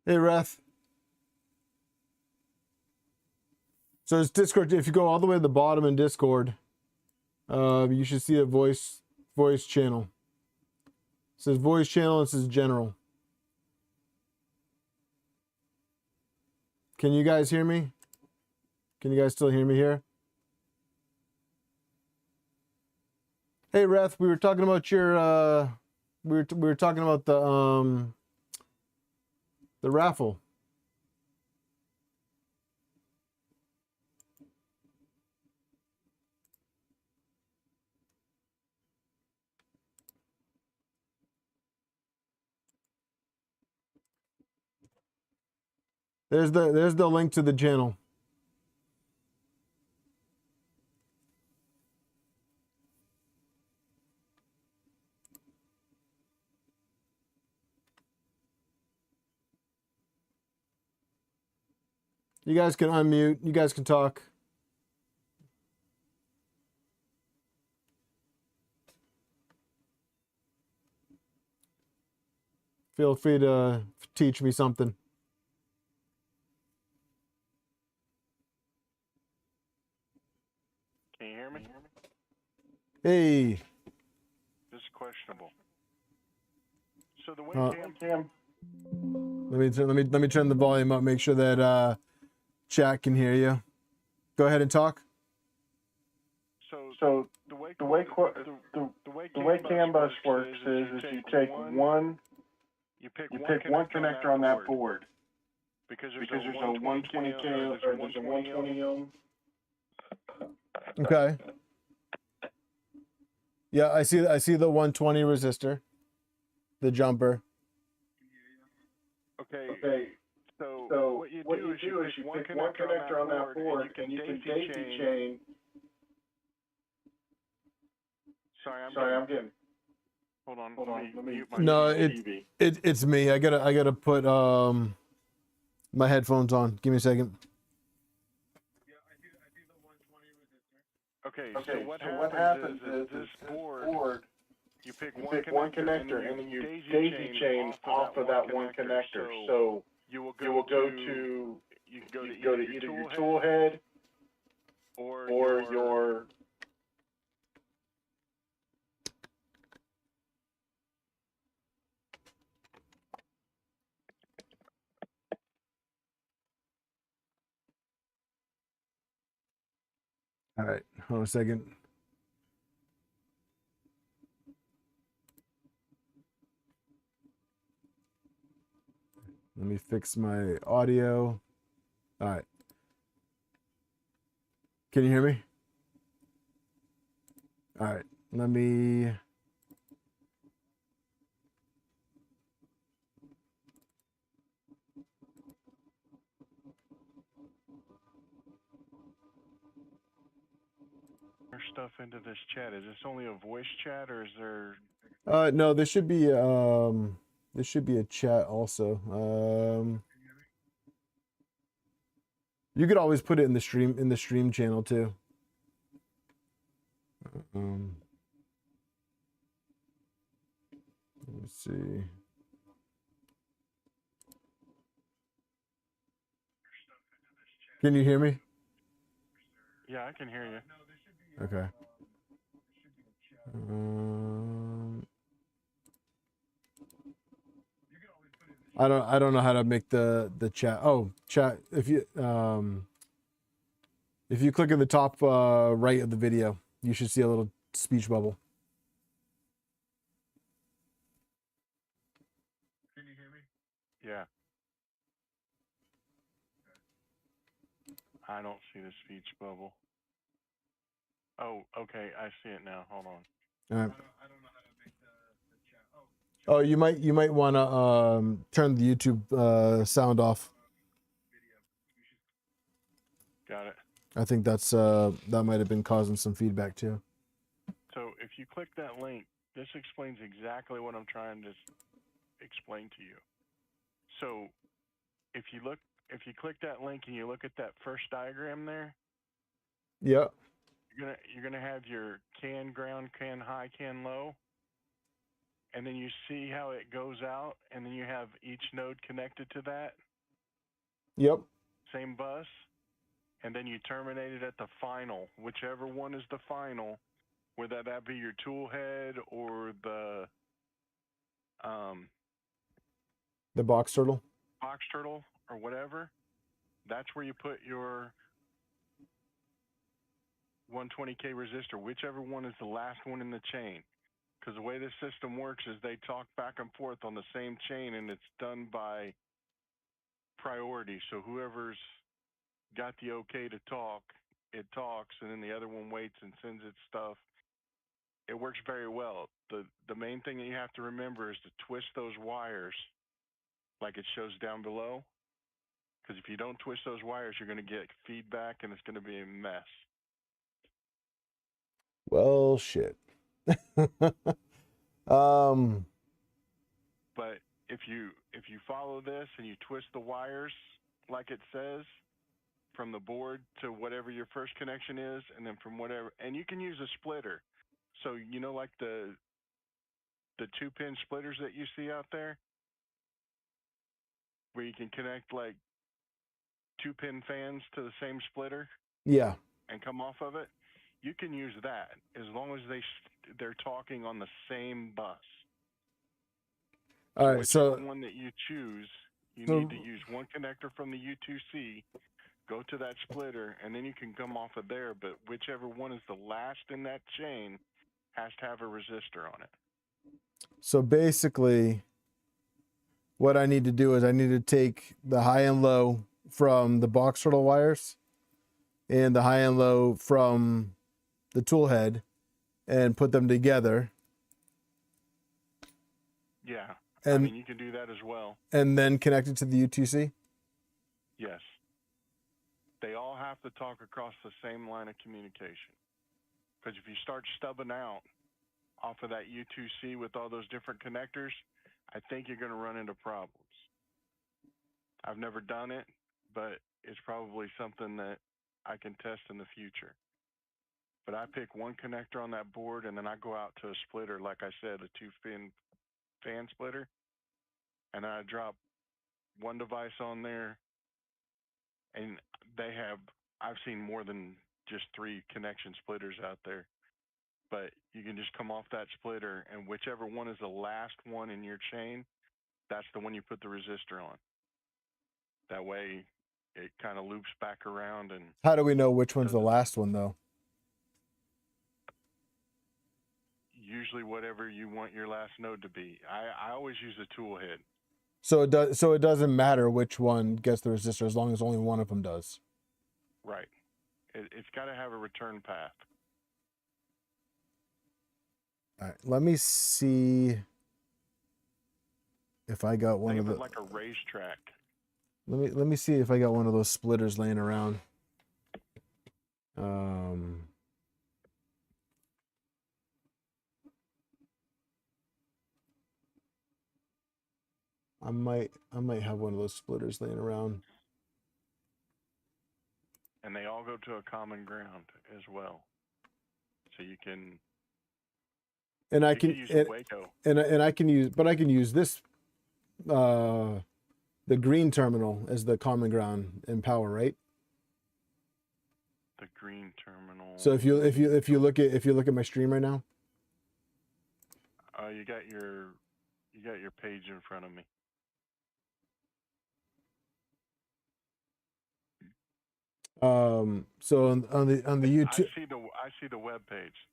Hey, Ref. So it's Discord. If you go all the way to the bottom in Discord, you should see a voice channel. It says voice channel. It says general. Can you guys hear me? Can you guys still hear me here? Hey, Ref. We were talking about your. We were talking about the raffle. There's the link to the channel. You guys can unmute. You guys can talk. Feel free to teach me something. Can you hear me? Hey. This is questionable. So the way Cam. Let me turn the volume up. Make sure that chat can hear you. Go ahead and talk. So the way CAN bus works is you take one. You pick one connector on that board. Because there's a 120K or there's a 120 ohm. Okay. Yeah, I see the 120 resistor, the jumper. Okay. So what you do is you pick one connector on that board and you can daisy chain. Sorry, I'm getting. Hold on. Let me mute my TV. It's me. I gotta put my headphones on. Give me a second. Okay, so what happens is this board, you pick one connector and then you daisy chain off of that one connector. So you will go to either your tool head or your All right, hold on a second. Let me fix my audio. All right. Can you hear me? All right, let me. stuff into this chat. Is this only a voice chat or is there? No, this should be a chat also. You could always put it in the stream channel too. Let's see. Can you hear me? Yeah, I can hear you. Okay. I don't know how to make the chat. Oh, chat. If you click at the top right of the video, you should see a little speech bubble. I don't see the speech bubble. Oh, okay, I see it now. Hold on. All right. Oh, you might want to turn the YouTube sound off. Got it. I think that's that might have been causing some feedback too. So if you click that link, this explains exactly what I'm trying to explain to you. So if you click that link and you look at that first diagram there, Yeah. you're gonna have your can ground, can high, can low, and then you see how it goes out, and then you have each node connected to that Yep. same bus, and then you terminate it at the final, whichever one is the final, whether that be your tool head or the box turtle. box turtle or whatever. That's where you put your 120K resistor, whichever one is the last one in the chain. Because the way this system works is they talk back and forth on the same chain, and it's done by priority. So whoever's got the okay to talk, it talks, and then the other one waits and sends its stuff. It works very well. The main thing that you have to remember is to twist those wires like it shows down below. Because if you don't twist those wires, you're going to get feedback, and it's going to be a mess. Well, shit. But if you follow this and you twist the wires like it says from the board to whatever your first connection is, and then from whatever, and you can use a splitter. So you know, like the 2-pin splitters that you see out there, where you can connect like 2-pin fans to the same splitter. Yeah. And come off of it. You can use that as long as they're talking on the same bus. All right. Whichever So one that you choose, you need to use one connector from the U2C, go to that splitter, and then you can come off of there. But whichever one is the last in that chain has to have a resistor on it. So basically, what I need to do is I need to take the high and low from the box turtle wires and the high and low from the tool head and put them together. Yeah. And, I mean, you can do that as well. And then connect it to the U2C? Yes. They all have to talk across the same line of communication. Because if you start stubbing out off of that U2C with all those different connectors, I think you're going to run into problems. I've never done it, but it's probably something that I can test in the future. But I pick one connector on that board, and then I go out to a splitter, like I said, a 2-pin fan splitter, and I drop one device on there, and I've seen more than just 3 connection splitters out there. But you can just come off that splitter, and whichever one is the last one in your chain, that's the one you put the resistor on. That way, it kind of loops back around. And how do we know which one's the last one, though? Usually, whatever you want your last node to be. I always use a tool head. So it does. So it doesn't matter which one gets the resistor as long as only one of them does. Right. It's got to have a return path. All right. Let me see if I got one of the like a racetrack. Let me see if I got one of those splitters laying around. I might have one of those splitters laying around. And they all go to a common ground as well. So you can and I can use a Waco. And I can use this the green terminal as the common ground in power, right? The green terminal. So if you look at my stream right now. You got your page in front of me. So on the YouTube, I see the web page.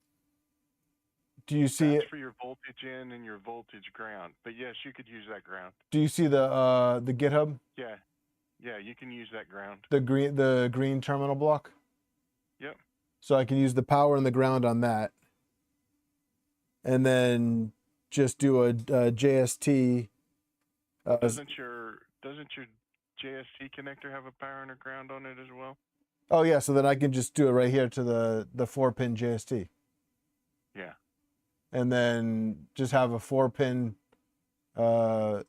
Do you see That's it for your voltage in and your voltage ground? But yes, you could use that ground. Do you see the GitHub? Yeah, Yeah, you can use that ground. The green terminal block. Yep. So I can use the power and the ground on that, and then just do a JST. Doesn't your JST connector have a power and a ground on it as well? Oh yeah, so then I can just do it right here to the 4-pin JST. Yeah. And then just have a 4-pin, and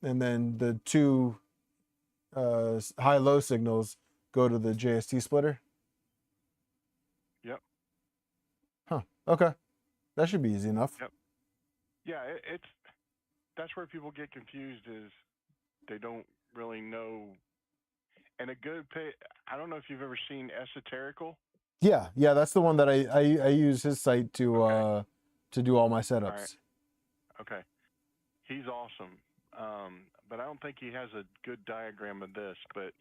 then the 2 high-low signals go to the JST splitter. Yep. Huh. Okay. That should be easy enough. Yep. Yeah, that's where people get confused, is they don't really know. And I don't know if you've ever seen Esoterical. Yeah, that's the one that I use his site to Okay. To do all my setups. All right. Okay. He's awesome. But I don't think he has a good diagram of this, but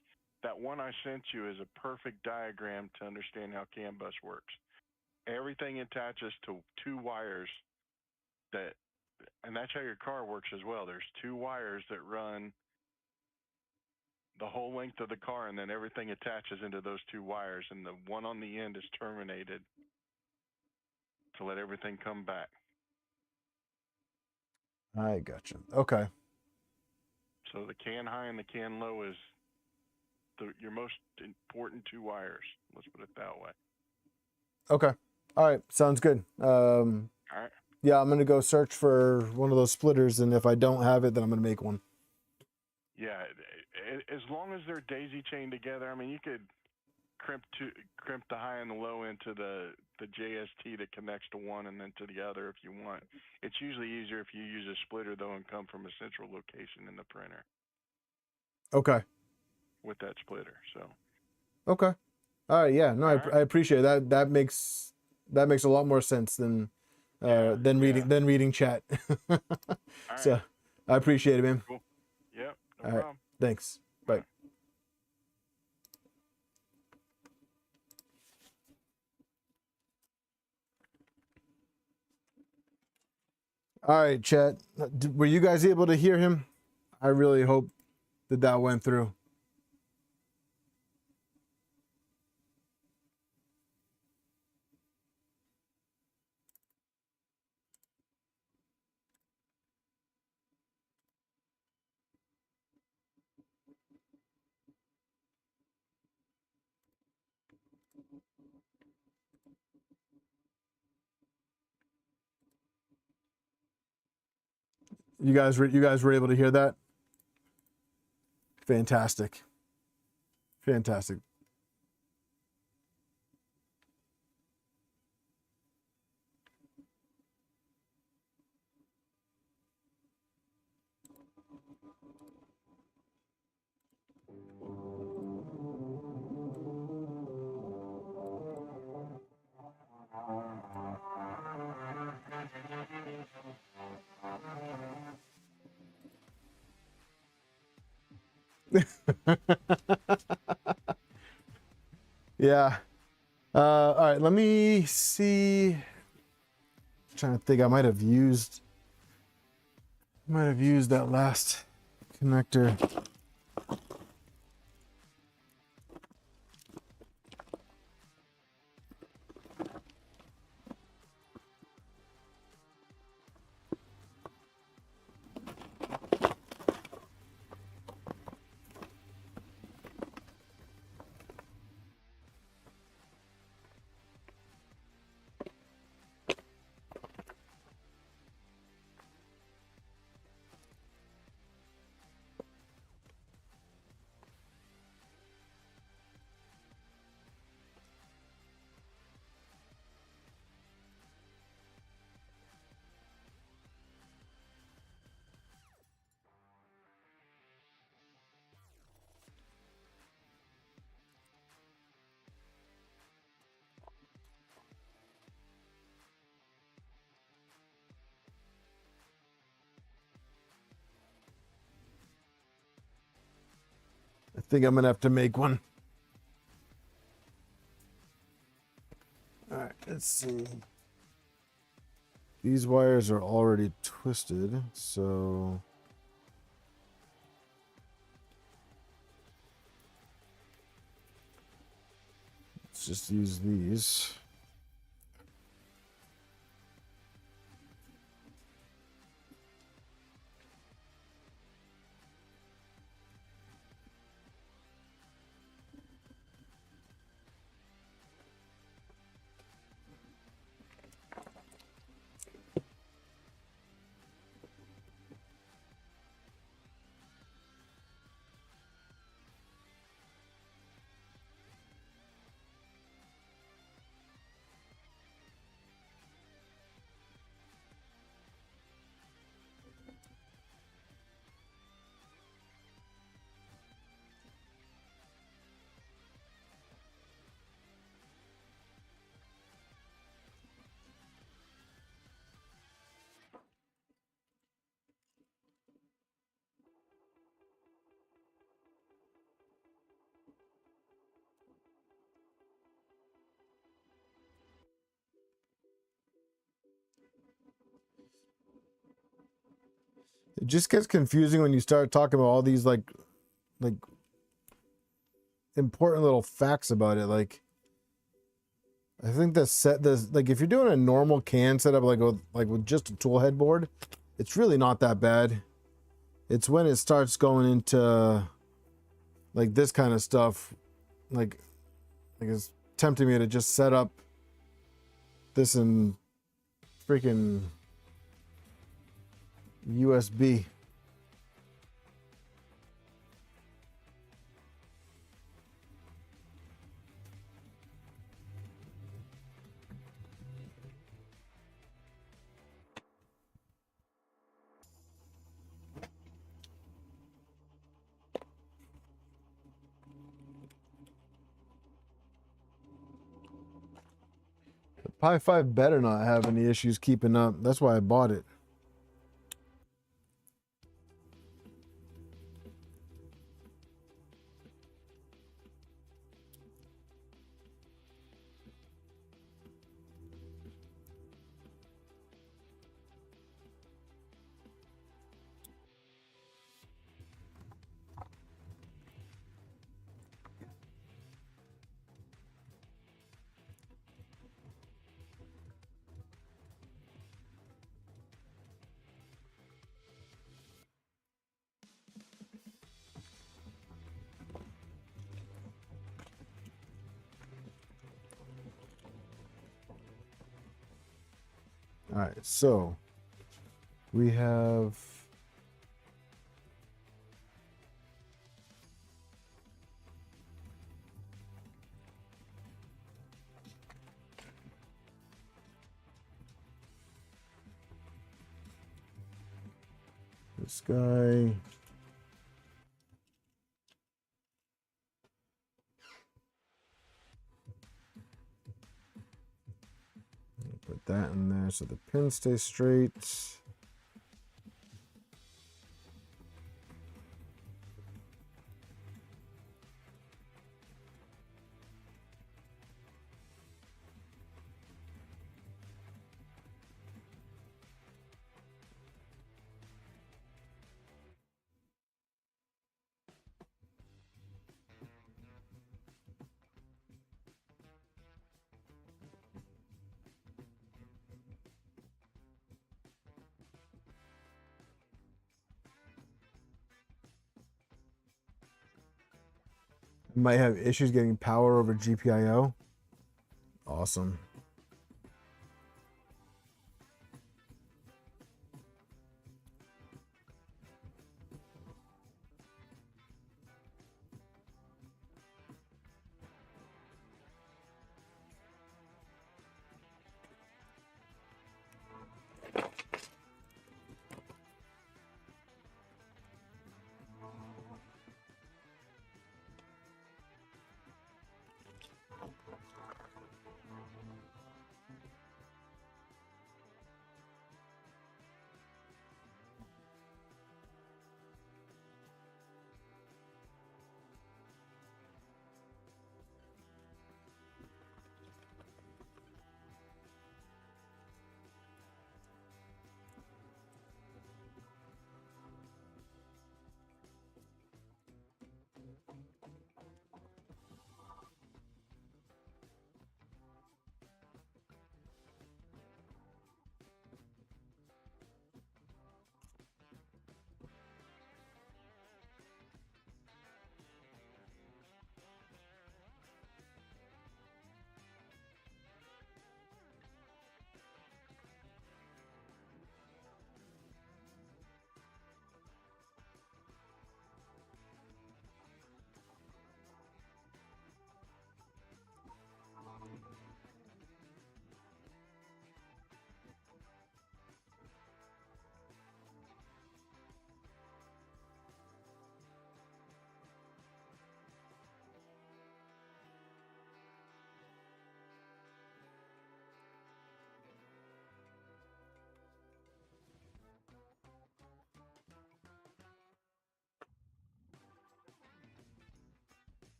that one I sent you is a perfect diagram to understand how CAN bus works. Everything attaches to 2 wires and that's how your car works as well. There's 2 wires that run the whole length of the car, and then everything attaches into those 2 wires, and the one on the end is terminated to let everything come back. I gotcha. Okay. So the CAN high and the CAN low is your most important 2 wires. Let's put it that way. Okay. All right. Sounds good. All right. Yeah, I'm gonna go search for one of those splitters, and if I don't have it, then I'm gonna make one. Yeah, as long as they're daisy chained together. I mean, you could crimp the high and the low into the JST that connects to one and then to the other if you want. It's usually easier if you use a splitter though and come from a central location in the printer. Okay. With that splitter, so. Okay. All right. Yeah. No, All right. I appreciate that. That makes a lot more sense than reading chat. So Right. I appreciate it, man. Cool. Yep. No All problem. right. Thanks. Bye. All right, chat. Were you guys able to hear him? I really hope that went through. You guys were able to hear that? Fantastic. Fantastic. Yeah. All right, let me see. I'm trying to think. I might have used that last connector. I think I'm gonna have to make one. All right, let's see. These wires are already twisted, so Let's just use these. It just gets confusing when you start talking about all these like important little facts about it. Like, I think like if you're doing a normal can setup with just a tool headboard, it's really not that bad. It's when it starts going into like this kind of stuff, like it's tempting me to just set up this in freaking USB. Pi 5 better not have any issues keeping up. That's why I bought it. All right, so we have this guy. Put that in there so the pins stay straight. Might have issues getting power over GPIO. Awesome.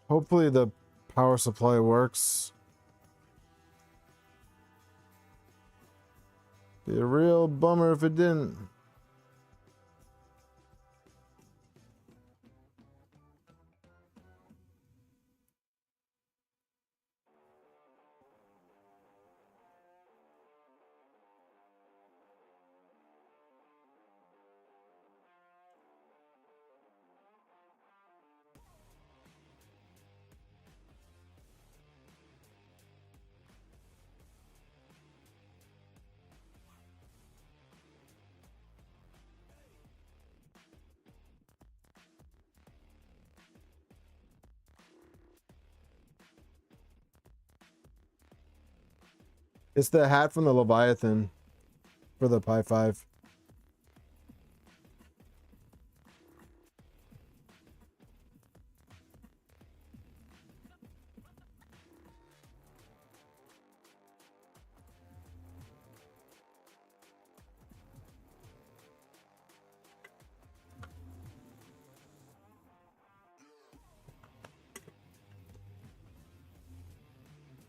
Hopefully the power supply works. Be a real bummer if it didn't. It's the hat from the Leviathan for the Pi 5.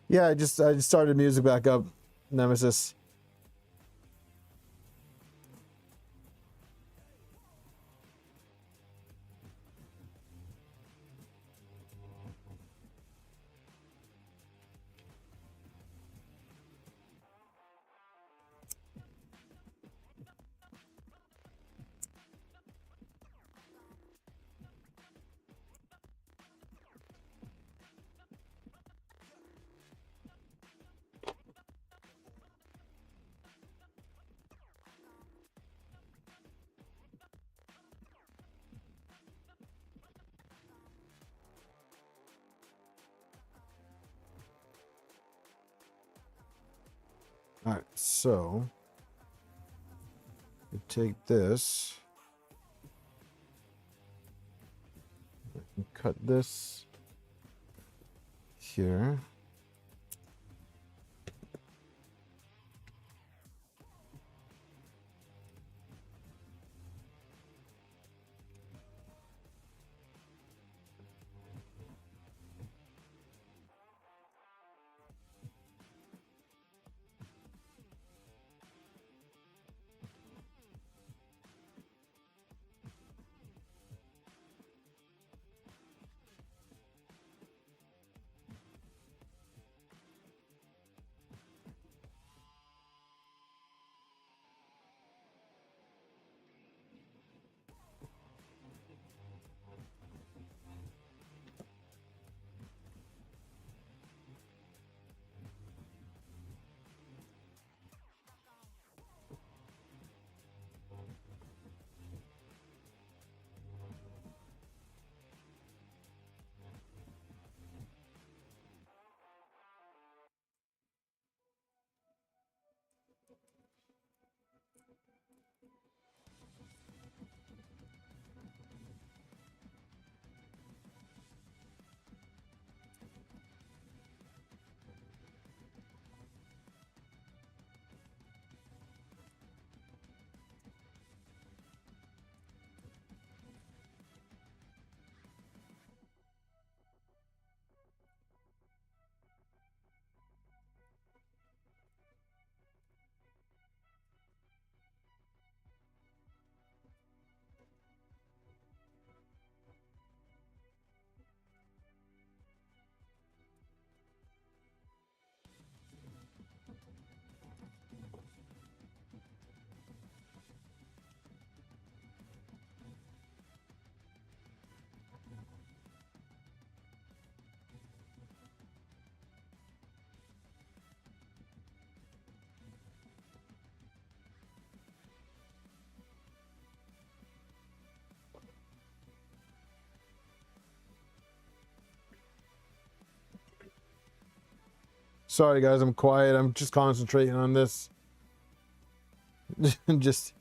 Yeah, I just started music back up, Nemesis. All right, so we take this and cut this here. Sorry guys, I'm quiet. I'm just concentrating on this. Just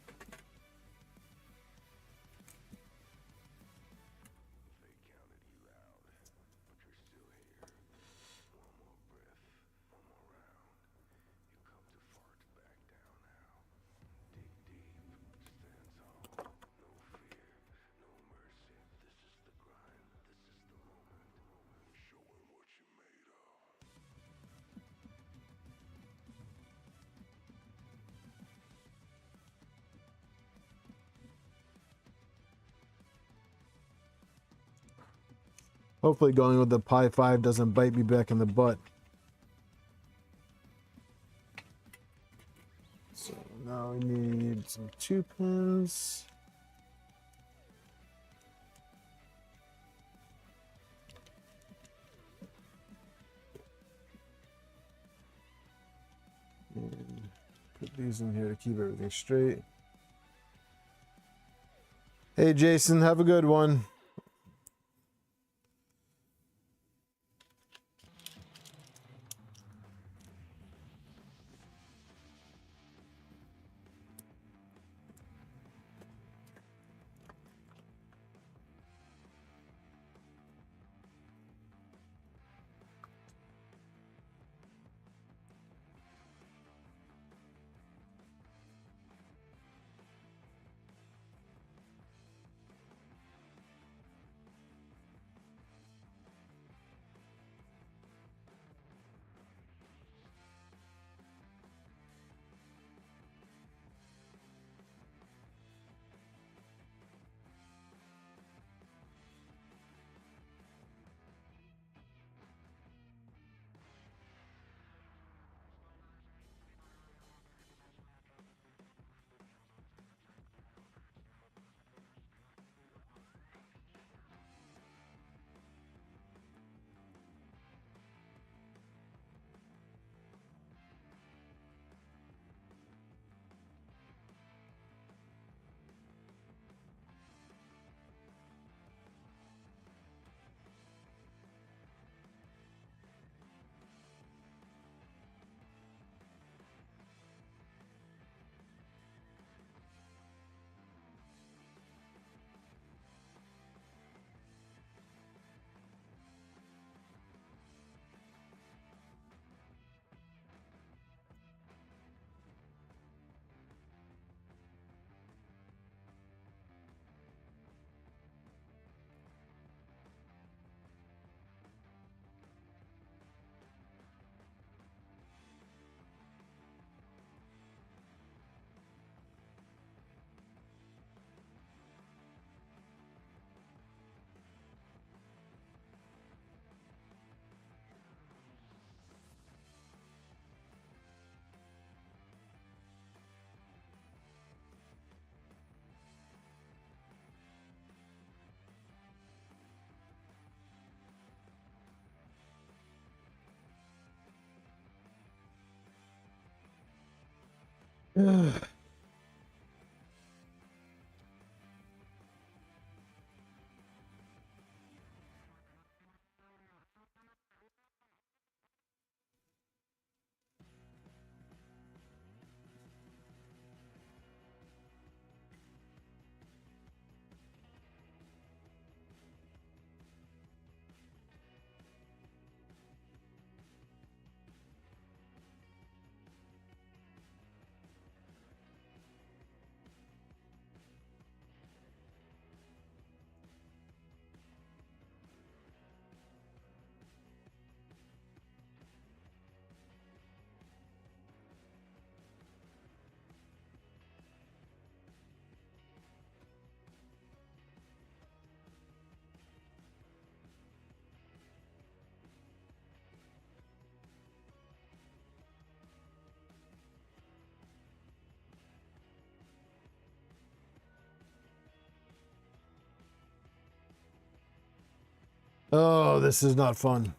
Hopefully going with the Pi 5 doesn't bite me back in the butt. So now we need some 2 pins. And put these in here to keep everything straight. Hey Jason, have a good one. Oh, this is not fun.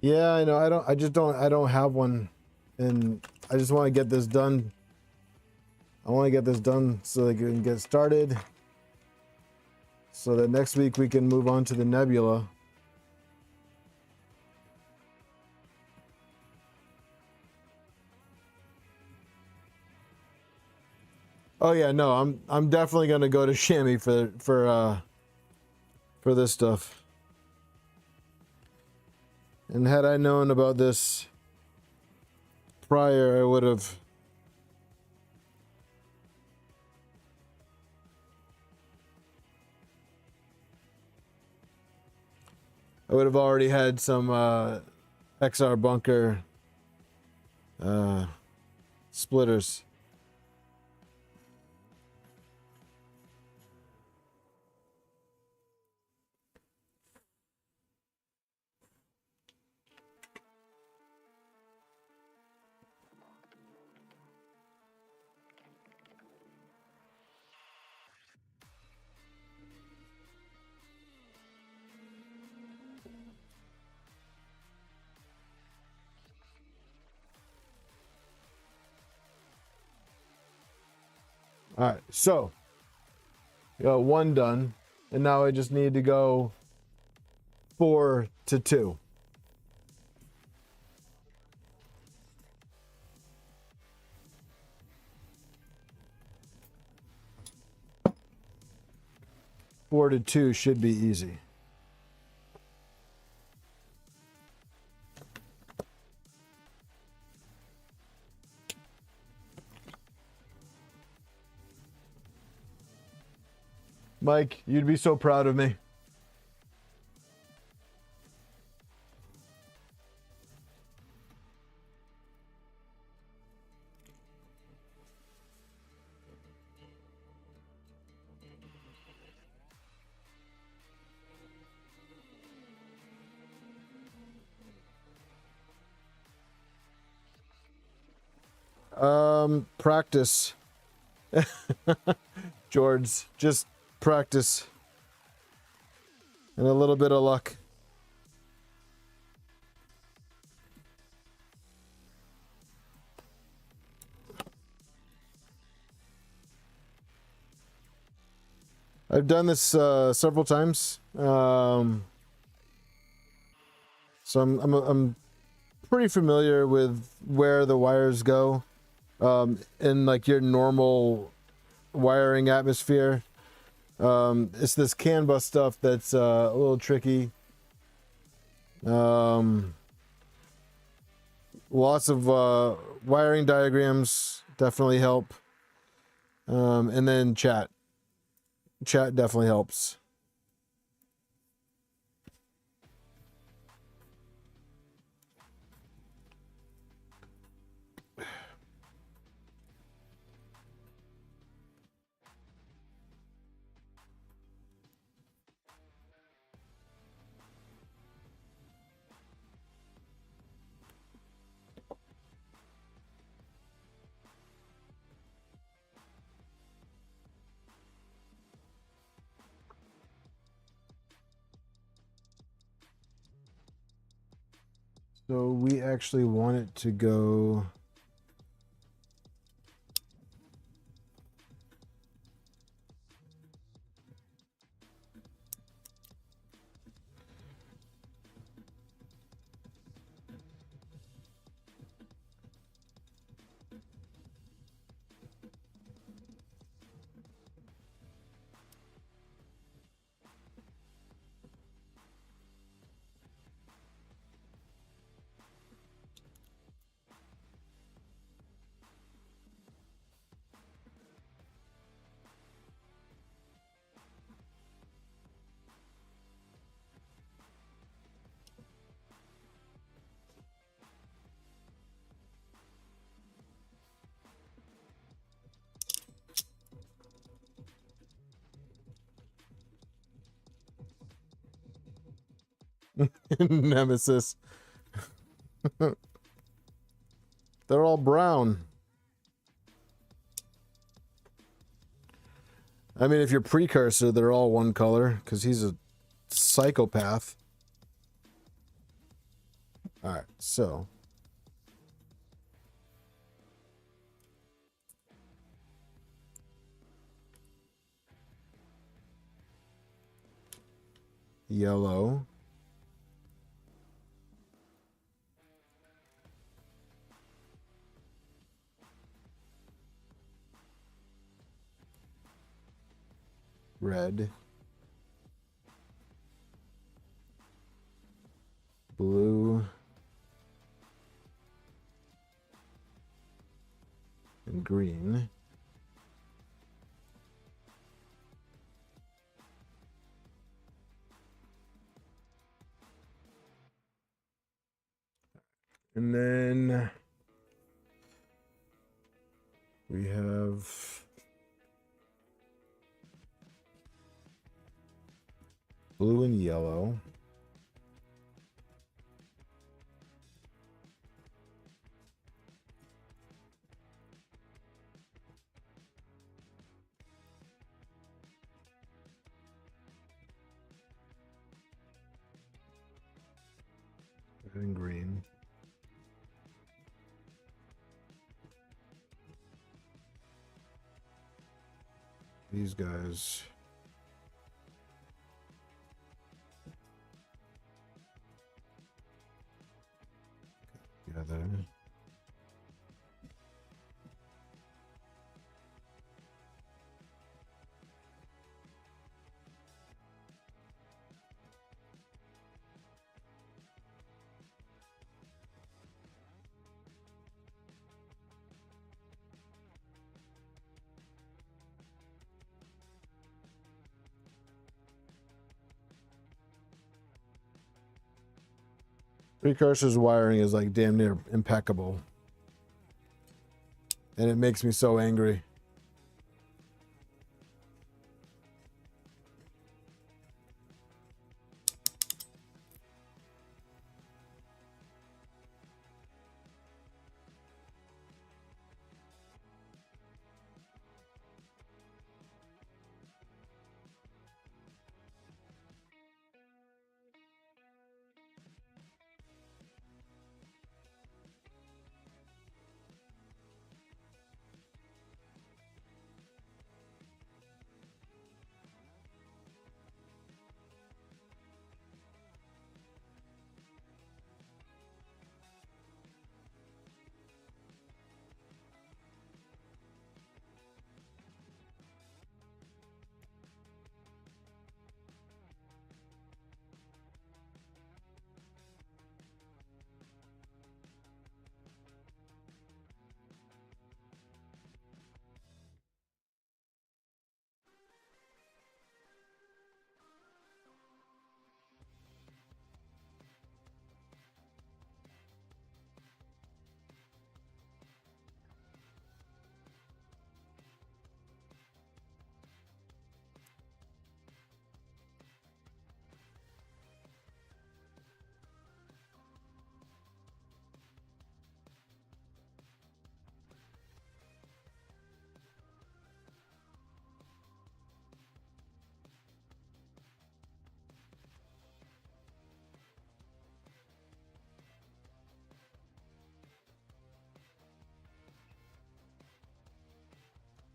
Yeah, I know. I don't have one, and I just want to get this done. I want to get this done so they can get started, so that next week we can move on to the Nebula. Oh yeah, no, I'm definitely gonna go to Chamois for this stuff. And had I known about this prior, I would have. I would have already had some XR bunker splitters. All right, so we got 1 done, and now I just need to go 4 to 2. Four to 2 should be easy. Mike, you'd be so proud of me. Practice. George, just practice. And a little bit of luck. I've done this several times. So I'm pretty familiar with where the wires go in like your normal wiring atmosphere. It's this CAN bus stuff that's a little tricky. Lots of wiring diagrams definitely help. And then chat. Chat definitely helps. So we actually want it to go. Nemesis. They're all brown. I mean, if you're precursor, they're all one color because he's a psychopath. All right, so yellow, red, blue, and green. And then we have blue and yellow. Red and green. These guys. Together. Precursor's wiring is like damn near impeccable. And it makes me so angry.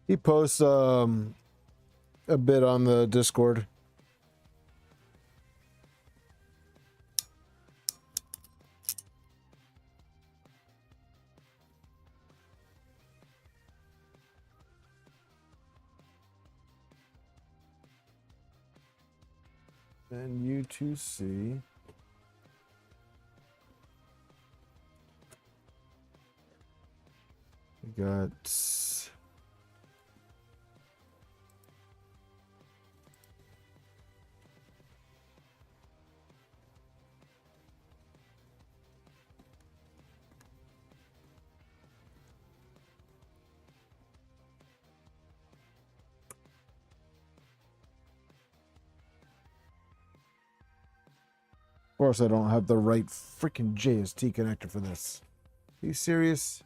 He posts a bit on the Discord. And you to see. We got of course I don't have the right freaking JST connector for this. Are you serious?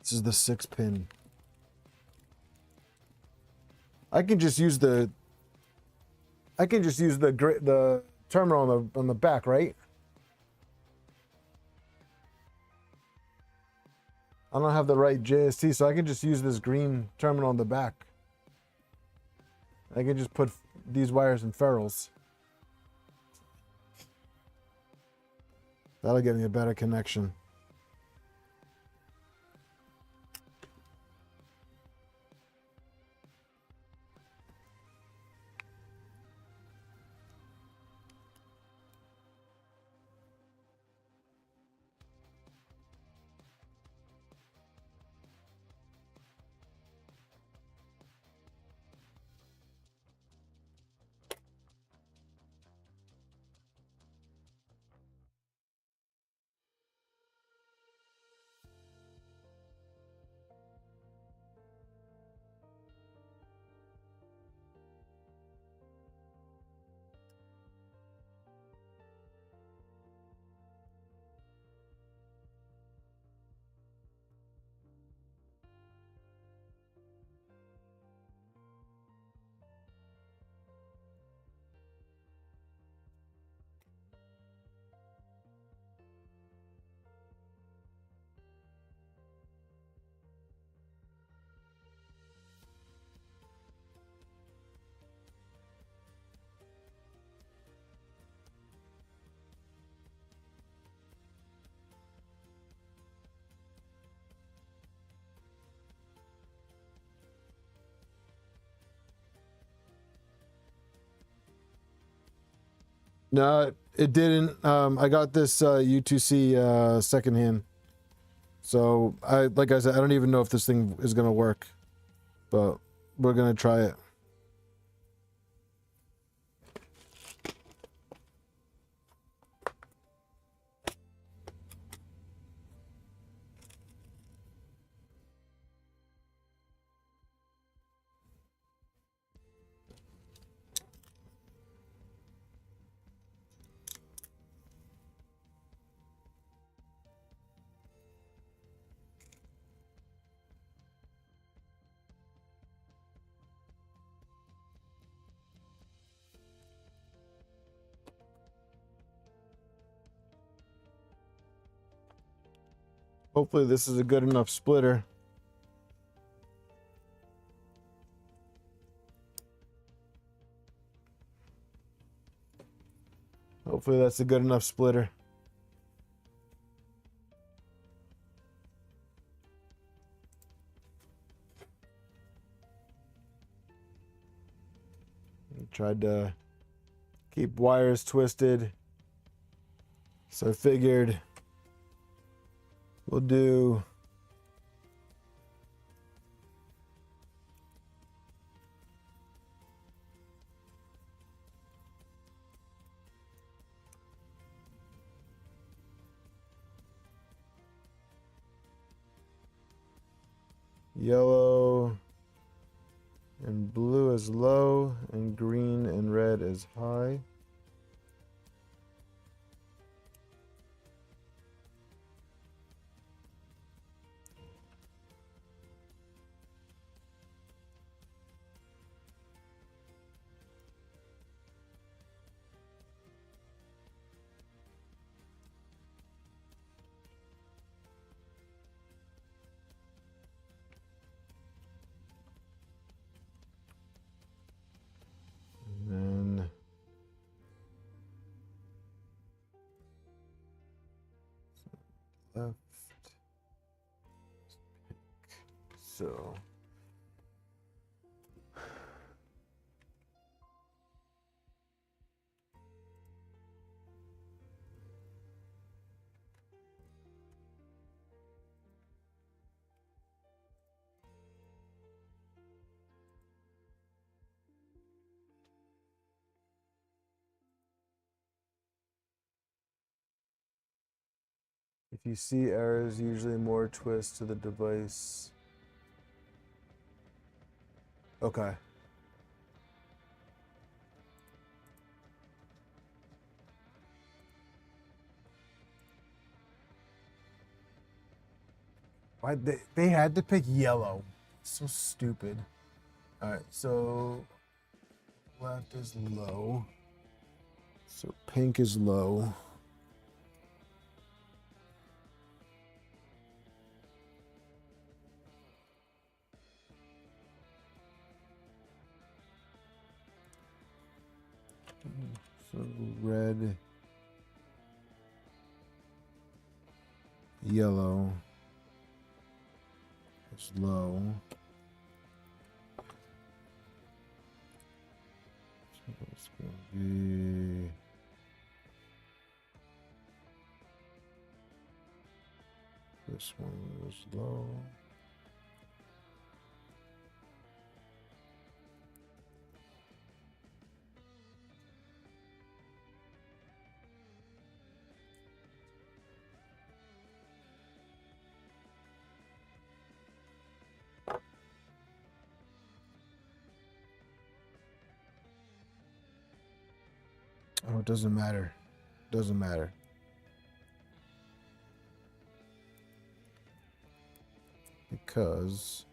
This is the 6-pin. I can just use the the terminal on the back, right? I don't have the right JST, so I can just use this green terminal on the back. I can just put these wires in ferrules. That'll get me a better connection. No, it didn't. I got this U2C secondhand. So like I said, I don't even know if this thing is gonna work, but we're gonna try it. Hopefully this is a good enough splitter. Hopefully that's a good enough splitter. Tried to keep wires twisted. So I figured we'll do yellow and blue as low and green and red as high. And then left. So if you see errors, usually more twist to the device. Okay. Why they had to pick yellow? So stupid. All right, so left is low. So pink is low. So red, yellow is low. So it's going to be this one is low. Oh, it doesn't matter. Doesn't matter. Because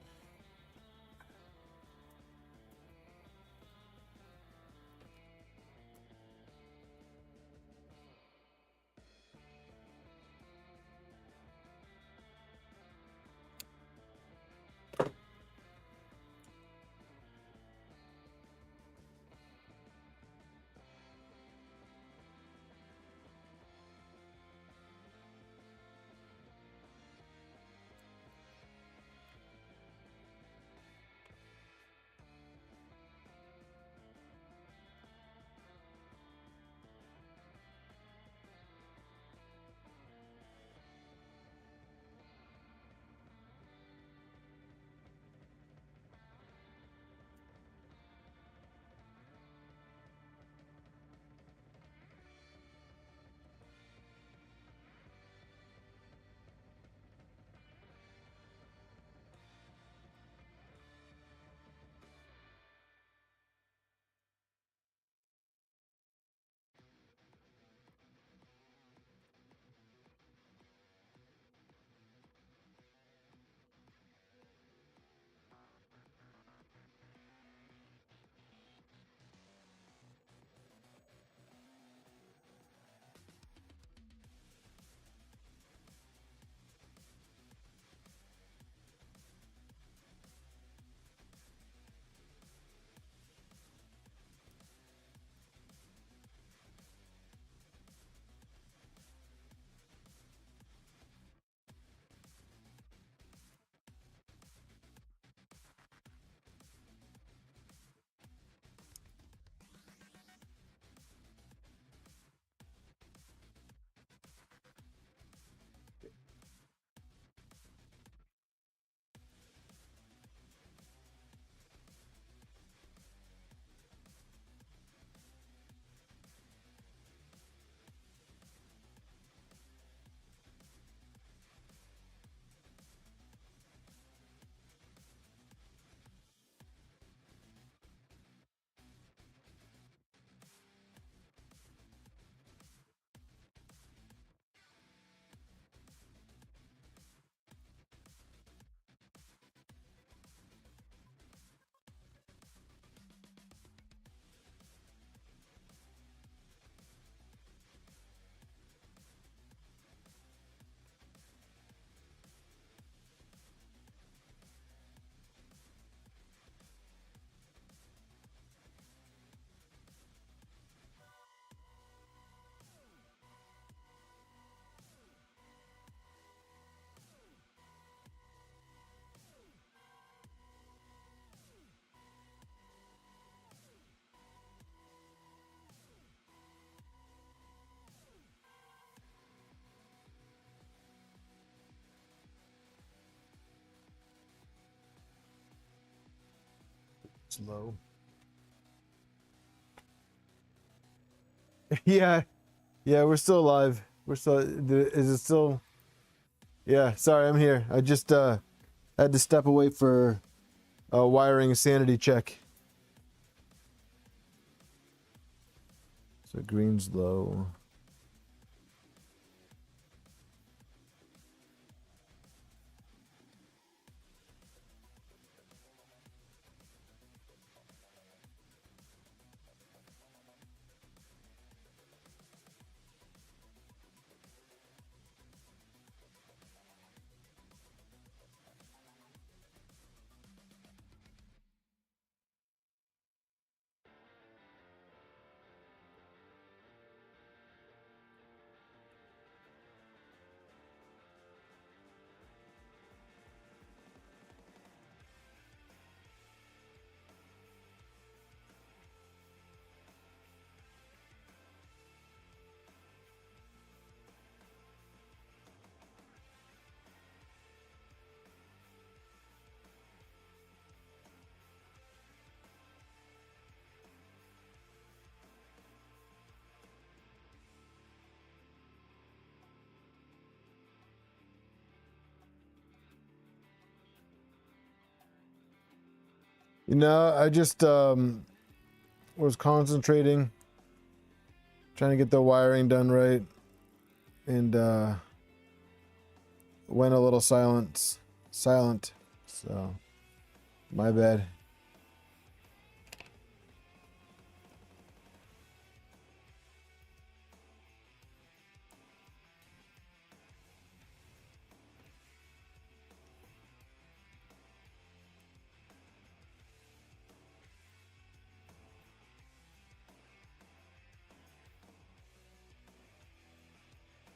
it's low. Yeah. Yeah, we're still alive. We're still, is it still? Yeah, sorry, I'm here. I just had to step away for a wiring sanity check. So green's low. You know, I just was concentrating, trying to get the wiring done right, and went a little silent. So, my bad.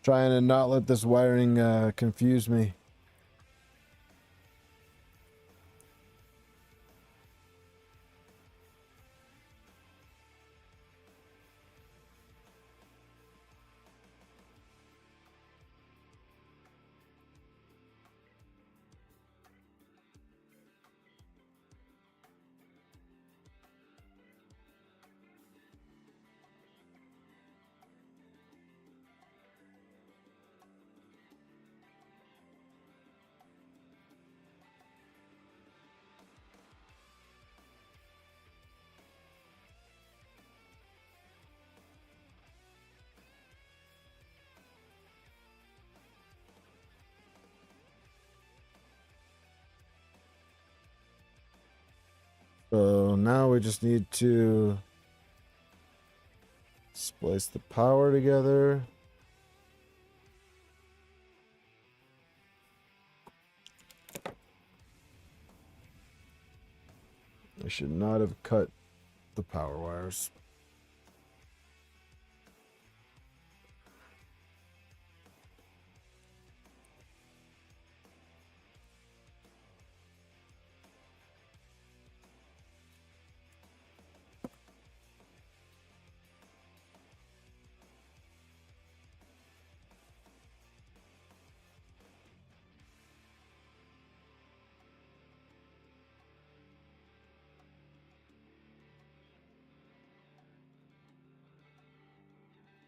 Trying to not let this wiring confuse me. So now we just need to splice the power together. I should not have cut the power wires.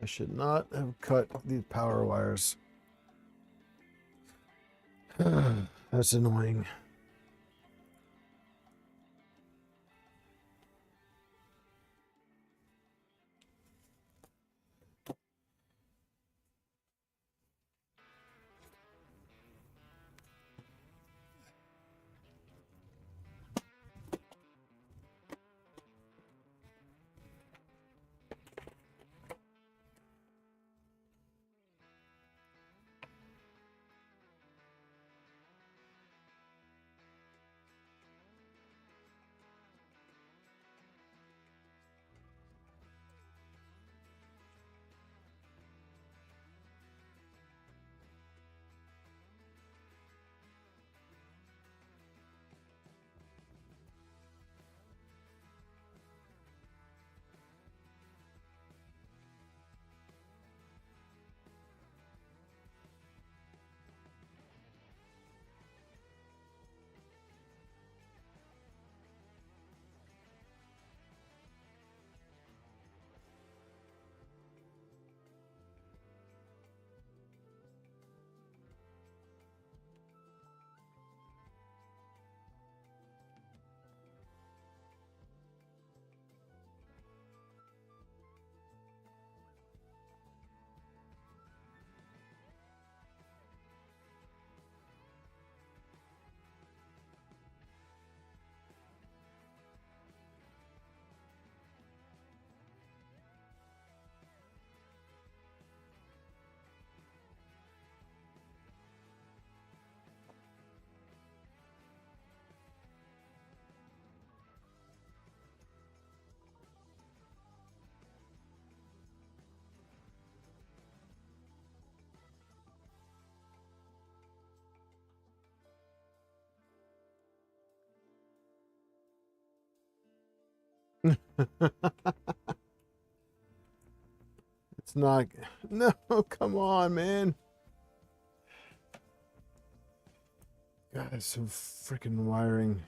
I should not have cut the power wires. That's annoying. It's not. No, come on, man. God, some freaking wiring.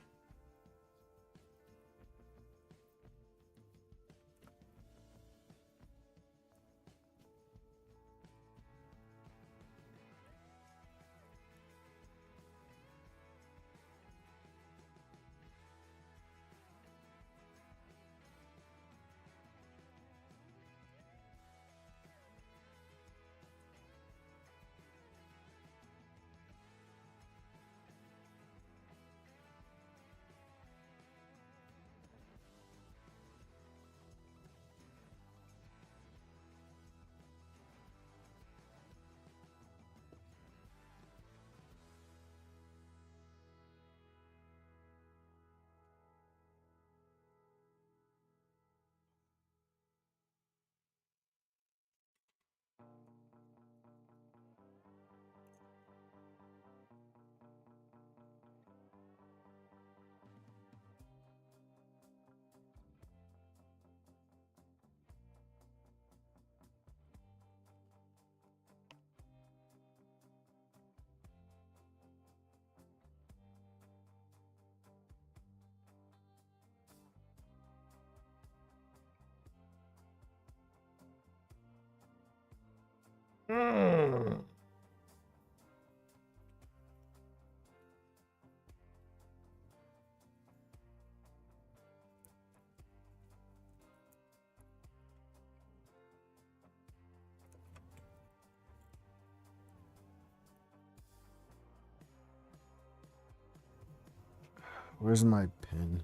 Where's my pen?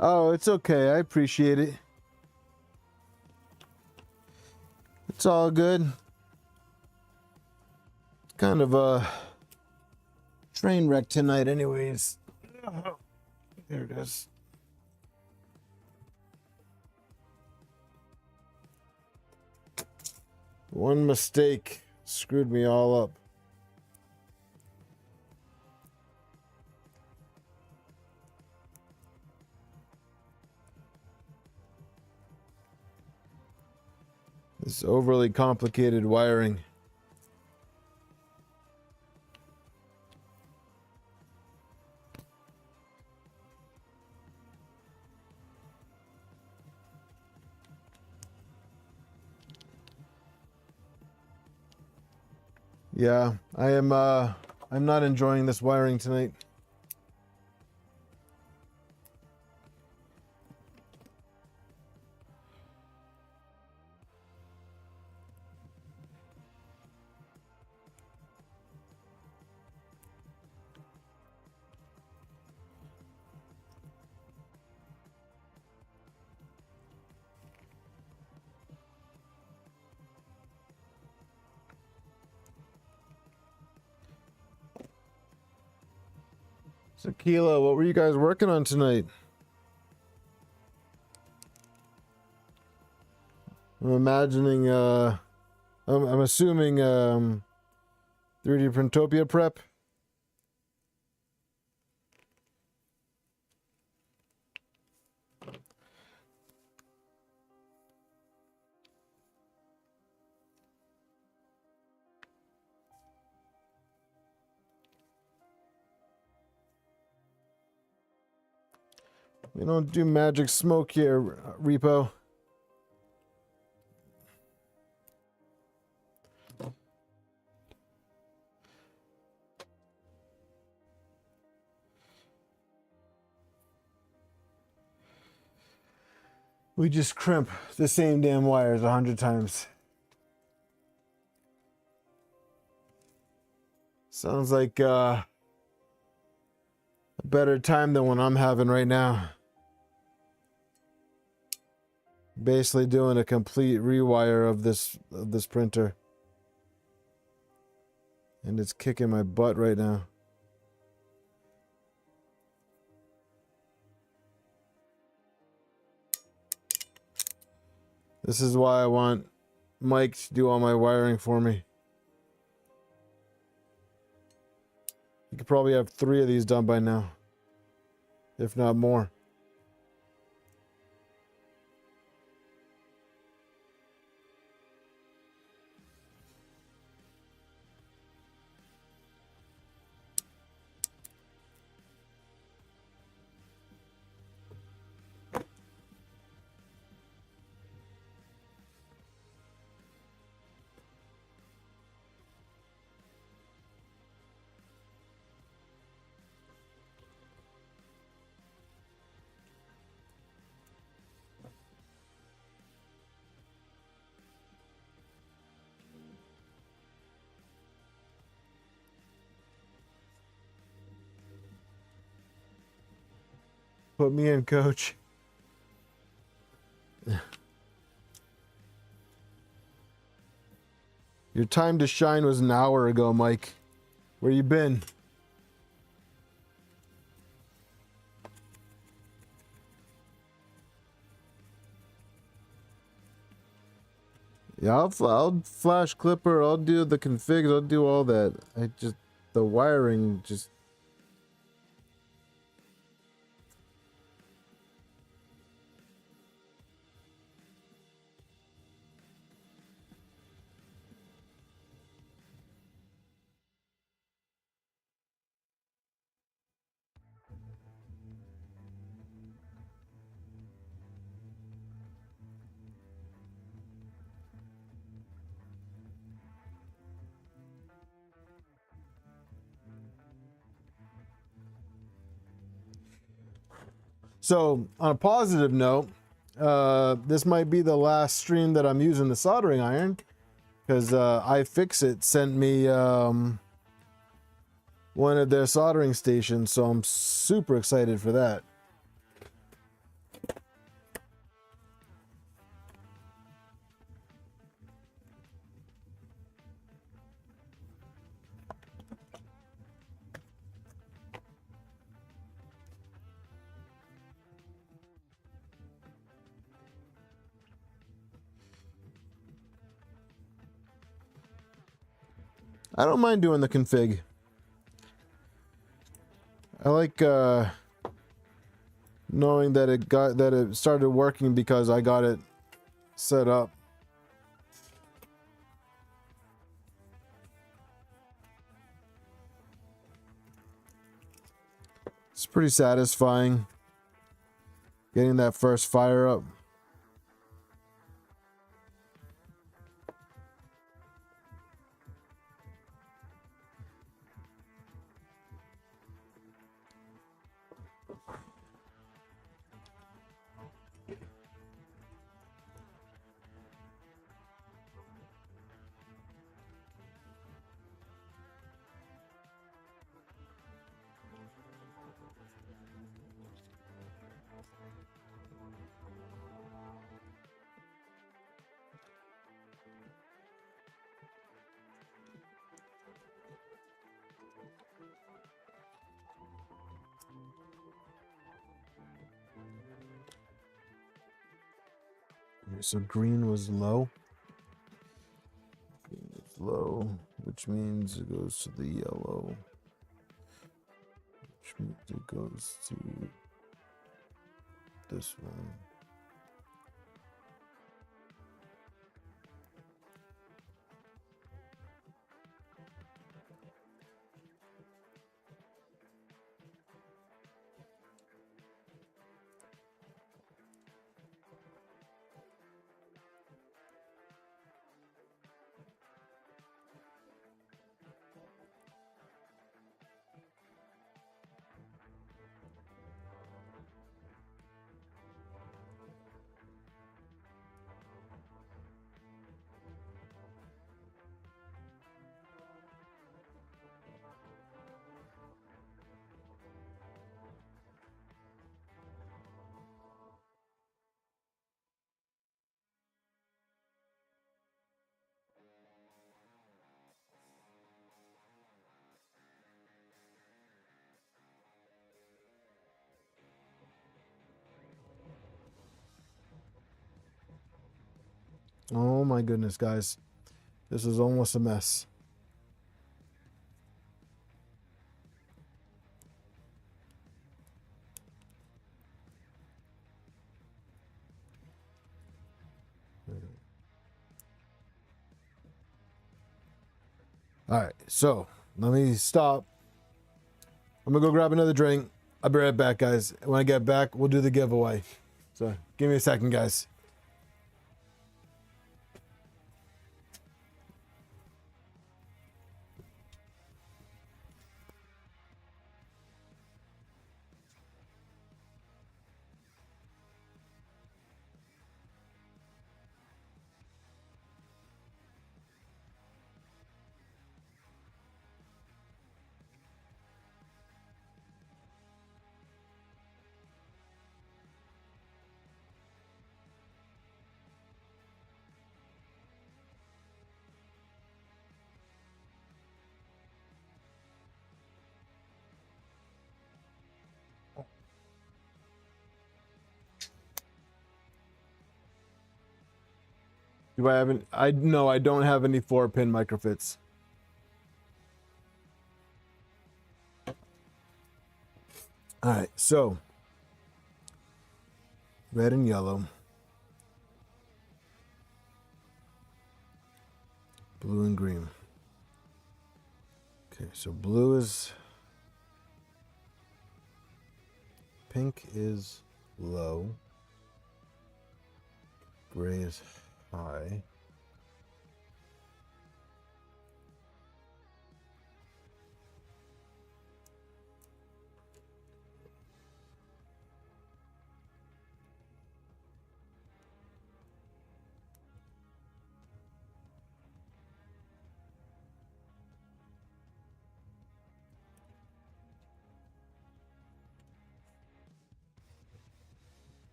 Oh, it's okay. I appreciate it. It's all good. It's kind of a train wreck tonight anyways. There it is. One mistake screwed me all up. This overly complicated wiring. Yeah, I'm not enjoying this wiring tonight. Tequila, what were you guys working on tonight? I'm imagining, I'm assuming, 3D Printopia prep. We don't do magic smoke here, Repo. We just crimp the same damn wires 100 times. Sounds like a better time than what I'm having right now. Basically doing a complete rewire of this printer. And it's kicking my butt right now. This is why I want Mike to do all my wiring for me. You could probably have 3 of these done by now, if not more. Put me in, coach. Your time to shine was an hour ago, Mike. Where you been? Yeah, I'll flash clipper. I'll do the configs. I'll do all that. The wiring just. So on a positive note, this might be the last stream that I'm using the soldering iron, because iFixit sent me one of their soldering stations, so I'm super excited for that. I don't mind doing the config. I like knowing that it started working because I got it set up. It's pretty satisfying getting that first fire up. So green was low. Green is low, which means it goes to the yellow, which means it goes to this one. Oh my goodness, guys. This is almost a mess. All right, so let me stop. I'm gonna go grab another drink. I'll be right back, guys. When I get back, we'll do the giveaway. So give me a second, guys. Do I have any? No, I don't have any 4-pin microfits. All right, so red and yellow, blue and green. Okay, so blue is pink is low, gray is high.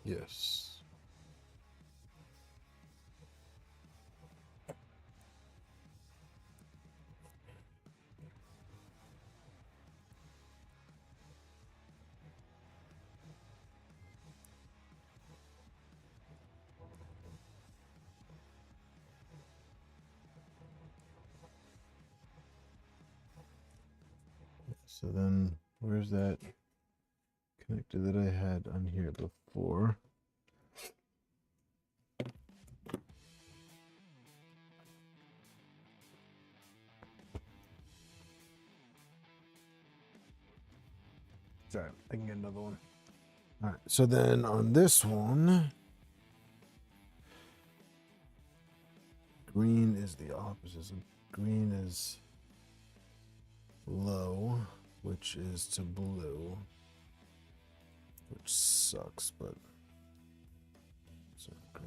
Yes. So then, where's that connector that I had on here before? Sorry, I can get another one. All right, so then on this one, green is the opposite. So green is low, which is to blue, which sucks, but so green.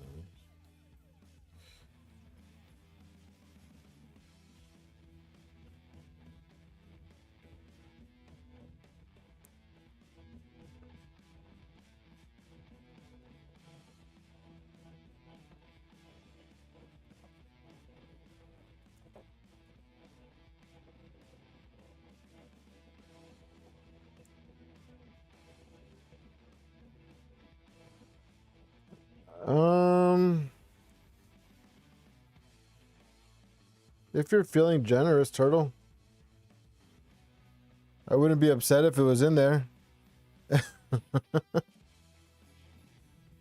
If you're feeling generous, Turtle, I wouldn't be upset if it was in there.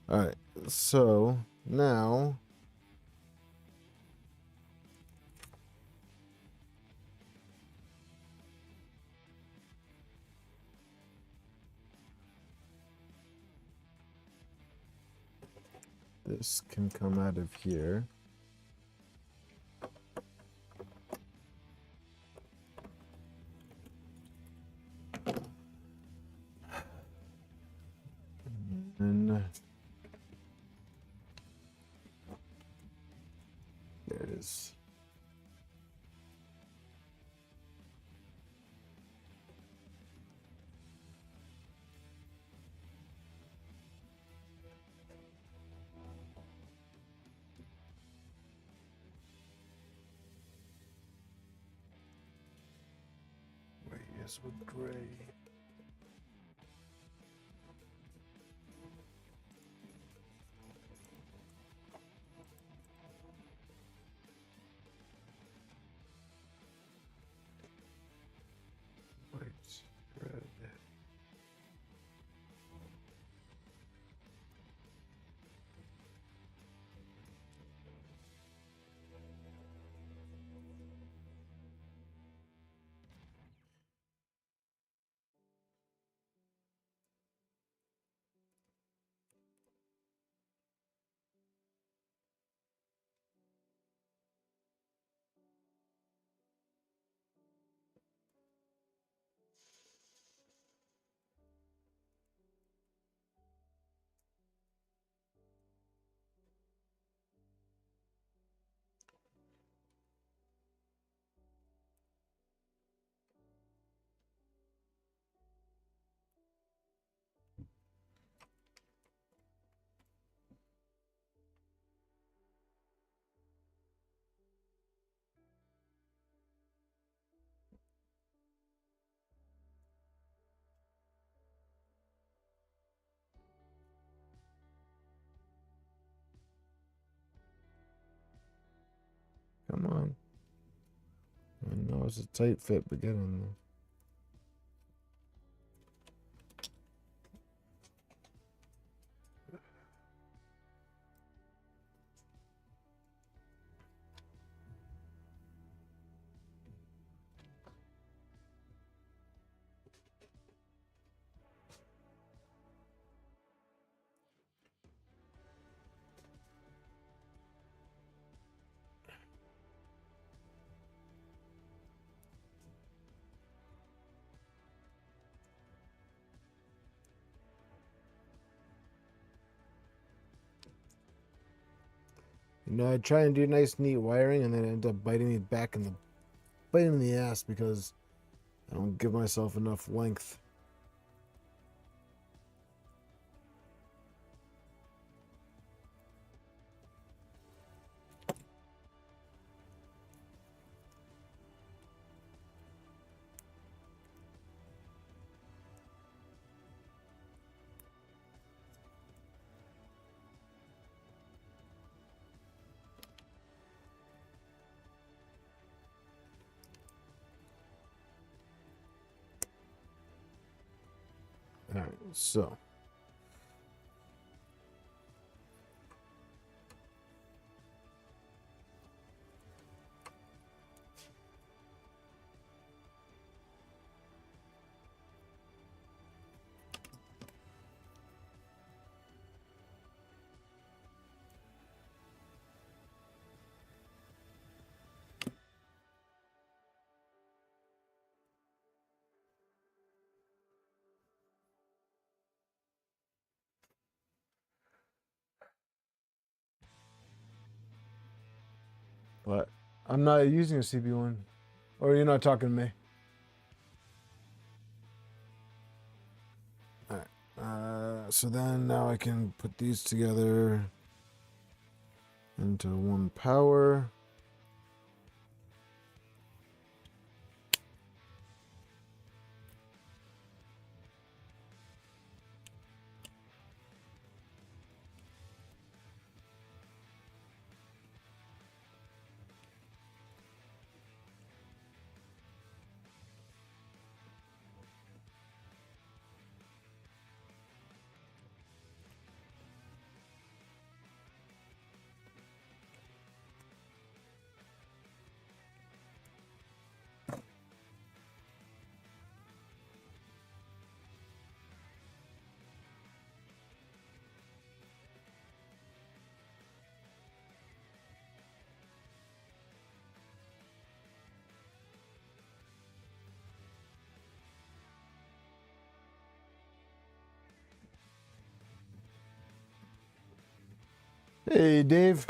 All right, so now this can come out of here. And there it is. Wait, yes, with gray. White, red. Come on. I know it's a tight fit, but get in there. You know, I try and do nice, neat wiring, and then end up biting me back in the ass because I don't give myself enough length. All right, so. What? I'm not using a CB1. Or you're not talking to me? Alright. So then now I can put these together into one power. Hey, Dave.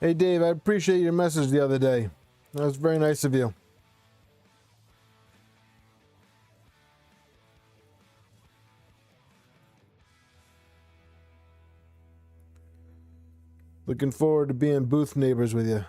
Hey, Dave, I appreciate your message the other day. That was very nice of you. Looking forward to being booth neighbors with you.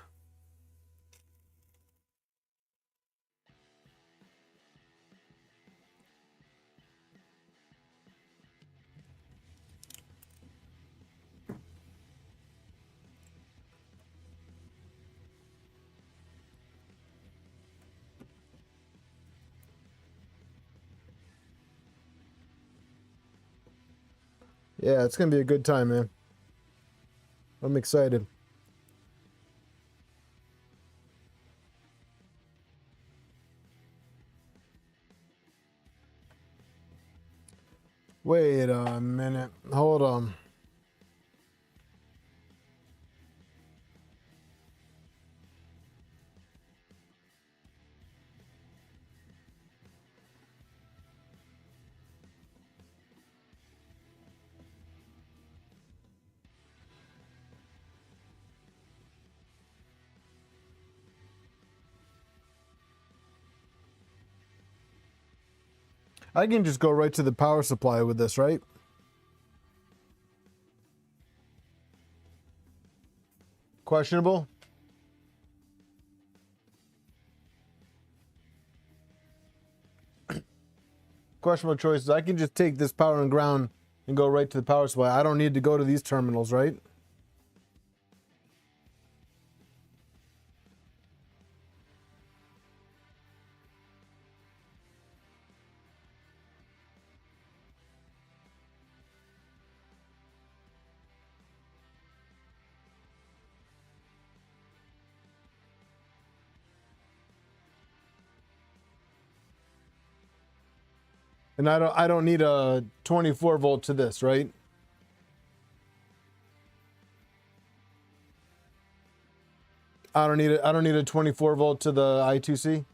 Yeah, it's going to be a good time, man. I'm excited. Wait a minute. Hold on. I can just go right to the power supply with this, right? Questionable? Questionable choices. I can just take this power and ground and go right to the power supply. I don't need to go to these terminals, right? And I don't need a 24 volt to this, right? I don't need a 24 volt to the I2C.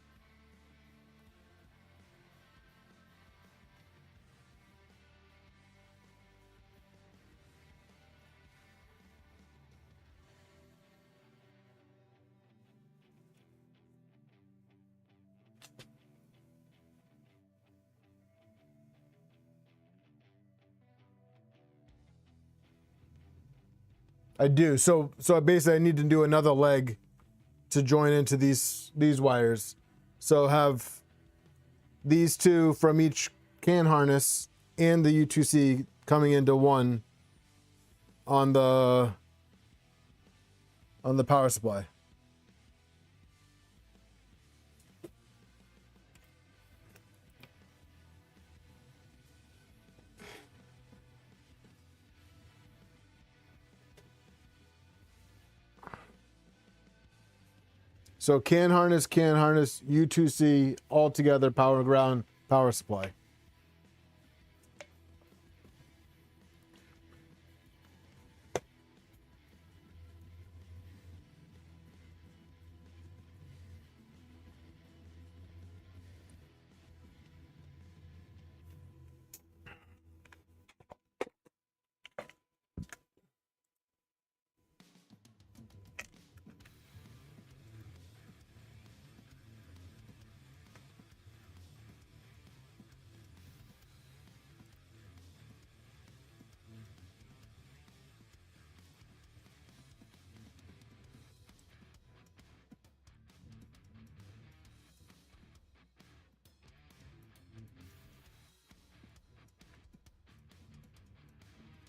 I do. So basically I need to do another leg to join into these wires. So have these two from each can harness and the U2C coming into one on the power supply. So can harness, U2C, all together, power ground, power supply.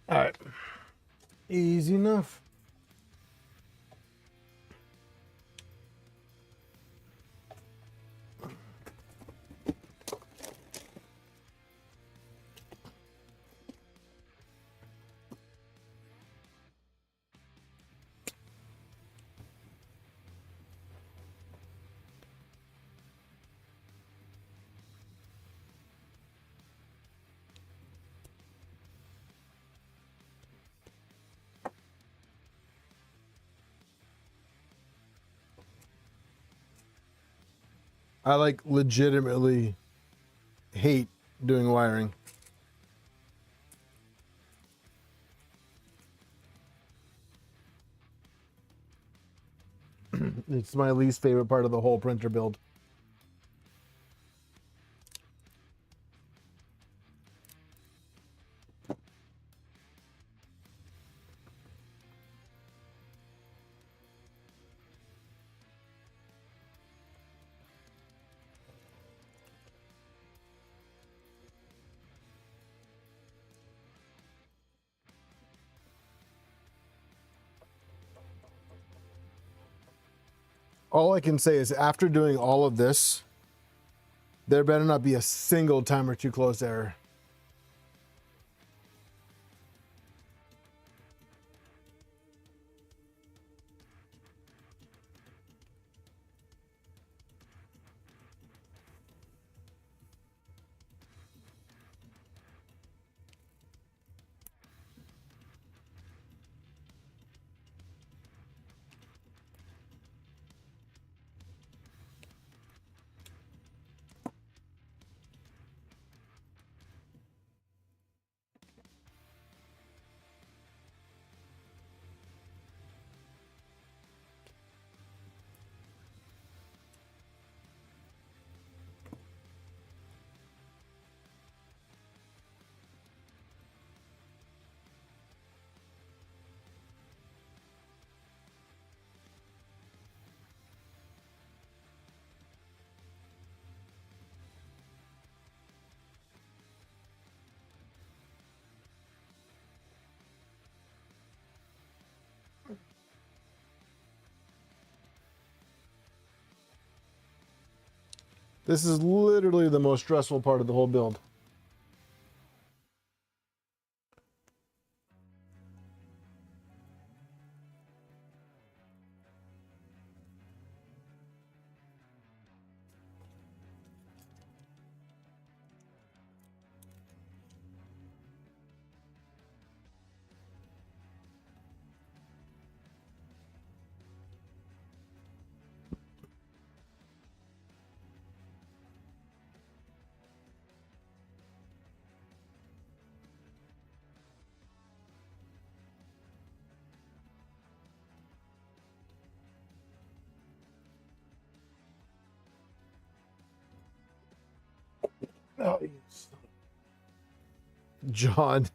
All right. Easy enough. I like legitimately hate doing wiring. It's my least favorite part of the whole printer build. All I can say is after doing all of this, there better not be a single time or two close error. This is literally the most stressful part of the whole build. Oh, John.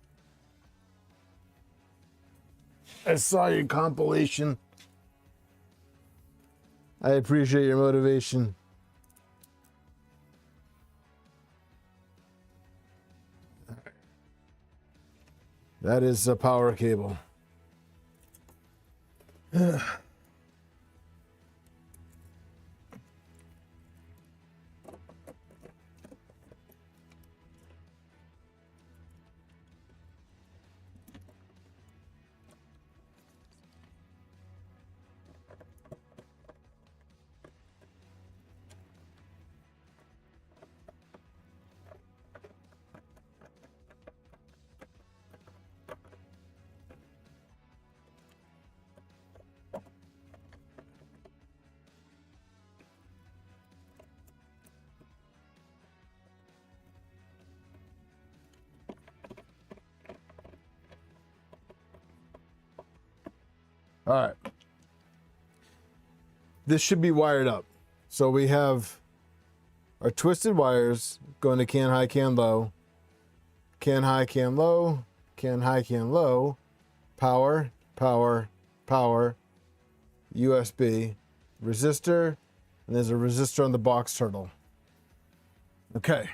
I saw your compilation. I appreciate your motivation. That is a power cable. All right. This should be wired up. So we have our twisted wires going to can high, can low, can high, can low, can high, can low, power, power, power, USB, resistor, and there's a resistor on the box turtle. Okay.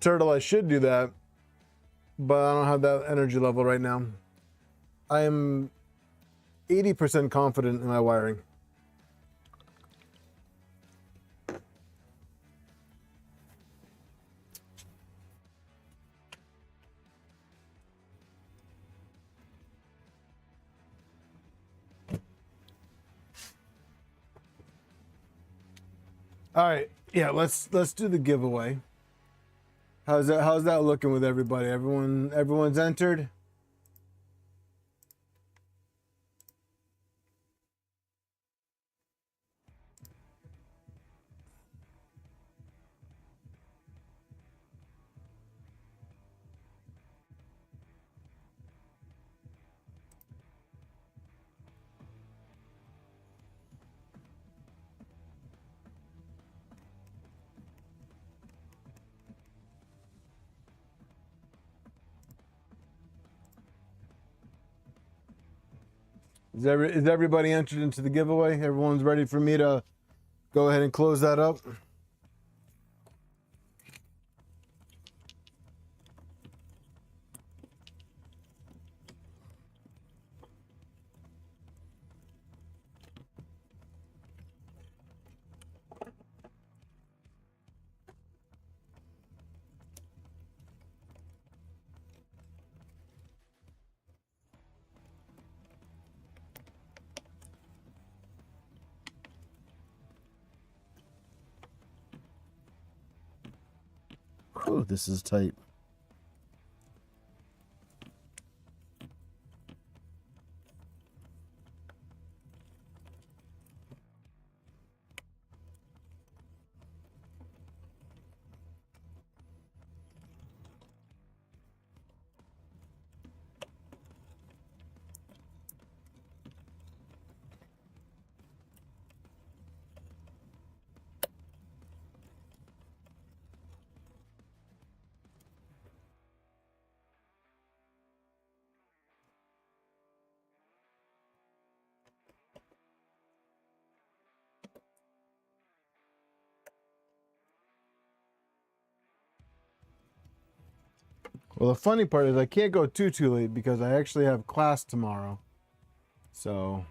Turtle, I should do that, but I don't have that energy level right now. I am 80% confident in my wiring. All right, yeah, let's do the giveaway. How's that looking with everybody? Everyone's entered? Is everybody entered into the giveaway? Everyone's ready for me to go ahead and close that up? Whew, this is tight. Well, the funny part is I can't go too late because I actually have class tomorrow. So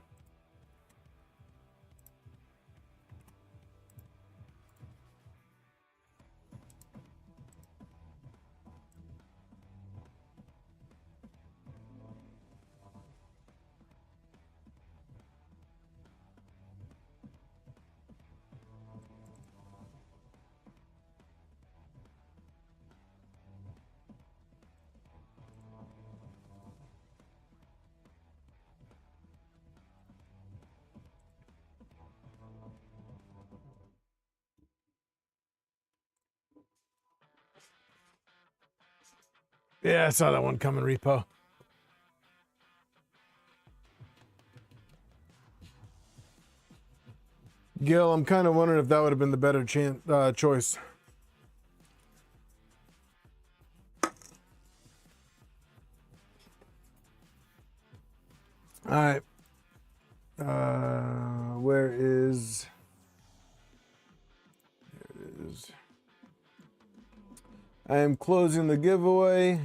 yeah, I saw that one coming, Repo. Gil, I'm kind of wondering if that would have been the better choice. All right. Where is... There it is. I am closing the giveaway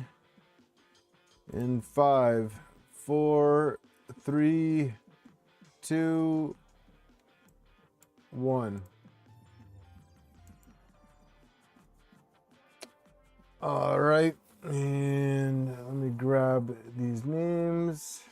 in 5, 4, 3, 2, 1. All right, and let me grab these names.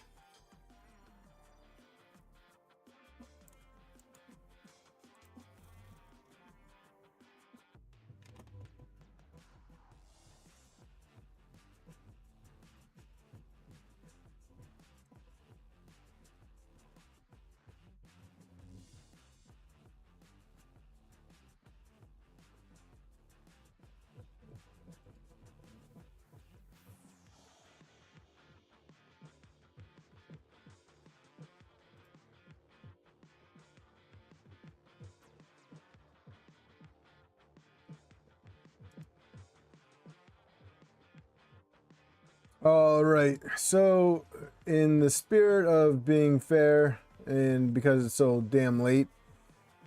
All right, so in the spirit of being fair and because it's so damn late,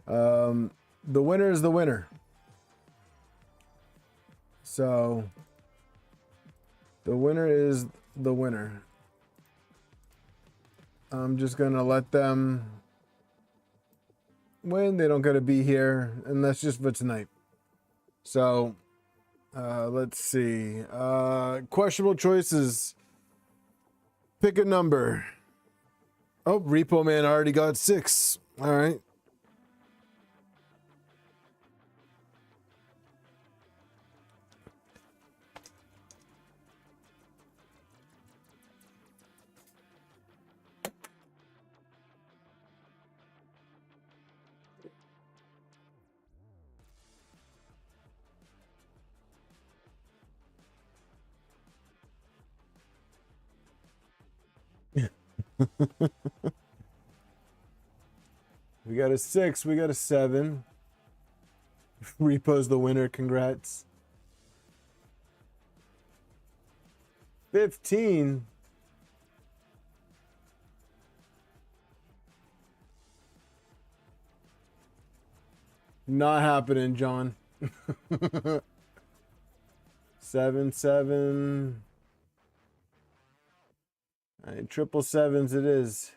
the winner is the winner. So the winner is the winner. I'm just gonna let them win. They don't gotta be here, and that's just for tonight. So let's see. Questionable choices. Pick a number. Oh, Repo Man already got 6. All right. We got a 6. We got a 7. Repo's the winner. Congrats. 15. Not happening, John. 7, 7. All right, 777s it is.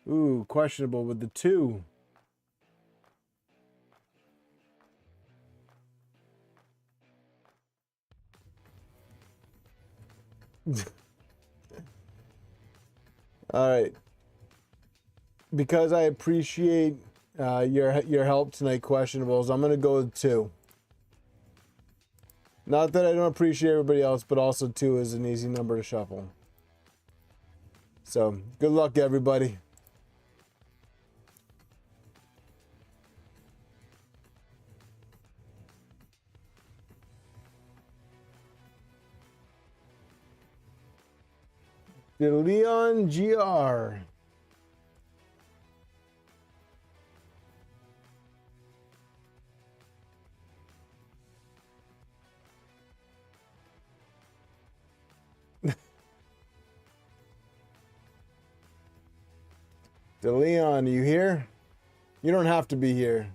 Ooh, questionable with the 2. All right. Because I appreciate your help tonight, questionables, I'm gonna go with 2. Not that I don't appreciate everybody else, but also 2 is an easy number to shuffle. So good luck, everybody. The Leon GR. DeLeon, are you here? You don't have to be here.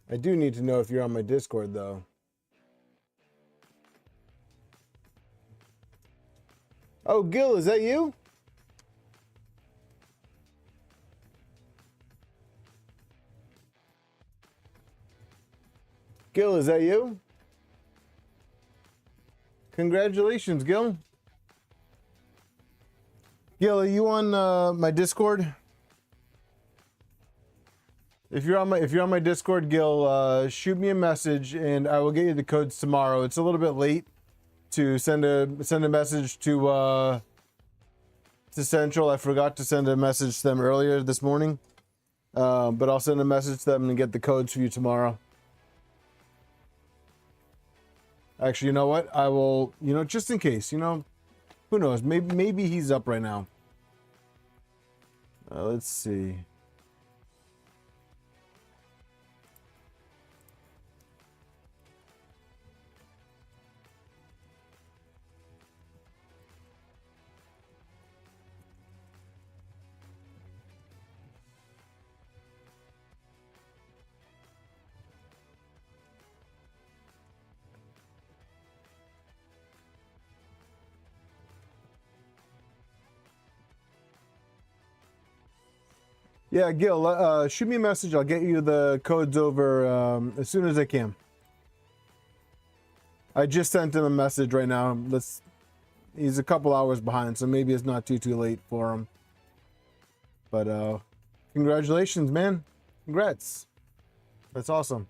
I do need to know if you're on my Discord, though. Oh, Gil, is that you? Gil, is that you? Congratulations, Gil. Gil, are you on my Discord? If you're on my Discord, Gil, shoot me a message and I will get you the codes tomorrow. It's a little bit late to send a message to Central. I forgot to send a message to them earlier this morning, but I'll send a message to them and get the codes for you tomorrow. Actually, you know what? I will. Just in case. Who knows? Maybe he's up right now. Let's see. Yeah, Gil, shoot me a message. I'll get you the codes over as soon as I can. I just sent him a message right now. He's a couple hours behind, so maybe it's not too late for him. But congratulations, man. Congrats. That's awesome.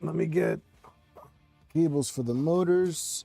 Let me get cables for the motors.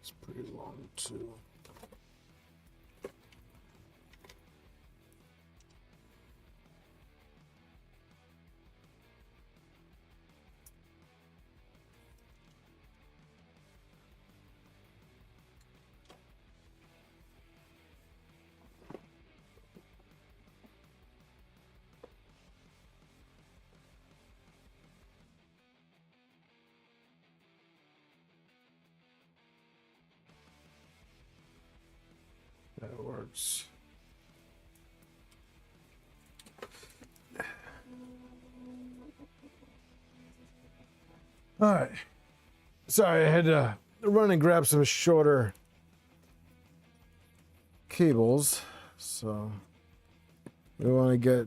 It's pretty long too. That works. All right. Sorry, I had to run and grab some shorter cables. So we want to get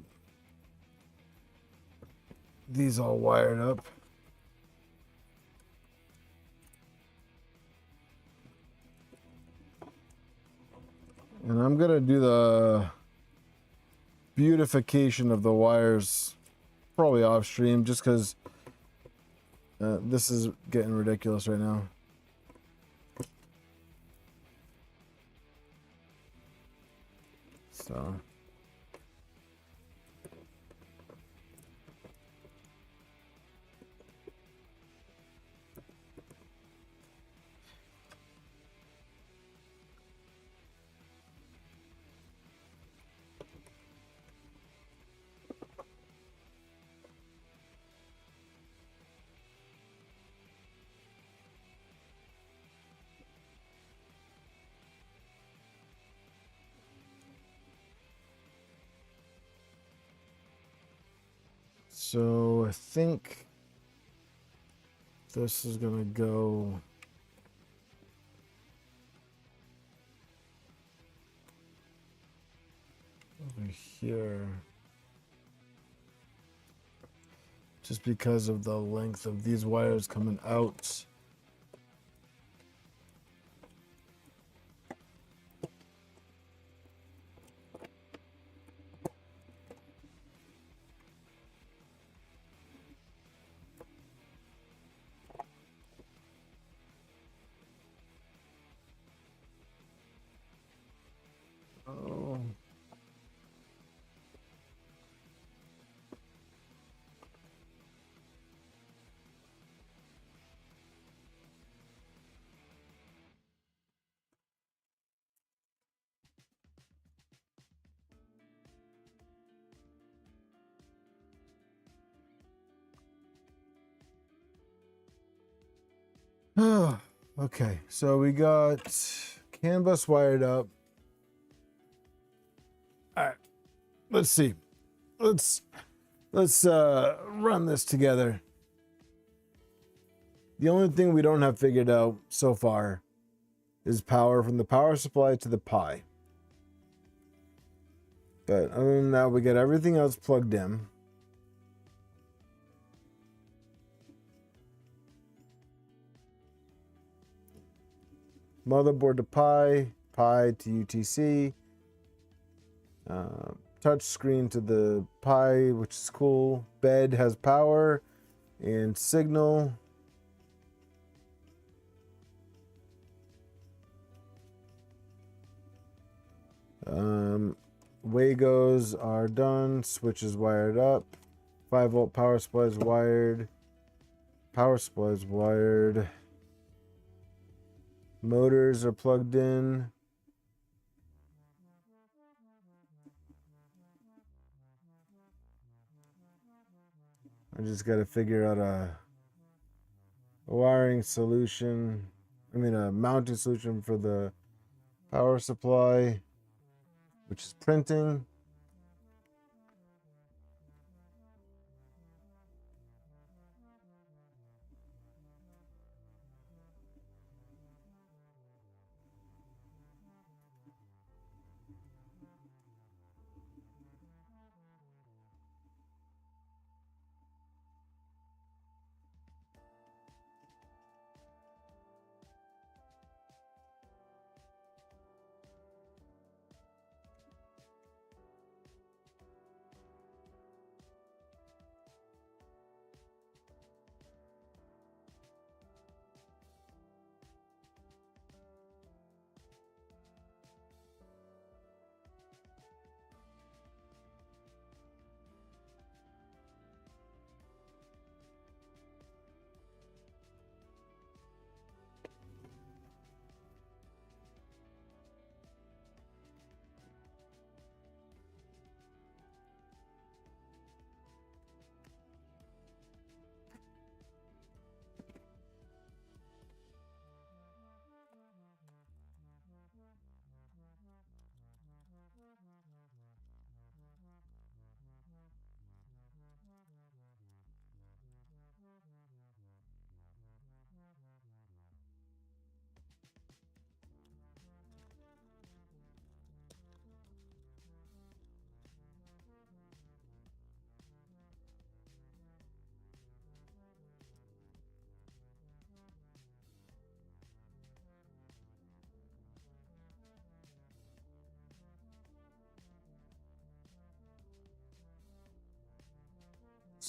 these all wired up. And I'm going to do the beautification of the wires probably off stream just because this is getting ridiculous right now. So. So I think this is gonna go over here just because of the length of these wires coming out. Oh. Okay, so we got CAN bus wired up. All right, let's see. Let's run this together. The only thing we don't have figured out so far is power from the power supply to the Pi. But other than that, we got everything else plugged in. Motherboard to Pi, Pi to UTC, touch screen to the Pi, which is cool. Bed has power and signal. Wagos are done. Switch is wired up. 5-volt power supply is wired. Power supply is wired. Motors are plugged in. I just got to figure out a wiring solution. I mean, a mounting solution for the power supply, which is printing.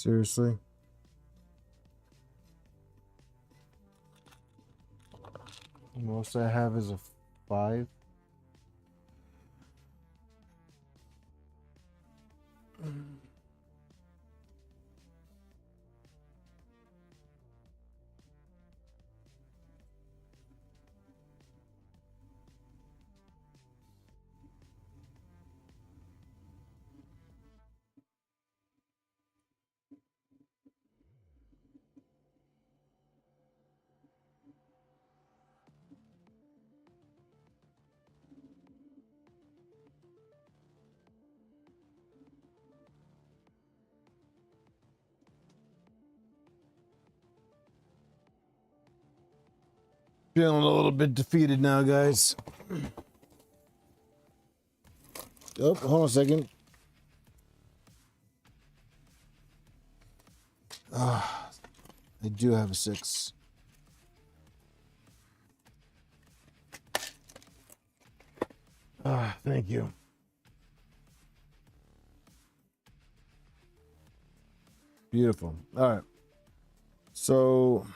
Seriously. Most I have is a 5. Feeling a little bit defeated now, guys. Oh, hold on a second. I do have a 6. Thank you. Beautiful. All right. So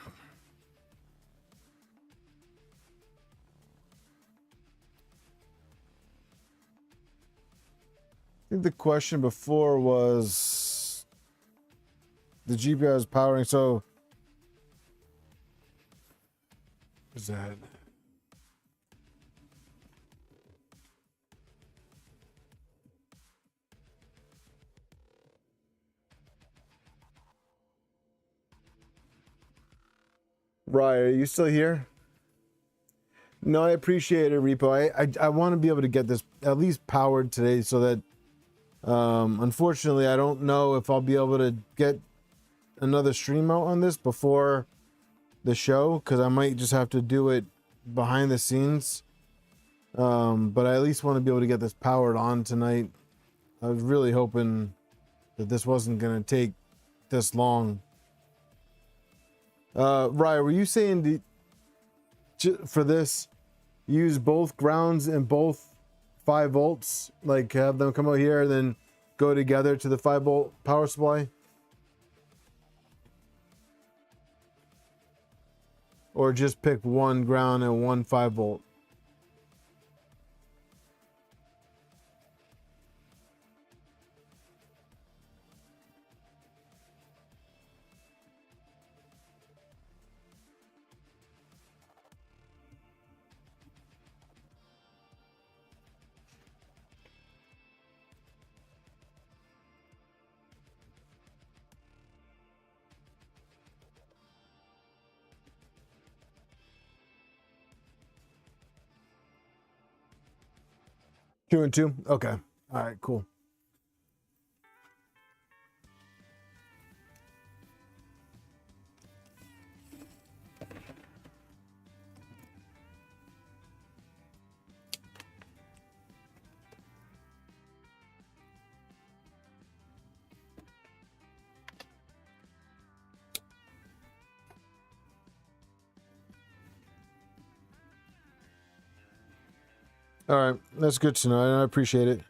I think the question before was the GPU is powering. So what's that? Right, are you still here? No, I appreciate it, Repo. I want to be able to get this at least powered today so that unfortunately I don't know if I'll be able to get another stream out on this before the show, because I might just have to do it behind the scenes. But I at least want to be able to get this powered on tonight. I was really hoping that this wasn't going to take this long. Ryan, were you saying for this, use both grounds and both 5 volts? Like have them come out here and then go together to the 5-volt power supply? Or just pick one ground and one 5-volt? Two and two? Okay. All right, cool. All right, that's good to know. I appreciate it.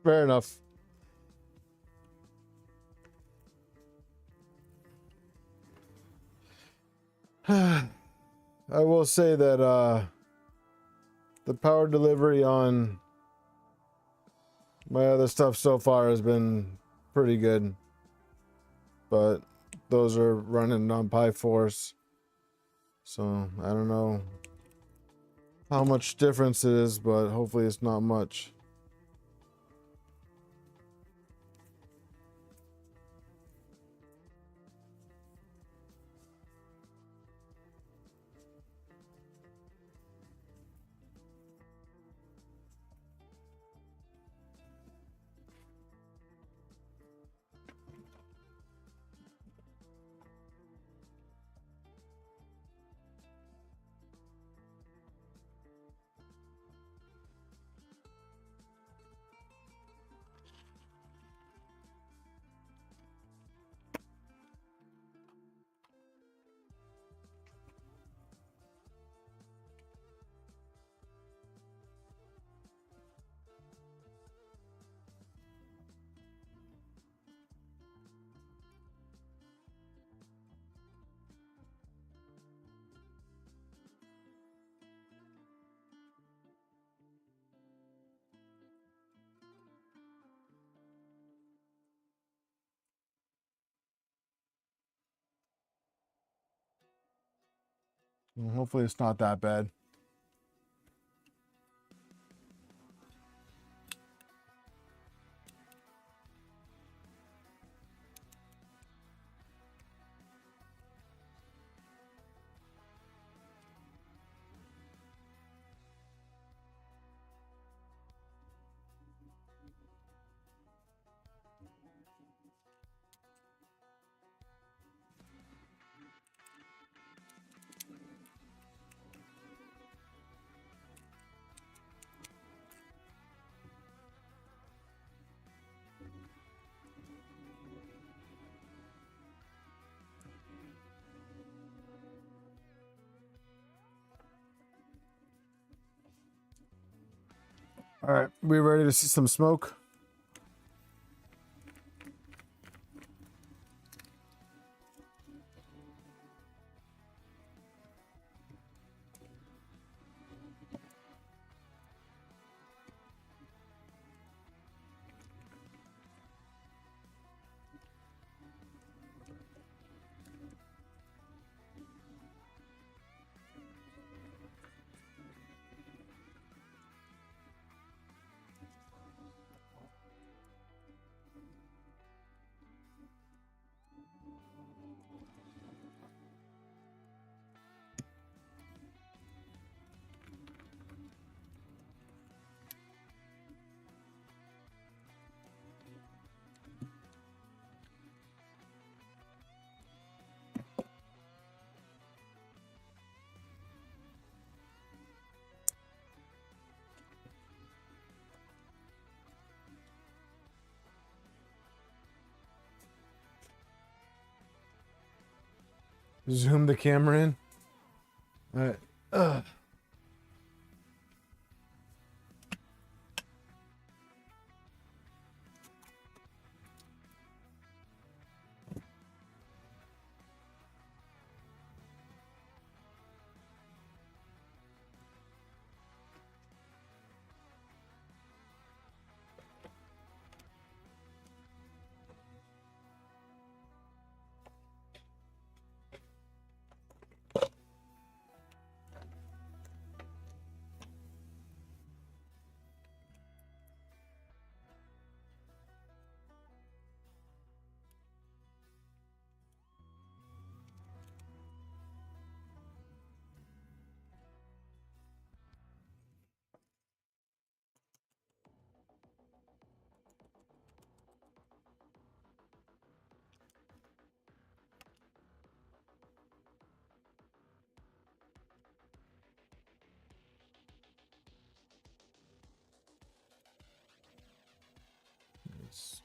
Fair enough. I will say that the power delivery on my other stuff so far has been pretty good, but those are running on Pi Force, so I don't know how much difference it is, but hopefully it's not much. Well, hopefully it's not that bad. All right, we ready to see some smoke? Zoom the camera in. All right. Ugh. Nice.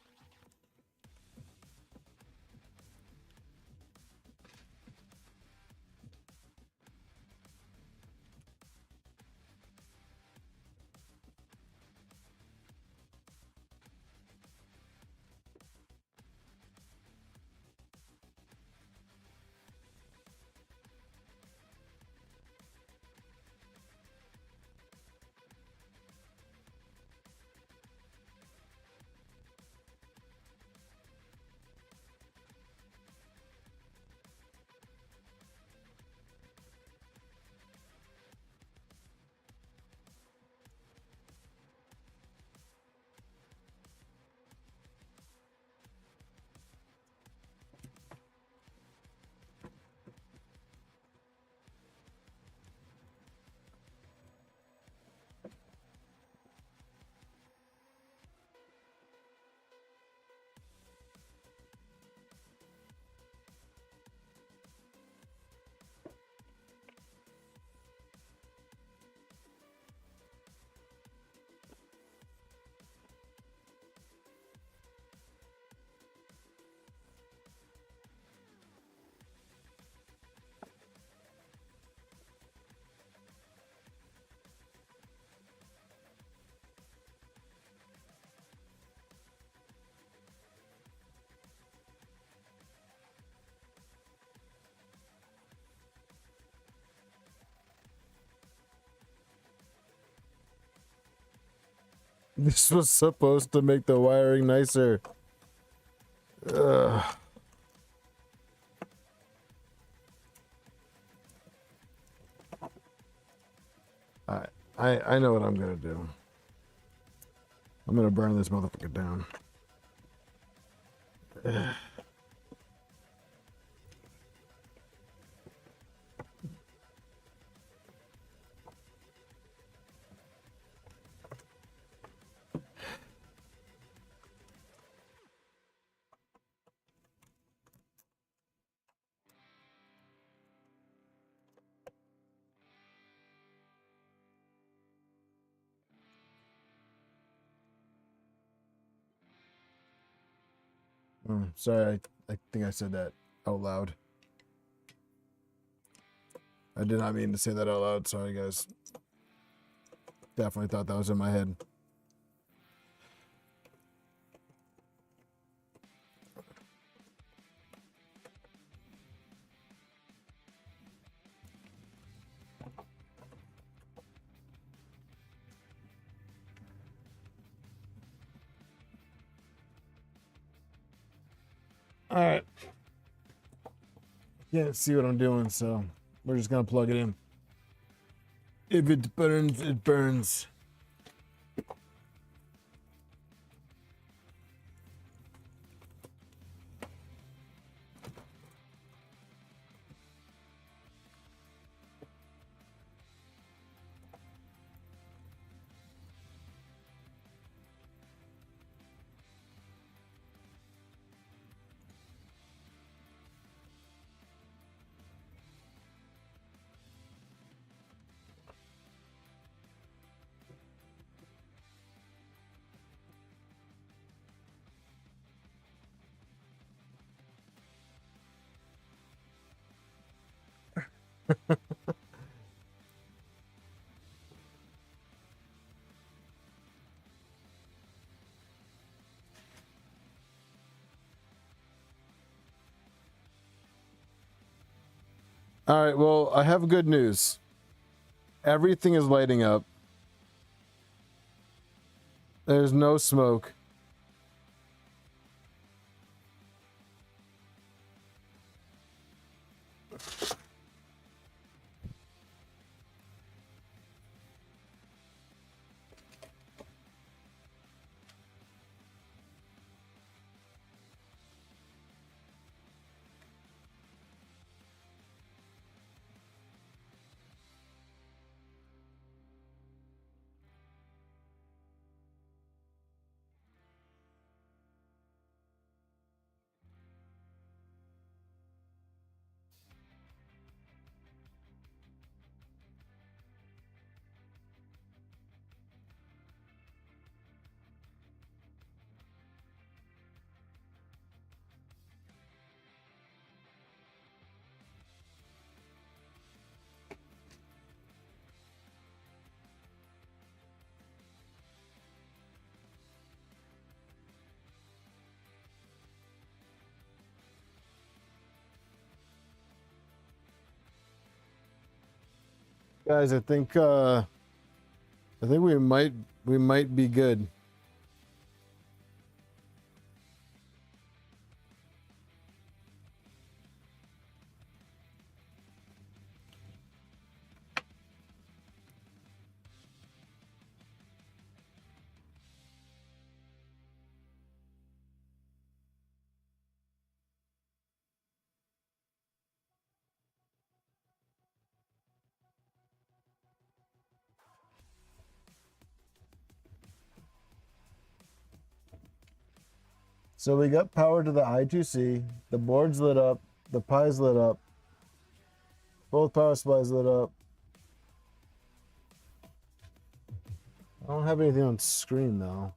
This was supposed to make the wiring nicer. Ugh. I know what I'm gonna do. I'm gonna burn this motherfucker down. Ugh. Sorry, I think I said that out loud. I did not mean to say that out loud. Sorry, guys. Definitely thought that was in my head. All right. Can't see what I'm doing, so we're just gonna plug it in. If it burns, it burns. All right, well, I have good news. Everything is lighting up. There's no smoke. Guys, I think we might be good. So we got power to the I2C, the board's lit up, the Pi's lit up, both power supplies lit up. I don't have anything on screen though.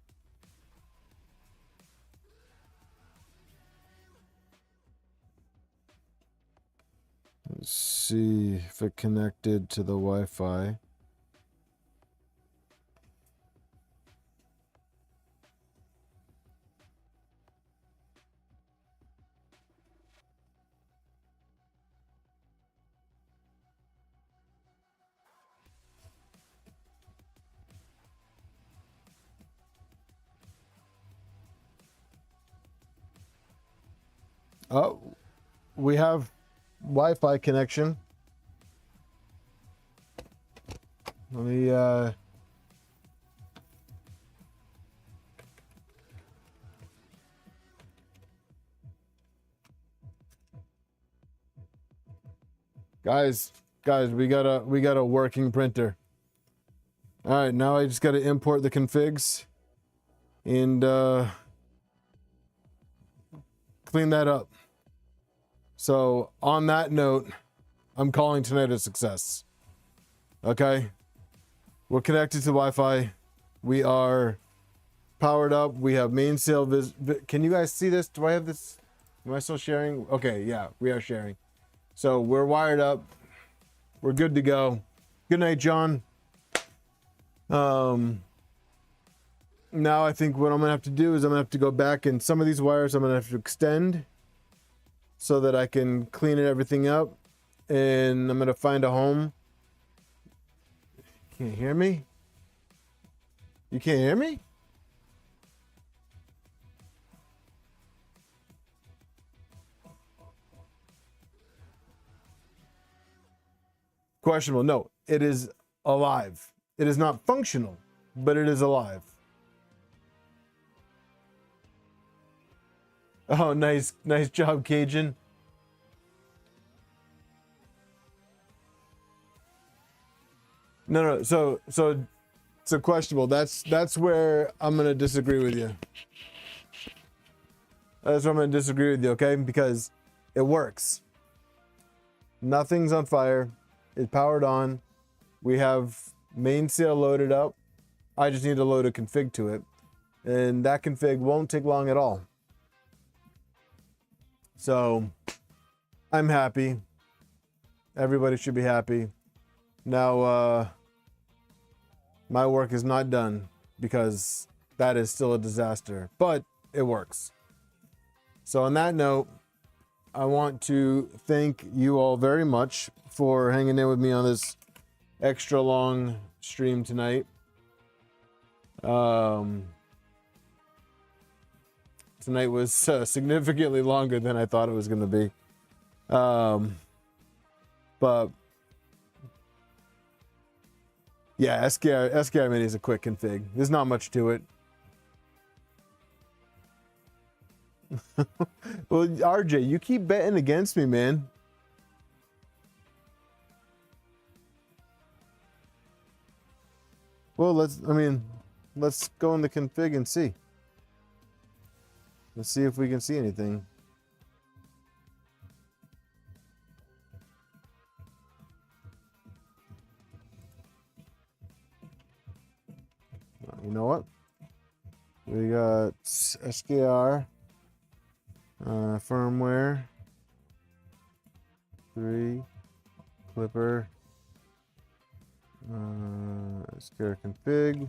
Let's see if it connected to the Wi-Fi. Oh, we have Wi-Fi connection. Let me guys, we got a working printer. All right, now I just got to import the configs and clean that up. So on that note, I'm calling tonight a success. Okay, we're connected to Wi-Fi. We are powered up. We have main sail can you guys see this? Do I have this? Am I still sharing? Okay, yeah, we are sharing. So we're wired up. We're good to go. Good night, John. Now I think what I'm gonna have to do is I'm gonna have to go back, and some of these wires I'm gonna have to extend so that I can clean everything up, and I'm gonna find a home. Can't hear me? You can't hear me? Questionable. No, it is alive. It is not functional, but it is alive. Oh, nice job, Cajun. No, so questionable. That's where I'm gonna disagree with you. That's where I'm gonna disagree with you, okay? Because it works. Nothing's on fire. It's powered on. We have mainsail loaded up. I just need to load a config to it, and that config won't take long at all. So I'm happy. Everybody should be happy. Now my work is not done because that is still a disaster, but it works. So on that note, I want to thank you all very much for hanging in with me on this extra long stream tonight. Tonight was significantly longer than I thought it was going to be. But yeah, SKR Mini is a quick config. There's not much to it. Well, RJ, you keep betting against me, man. Well, let's go in the config and see. Let's see if we can see anything. You know what? We got SKR firmware 3 clipper SKR config.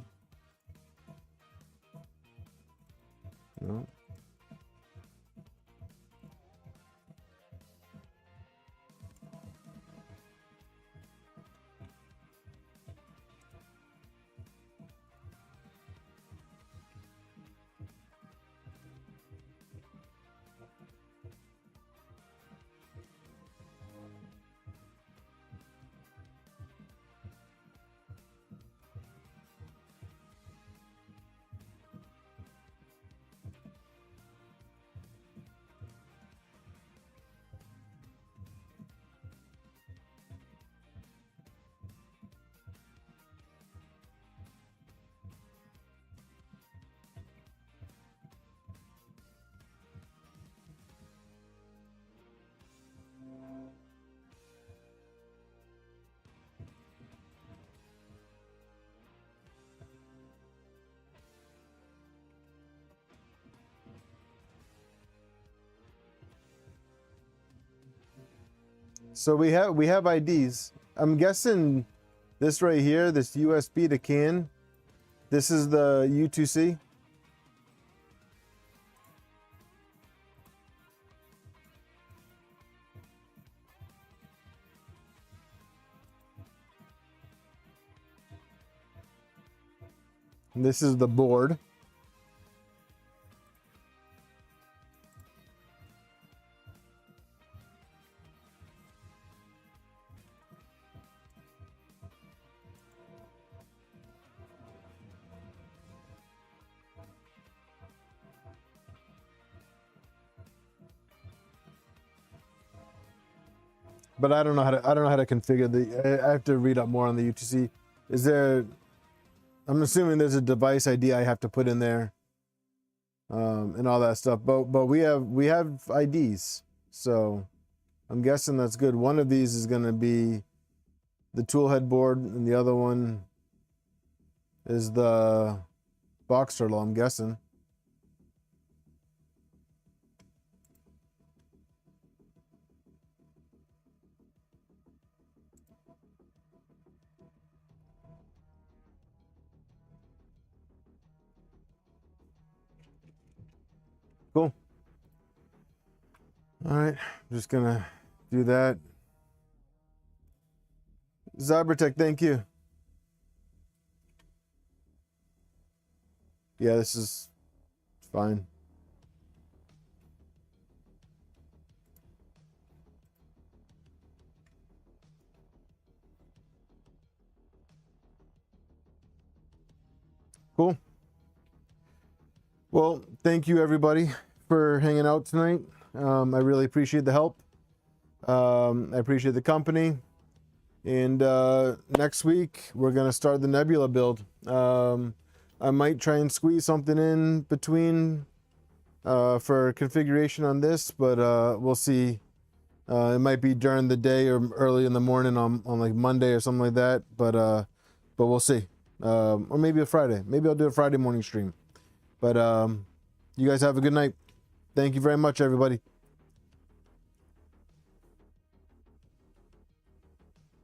No. So we have IDs. I'm guessing this right here, this USB to CAN, this is the U2C. And this is the board. but I don't know how to configure the. I have to read up more on the UTC. Is there? I'm assuming there's a device ID I have to put in there, and all that stuff. But we have IDs, so I'm guessing that's good. One of these is going to be the tool headboard, and the other one is the box turtle, I'm guessing. Cool. All right, I'm just gonna do that. Zybertech, thank you. Yeah, this is fine. Cool. Well, thank you everybody for hanging out tonight. I really appreciate the help. I appreciate the company. And next week we're gonna start the Nebula build. I might try and squeeze something in between for configuration on this, but we'll see. It might be during the day or early in the morning on like Monday or something like that. But we'll see. Or maybe a Friday. Maybe I'll do a Friday morning stream. But you guys have a good night. Thank you very much, everybody.